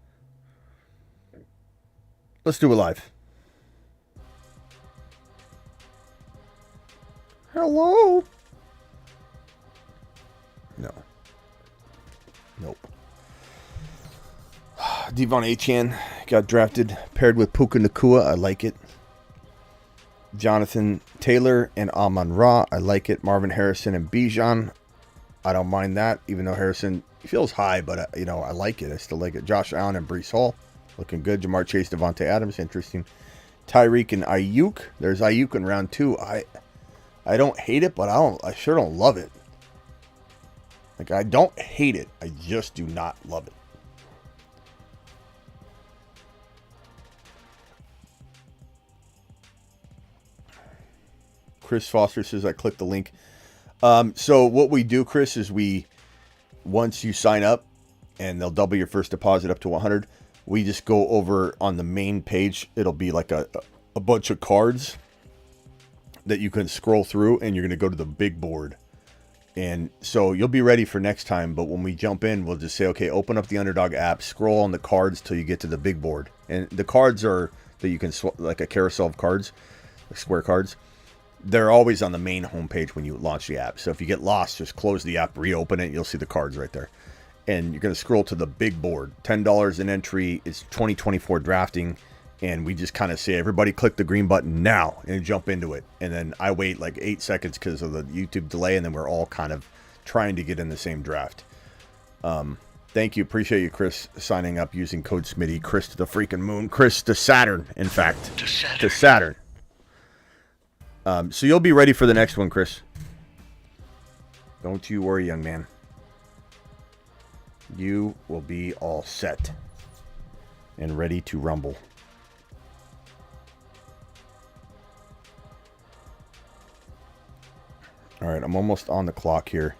Hello? No. Nope. Devon Achane got drafted, paired with Puka Nacua. I like it. Jonathan Taylor and Amon-Ra. I like it. Marvin Harrison and Bijan. I don't mind that, even though Harrison feels high, but I like it. I still like it. Josh Allen and Breece Hall. Looking good. Jamar Chase, Devontae Adams. Interesting. Tyreek and Ayuk. There's Ayuk in round 2. I don't hate it, but I sure don't love it. Like, I don't hate it. I just do not love it. Chris Foster says I clicked the link. So what we do, Chris, is once you sign up and they'll double your first deposit up to 100, we just go over on the main page. It'll be like a bunch of cards that you can scroll through, and you're going to go to the big board. And so you'll be ready for next time. But when we jump in, we'll just say, okay, open up the Underdog app, scroll on the cards till you get to the big board. And the cards are that you can like a carousel of cards, like square cards. They're always on the main homepage when you launch the app. So if you get lost, just close the app, reopen it, you'll see the cards right there. And you're going to scroll to the big board. $10 an entry. It's 2024 drafting. And we just kind of say, everybody click the green button now and jump into it. And then I wait like 8 seconds because of the YouTube delay. And then we're all kind of trying to get in the same draft. Thank you. Appreciate you, Chris, signing up using code Smitty. Chris to the freaking moon. Chris to Saturn, in fact. To Saturn. So you'll be ready for the next one, Chris. Don't you worry, young man. You will be all set and ready to rumble. All right, I'm almost on the clock here.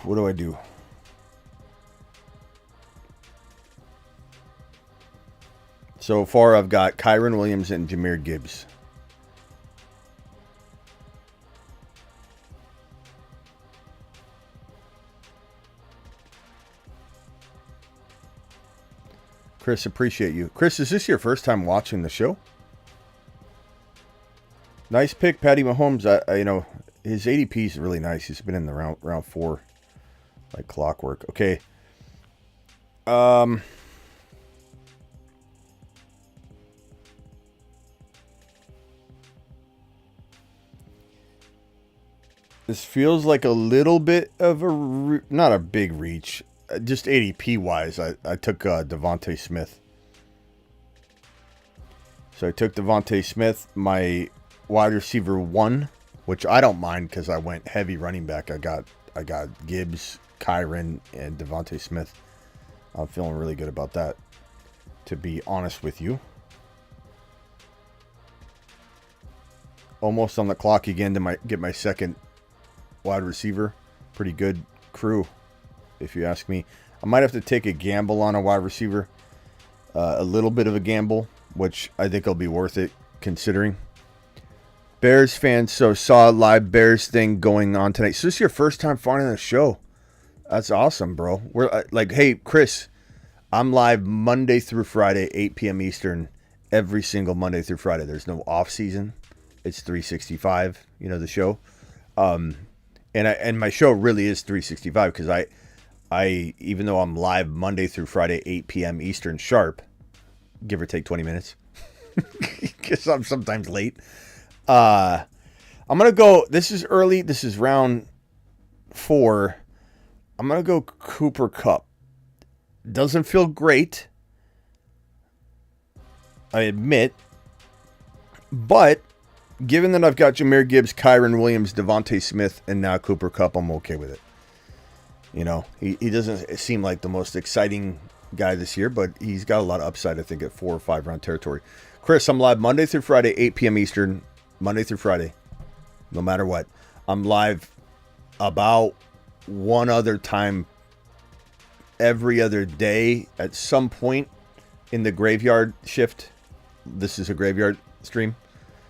What do I do? So far, I've got Kyron Williams and Jahmyr Gibbs. Chris, appreciate you. Chris, is this your first time watching the show? Nice pick, Patty Mahomes. His ADP is really nice. He's been in the round 4 like clockwork. Okay. This feels like a little bit of not a big reach. Just ADP wise, I took Devontae Smith. So I took Devontae Smith, my wide receiver 1, which I don't mind because I went heavy running back. I got Gibbs, Kyron, and Devontae Smith. I'm feeling really good about that, to be honest with you. Almost on the clock again to get my second wide receiver. Pretty good crew, if you ask me. I might have to take a gamble on a wide receiver. A little bit of a gamble, which I think will be worth it considering. Bears fans, so saw a live Bears thing going on tonight. So this is your first time finding the show. That's awesome, bro. We're like, hey, Chris, I'm live Monday through Friday, 8 p.m. Eastern, every single Monday through Friday. There's no off season. It's 365, the show. And my show really is 365 because I even though I'm live Monday through Friday, 8 p.m. Eastern sharp, give or take 20 minutes, because I'm sometimes late. I'm going to go, this is early. This is round 4. I'm going to go Cooper Kupp. Doesn't feel great, I admit. But given that I've got Jahmyr Gibbs, Kyron Williams, Devontae Smith, and now Cooper Kupp, I'm okay with it. He doesn't seem like the most exciting guy this year, but he's got a lot of upside, I think, at 4 or 5 round territory. Chris, I'm live Monday through Friday, 8 p.m. Eastern, Monday through Friday, no matter what. I'm live about one other time every other day at some point in the graveyard shift. This is a graveyard stream,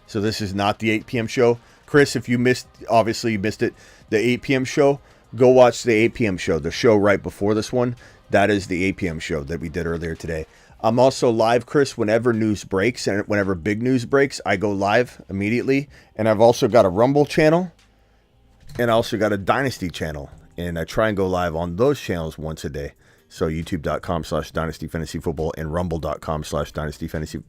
so this is not the 8 p.m. show. Chris, if you missed, obviously you missed it, the 8 p.m. show, go watch the 8 p.m. show, the show right before this one. That is the 8 p.m. show that we did earlier today. I'm also live, Chris, whenever news breaks, and whenever big news breaks, I go live immediately. And I've also got a Rumble channel, and I also got a Dynasty channel, and I try and go live on those channels once a day. So youtube.com/Dynasty Fantasy Football and rumble.com/Dynasty Fantasy,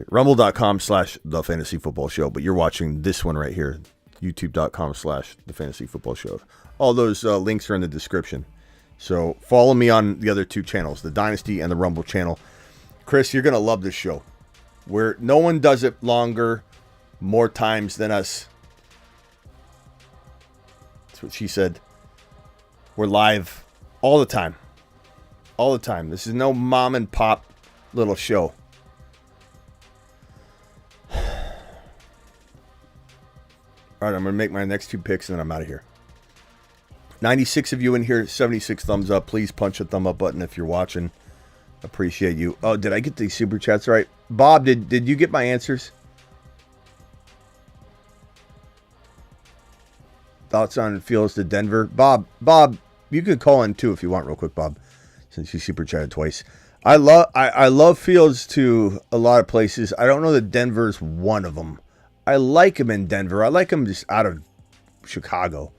rumble.com/The Fantasy Football Show. But you're watching this one right here, youtube.com/The Fantasy Football Show. All those links are in the description. So follow me on the other 2 channels, the Dynasty and the Rumble channel. Chris, you're going to love this show. Where no one does it longer, more times than us. That's what she said. We're live all the time. All the time. This is no mom and pop little show. All right, I'm going to make my next 2 picks and then I'm out of here. 96 of you in here, 76 thumbs up. Please punch the thumb up button if you're watching. Appreciate you. Oh, did I get these super chats right? Bob, did you get my answers? Thoughts on Fields to Denver? Bob, you could call in too if you want real quick, Bob, since you super chatted twice. I love Fields to a lot of places. I don't know that Denver's one of them. I like him in Denver. I like him just out of Chicago.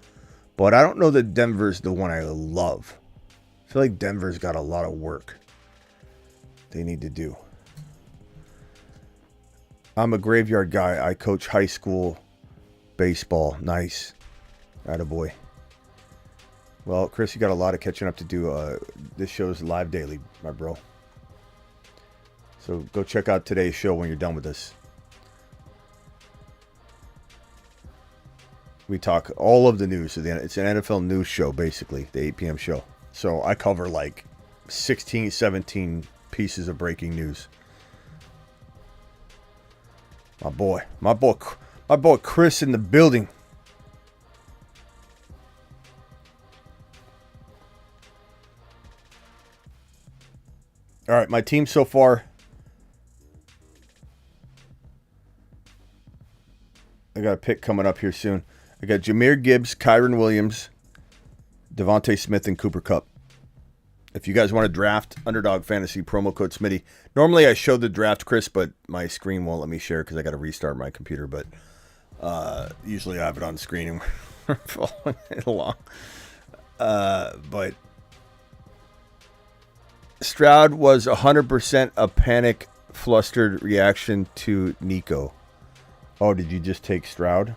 But I don't know that Denver's the one I love. I feel like Denver's got a lot of work they need to do. I'm a graveyard guy. I coach high school baseball. Nice. Attaboy. Well, Chris, you got a lot of catching up to do. This show's live daily, my bro. So go check out today's show when you're done with this. We talk all of the news. It's an NFL news show, basically, the 8 p.m. show. So I cover like 16, 17 pieces of breaking news. My boy Chris in the building. All right, my team so far. I got a pick coming up here soon. I got Jahmyr Gibbs, Kyron Williams, Devontae Smith, and Cooper Kupp. If you guys want to draft Underdog Fantasy, promo code Smitty. Normally I show the draft, Chris, but my screen won't let me share because I got to restart my computer. But usually I have it on screen and we're following it along. But Stroud was 100% a panic, flustered reaction to Nico. Oh, did you just take Stroud?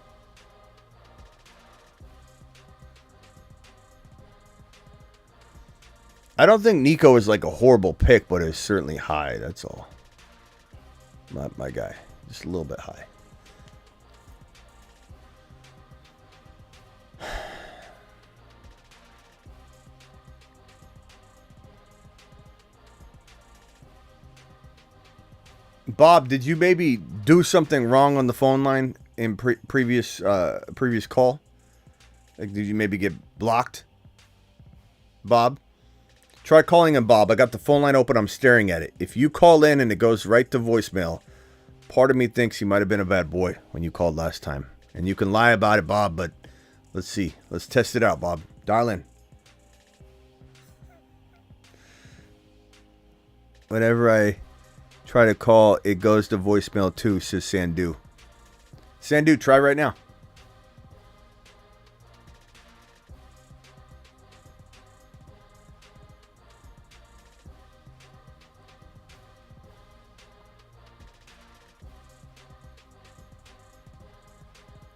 I don't think Nico is like a horrible pick, but it's certainly high. That's all. Not my guy. Just a little bit high. Bob, did you maybe do something wrong on the phone line in previous call? Like, did you maybe get blocked? Bob? Try calling him, Bob. I got the phone line open. I'm staring at it. If you call in and it goes right to voicemail, part of me thinks you might have been a bad boy when you called last time. And you can lie about it, Bob, but let's see. Let's test it out, Bob. Dial in. Whenever I try to call, it goes to voicemail too, says Sandu. Sandu, try right now.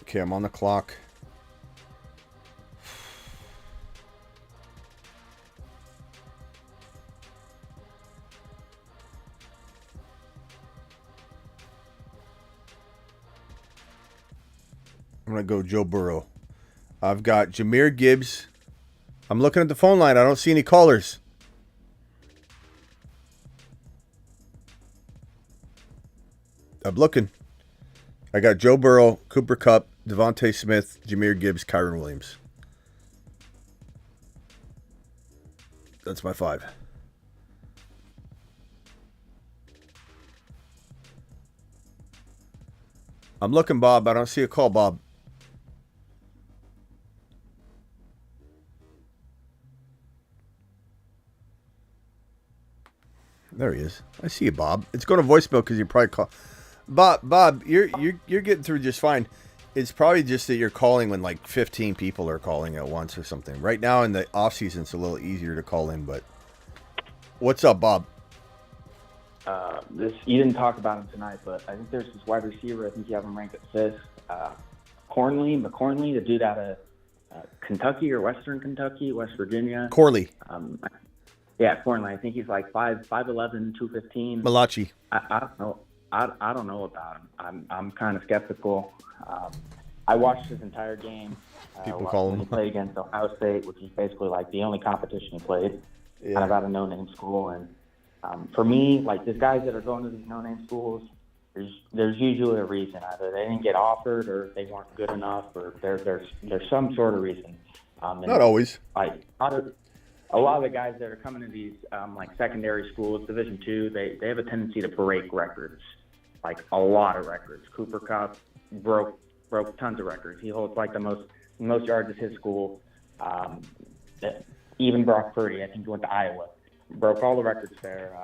Okay, I'm on the clock. I'm going to go Joe Burrow. I've got Jahmyr Gibbs. I'm looking at the phone line. I don't see any callers. I'm looking. I got Joe Burrow, Cooper Kupp, Devontae Smith, Jahmyr Gibbs, Kyron Williams. That's my 5. I'm looking, Bob. I don't see a call, Bob. There he is. I see you, Bob. It's going to voicemail because you probably call. Bob, you're getting through just fine. It's probably just that you're calling when like 15 people are calling at once or something. Right now in the off season, it's a little easier to call in. But what's up, Bob? You didn't talk about him tonight, but I think there's this wide receiver. I think you have him ranked at 5th. McCornley, the dude out of Kentucky or Western Kentucky, West Virginia. Corley. Yeah, Corley. I think he's like 5'11", 215. Malachi. I don't know. I don't know about him. I'm kind of skeptical. I watched his entire game. People call him. When he played against Ohio State, which is basically like the only competition he played. Yeah. Kind of out of no-name school. And for me, like these guys that are going to these no-name schools, there's usually a reason. Either they didn't get offered, or they weren't good enough, or there's some sort of reason. Not always. Like a lot of the guys that are coming to these like secondary schools, Division II, they have a tendency to break records, like a lot of records. Cooper Kupp broke tons of records. He holds like the most yards at his school. Even Brock Purdy, I think he went to Iowa, broke all the records there.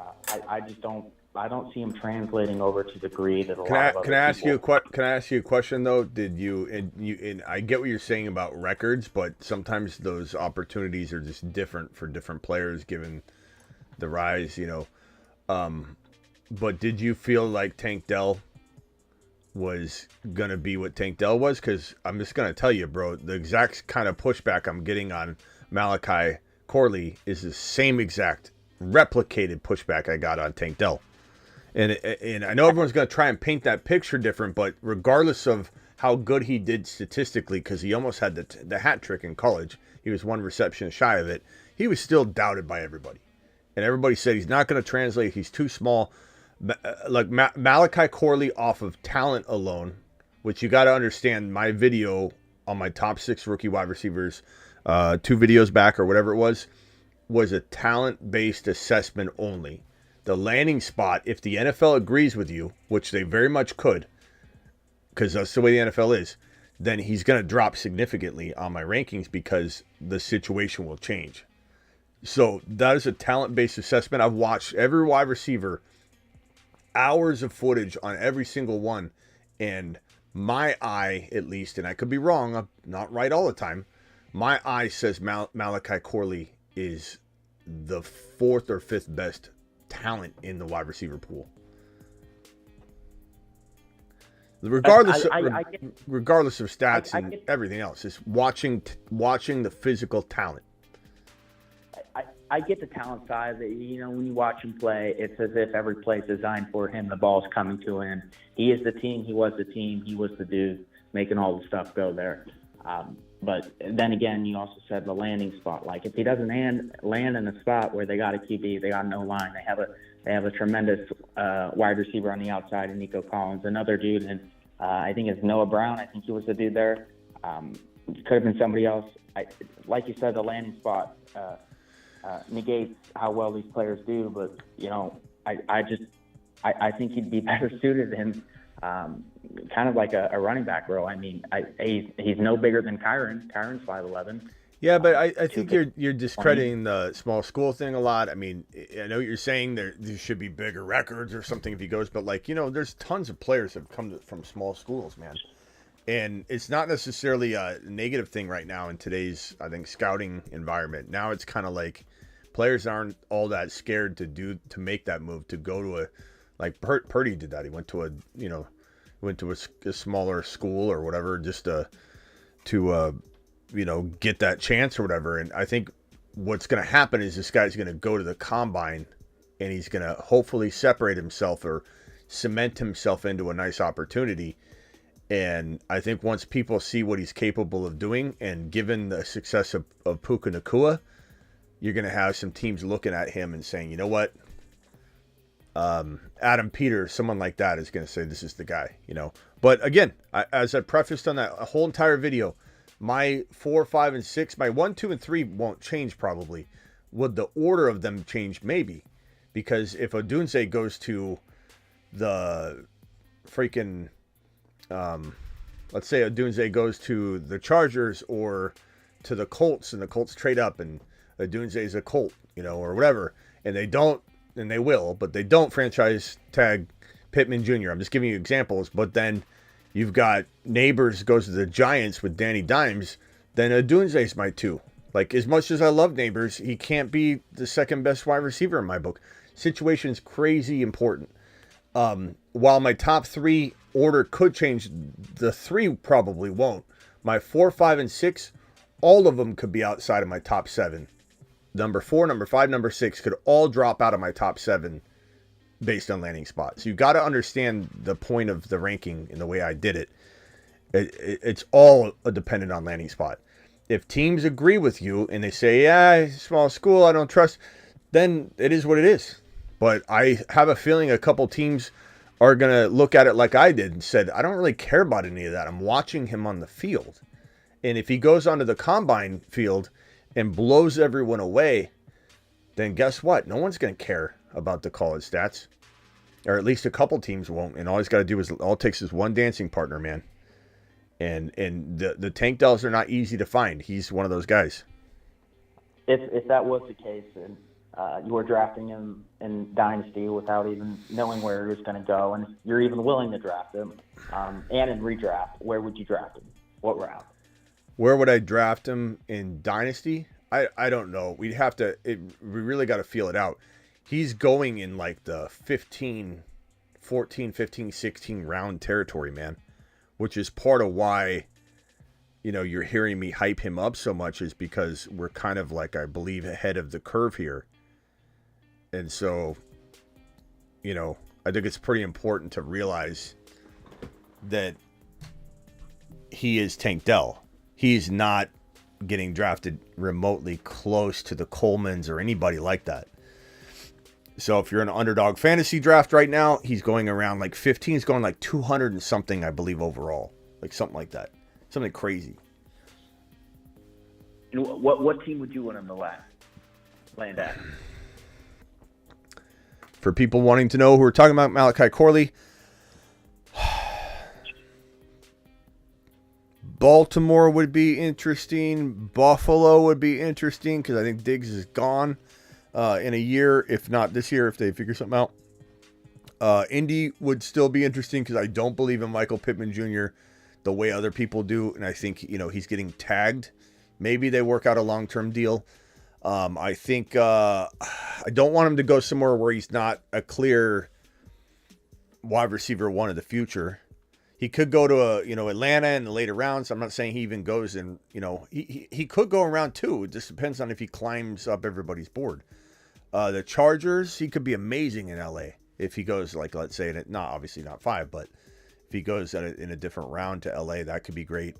I don't see him translating over to the degree that a lot of other Can I ask you a question though? Did you and I get what you're saying about records, but sometimes those opportunities are just different for different players given the rise, But did you feel like Tank Dell was gonna be what Tank Dell was? Because I'm just gonna tell you, bro, the exact kind of pushback I'm getting on Malachi Corley is the same exact replicated pushback I got on Tank Dell. And I know everyone's going to try and paint that picture different, but regardless of how good he did statistically, because he almost had the hat trick in college, he was one reception shy of it, he was still doubted by everybody. And everybody said he's not going to translate, he's too small. Like Malachi Corley off of talent alone, which you got to understand, my video on my top 6 rookie wide receivers, 2 videos back or whatever it was a talent-based assessment only. The landing spot, if the NFL agrees with you, which they very much could, because that's the way the NFL is, then he's going to drop significantly on my rankings because the situation will change. So that is a talent-based assessment. I've watched every wide receiver, hours of footage on every single one, and my eye, at least, and I could be wrong, I'm not right all the time, my eye says Malachi Corley is the 4th or 5th best talent in the wide receiver pool. Regardless of stats and everything else, it's watching the physical talent. I get the talent side. That, when you watch him play, it's as if every play is designed for him. The ball's coming to him. He is the team. He was the team. He was the dude making all the stuff go there. But then again, you also said the landing spot. Like if he doesn't land in a spot where they got a QB, they got no line. They have a tremendous wide receiver on the outside, and Nico Collins, another dude, and I think it's Noah Brown. I think he was the dude there. Could have been somebody else. Like you said, the landing spot. negates how well these players do. But I think he'd be better suited in kind of like a running back role. I mean, he's no bigger than Kyron. Kyron's 5'11". Yeah, but I think you're discrediting the small school thing a lot. I mean, I know what you're saying there should be bigger records or something if he goes, but there's tons of players that have come from small schools, man. And it's not necessarily a negative thing right now in today's, I think, scouting environment. Now it's kind of like players aren't all that scared to make that move, to go to like Purdy did that. He went to a smaller school or whatever just to get that chance or whatever. And I think what's going to happen is this guy's going to go to the combine and he's going to hopefully separate himself or cement himself into a nice opportunity. And I think once people see what he's capable of doing, and given the success of Puka Nacua, you're going to have some teams looking at him and saying, you know what? Adam Peters, someone like that is going to say, this is the guy, But again, as I prefaced on that whole entire video, my 4, 5, and 6, my 1, 2, and 3 won't change probably. Would the order of them change? Maybe. Because if Odunze goes to the freaking, let's say Odunze goes to the Chargers or to the Colts, and the Colts trade up and Odunze is a Colt, or whatever, and they don't, and they will, but they don't franchise tag Pittman Jr. I'm just giving you examples, but then you've got Neighbors goes to the Giants with Danny Dimes, then Odunze's my 2. Like, as much as I love Neighbors, he can't be the second best wide receiver in my book. Situation's crazy important. While my top 3 order could change, the 3 probably won't. My 4, 5, and 6, all of them could be outside of my top 7. Number 4, number 5, number 6 could all drop out of my top 7 based on landing spot. So you got to understand the point of the ranking and the way I did it. It's all dependent on landing spot. If teams agree with you and they say, yeah, small school, I don't trust, then it is what it is. But I have a feeling a couple teams are going to look at it like I did and said, I don't really care about any of that. I'm watching him on the field. And if he goes onto the combine field and blows everyone away, then guess what? No one's going to care about the college stats. Or at least a couple teams won't. And all he's got to do is, all it takes is one dancing partner, man. And the Tank Dells are not easy to find. He's one of those guys. If that was the case, and you were drafting him in Dynasty without even knowing where he was going to go, and you're even willing to draft him, and in redraft, where would you draft him? What route? Where would I draft him in Dynasty? I don't know. We really got to feel it out. He's going in like the 14, 15, 16 round territory, man, which is part of why, you're hearing me hype him up so much, is because we're kind of like, I believe, ahead of the curve here. And so, I think it's pretty important to realize that he is Tank Dell. He's not getting drafted remotely close to the Colemans or anybody like that. So if you're in an underdog fantasy draft right now, he's going around like 15. He's going like 200 and something, I believe, overall. Like something like that. Something crazy. And what team would you want him to land at? For people wanting to know who we're talking about, Malachi Corley. Baltimore would be interesting. Buffalo would be interesting because I think Diggs is gone in a year, if not this year, if they figure something out. Indy would still be interesting because I don't believe in Michael Pittman Jr. the way other people do, and I think he's getting tagged. Maybe they work out a long-term deal. I think I don't want him to go somewhere where he's not a clear wide receiver 1 of the future. He could go to Atlanta in the later rounds. I'm not saying he even goes in, he could go in round 2. It just depends on if he climbs up everybody's board. The Chargers, he could be amazing in LA if he goes, like, let's say, obviously not 5, but if he goes in a different round to LA, that could be great.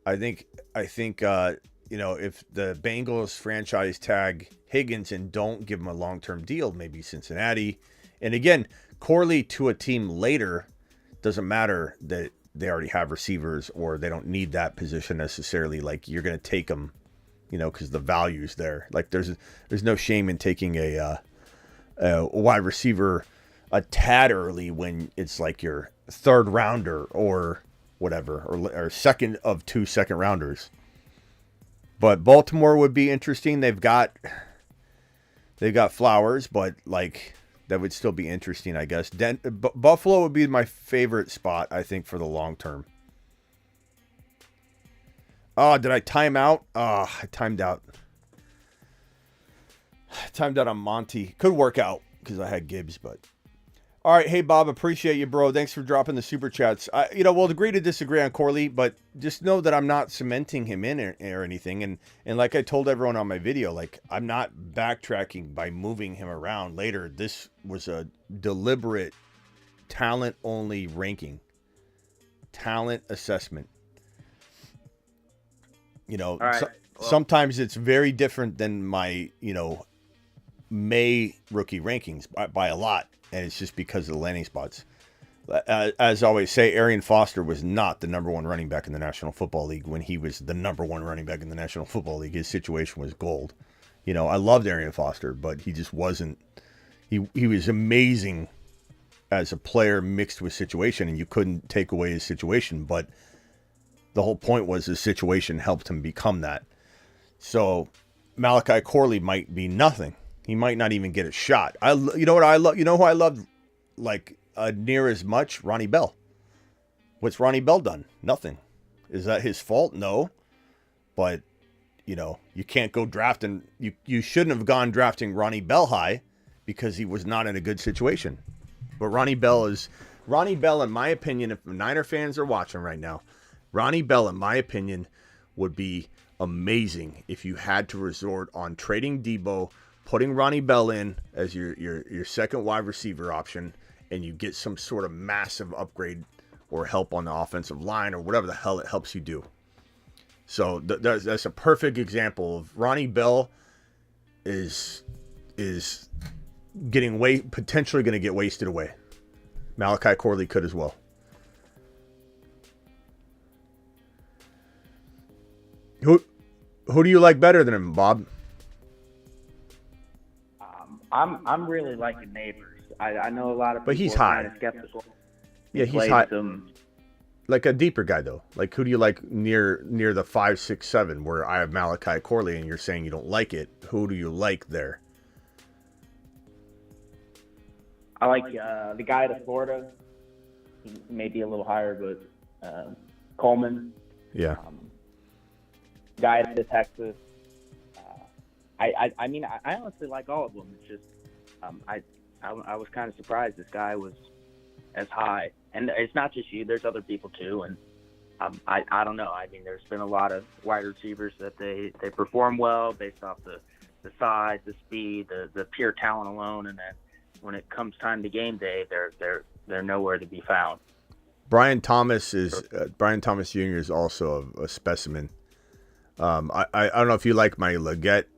I think if the Bengals franchise tag Higgins and don't give him a long-term deal, maybe Cincinnati. And again, Corley to a team later, doesn't matter that they already have receivers or they don't need that position necessarily. Like you're going to take them, because the value's there. Like there's no shame in taking a wide receiver a tad early when it's like your third rounder or whatever, or second of 2 second rounders. But Baltimore would be interesting. They've got Flowers, but like that would still be interesting, I guess. Buffalo would be my favorite spot, I think, for the long term. Oh, did I time out? Oh, I timed out. Timed out on Monty. Could work out because I had Gibbs, but. All right, hey Bob, appreciate you, bro. Thanks for dropping the super chats. We'll agree to disagree on Corley, but just know that I'm not cementing him in or anything. And like I told everyone on my video, like I'm not backtracking by moving him around later. This was a deliberate talent-only ranking, talent assessment. Right. Sometimes it's very different than my May rookie rankings by a lot. And it's just because of the landing spots. As I always say, Arian Foster was not the number one running back in the National Football League when he was the number one running back in the National Football League. His situation was gold. I loved Arian Foster, but he just wasn't. He was amazing as a player mixed with situation, and you couldn't take away his situation. But the whole point was his situation helped him become that. So Malachi Corley might be nothing. He might not even get a shot. You know who I loved like near as much? Ronnie Bell. What's Ronnie Bell done? Nothing. Is that his fault? No. But you can't go drafting. You shouldn't have gone drafting Ronnie Bell high because he was not in a good situation. But Ronnie Bell, in my opinion, if Niner fans are watching right now, Ronnie Bell, in my opinion, would be amazing if you had to resort on trading Debo, putting Ronnie Bell in as your second wide receiver option, and you get some sort of massive upgrade or help on the offensive line or whatever the hell it helps you do. So that's a perfect example of Ronnie Bell is potentially going to get wasted away. Malachi Corley could as well. Who do you like better than him, Bob? I'm really liking Neighbors. I know a lot of people but he's are high. kind of skeptical. Yeah, he's high. Like a deeper guy though. Like who do you like near the 5, 6, 7? Where I have Malachi Corley, and you're saying you don't like it. Who do you like there? I like the guy out of Florida. He may be a little higher, but Coleman. Yeah. Guy out of Texas. I mean, I honestly like all of them. It's just, I was kind of surprised this guy was as high. And it's not just you. There's other people too. And I don't know. I mean, there's been a lot of wide receivers that they perform well based off the size, the speed, the pure talent alone. And then when it comes time to game day, they're nowhere to be found. Brian Thomas Jr. is also a specimen. I don't know if you like my Leggett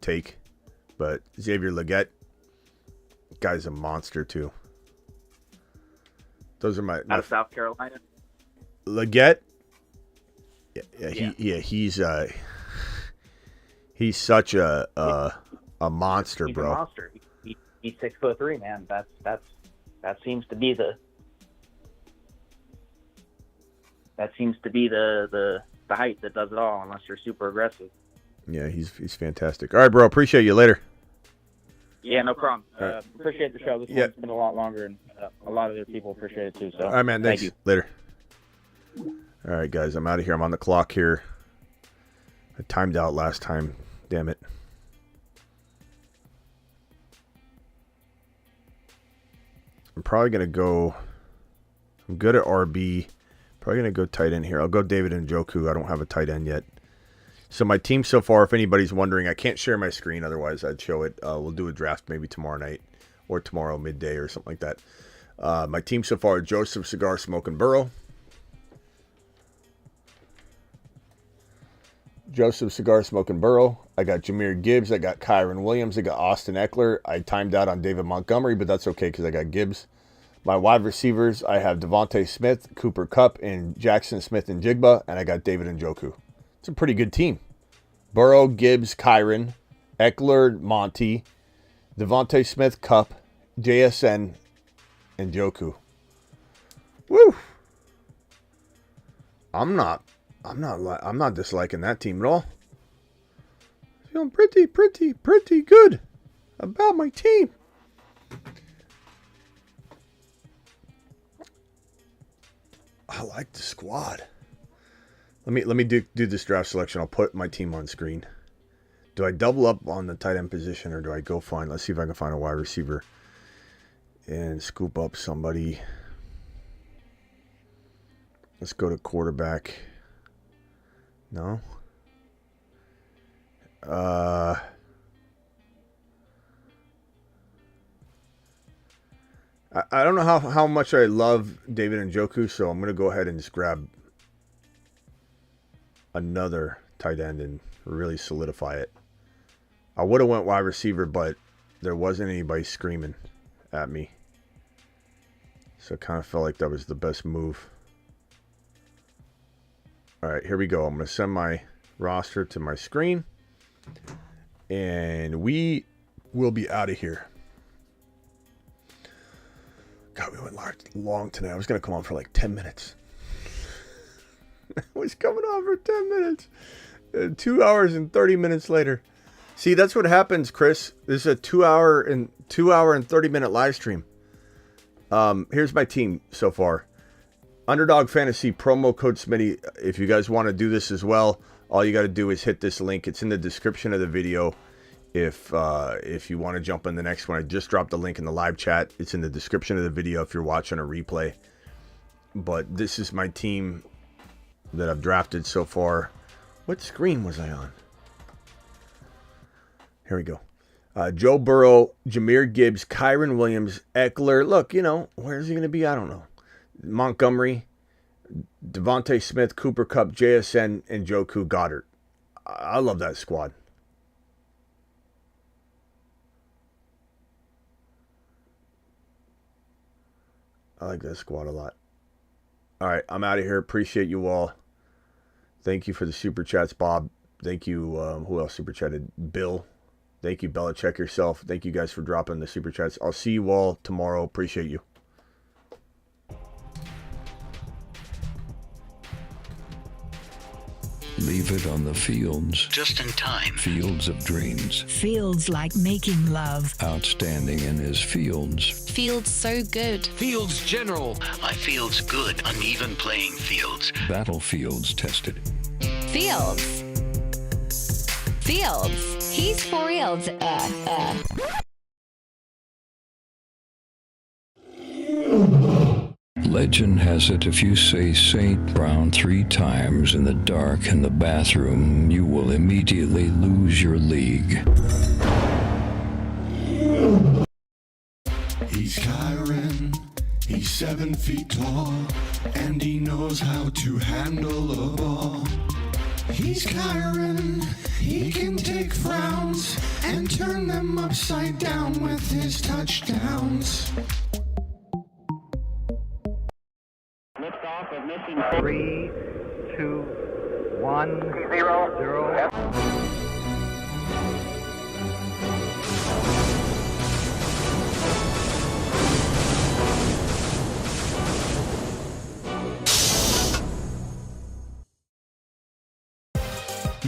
take, but Xavier Leggett, guy's a monster too. Those are my out of South Carolina. Leggett, he's such a monster, he's bro. A monster. He's 6'3", man. That seems to be the height that does it all, unless you're super aggressive. Yeah, he's fantastic. All right, bro. Appreciate you. Later. Yeah, no problem. Right. Appreciate the show. This one's been a lot longer, and a lot of other people appreciate it too. So, all right, man. Thanks. Thank you. Later. All right, guys. I'm out of here. I'm on the clock here. I timed out last time. Damn it. I'm probably going to go. I'm good at RB. Probably going to go tight end here. I'll go David Njoku. I don't have a tight end yet. So my team so far, if anybody's wondering, I can't share my screen. Otherwise, I'd show it. We'll do a draft maybe tomorrow night or tomorrow midday or something like that. My team so far, Joseph Cigar Smoking Burrow. Joseph Cigar Smoking Burrow. I got Jahmyr Gibbs. I got Kyron Williams. I got Austin Eckler. I timed out on David Montgomery, but that's okay because I got Gibbs. My wide receivers, I have Devontae Smith, Cooper Kupp, and Jackson Smith and Jigba, and I got David Njoku. It's a pretty good team. Burrow, Gibbs, Kyron, Eckler, Monty, Devontae Smith, Kupp, JSN, and Njoku. Woo! I'm not disliking that team at all. Feeling pretty good about my team. I like the squad. Let me do this draft selection. I'll put my team on screen. Do I double up on the tight end position, or do I go find? Let's see if I can find a wide receiver and scoop up somebody. Let's go to quarterback. No. I don't know how much I love David Njoku, so I'm going to go ahead and just grab another tight end and really solidify it. I would have went wide receiver, but there wasn't anybody screaming at me. So it kind of felt like that was the best move. All right, here we go. I'm going to send my roster to my screen, and we will be out of here. God, we went long tonight. I was going to come on for like 10 minutes. I was coming on for 10 minutes. 2 hours and 30 minutes later. See, that's what happens, Chris. This is a 2 hour and 30 minute live stream. Here's my team so far. Underdog Fantasy promo code Smitty. If you guys want to do this as well, all you got to do is hit this link. It's in the description of the video. If you want to jump in the next one, I just dropped the link in the live chat. It's in the description of the video if you're watching a replay. But this is my team that I've drafted so far. What screen was I on? Here we go. Joe Burrow, Jahmyr Gibbs, Kyron Williams, Eckler. Look, where's he going to be? I don't know. Montgomery, Devontae Smith, Cooper Kupp, JSN, and Njoku, Goddard. I love that squad. I like that squad a lot. All right, I'm out of here. Appreciate you all. Thank you for the super chats, Bob. Thank you. Who else super chatted? Bill. Thank you, Bella. Check yourself. Thank you guys for dropping the super chats. I'll see you all tomorrow. Appreciate you. Leave it on the fields. Just in time. Fields of dreams. Fields like making love. Outstanding in his fields. Fields so good. Fields general. My field's good. Uneven playing fields. Battlefields tested. Fields. Fields. He's for reals. Legend has it if you say St. Brown 3 times in the dark in the bathroom, you will immediately lose your league. He's Kyron, he's 7 feet tall, and he knows how to handle a ball. He's Kyron, he can take frowns and turn them upside down with his touchdowns. Liftoff of mission 3, 2, 1, 0.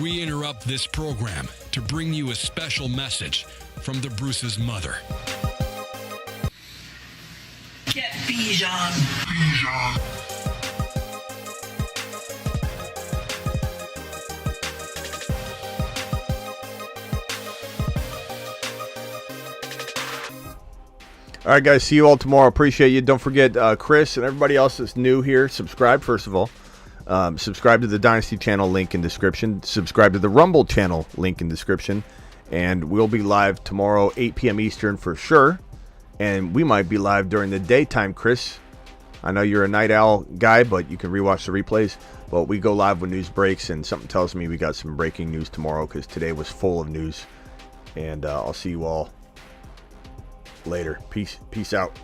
We interrupt this program to bring you a special message from the Bruce's mother. Get Bijan. Bijan. All right, guys. See you all tomorrow. Appreciate you. Don't forget, Chris and everybody else that's new here, subscribe, first of all. Subscribe to the Dynasty channel, link in description. Subscribe to the Rumble channel, link in description. And we'll be live tomorrow, 8 p.m. Eastern for sure. And we might be live during the daytime, Chris. I know you're a night owl guy, but you can rewatch the replays. But we go live when news breaks, and something tells me we got some breaking news tomorrow because today was full of news. And I'll see you all later. Peace out.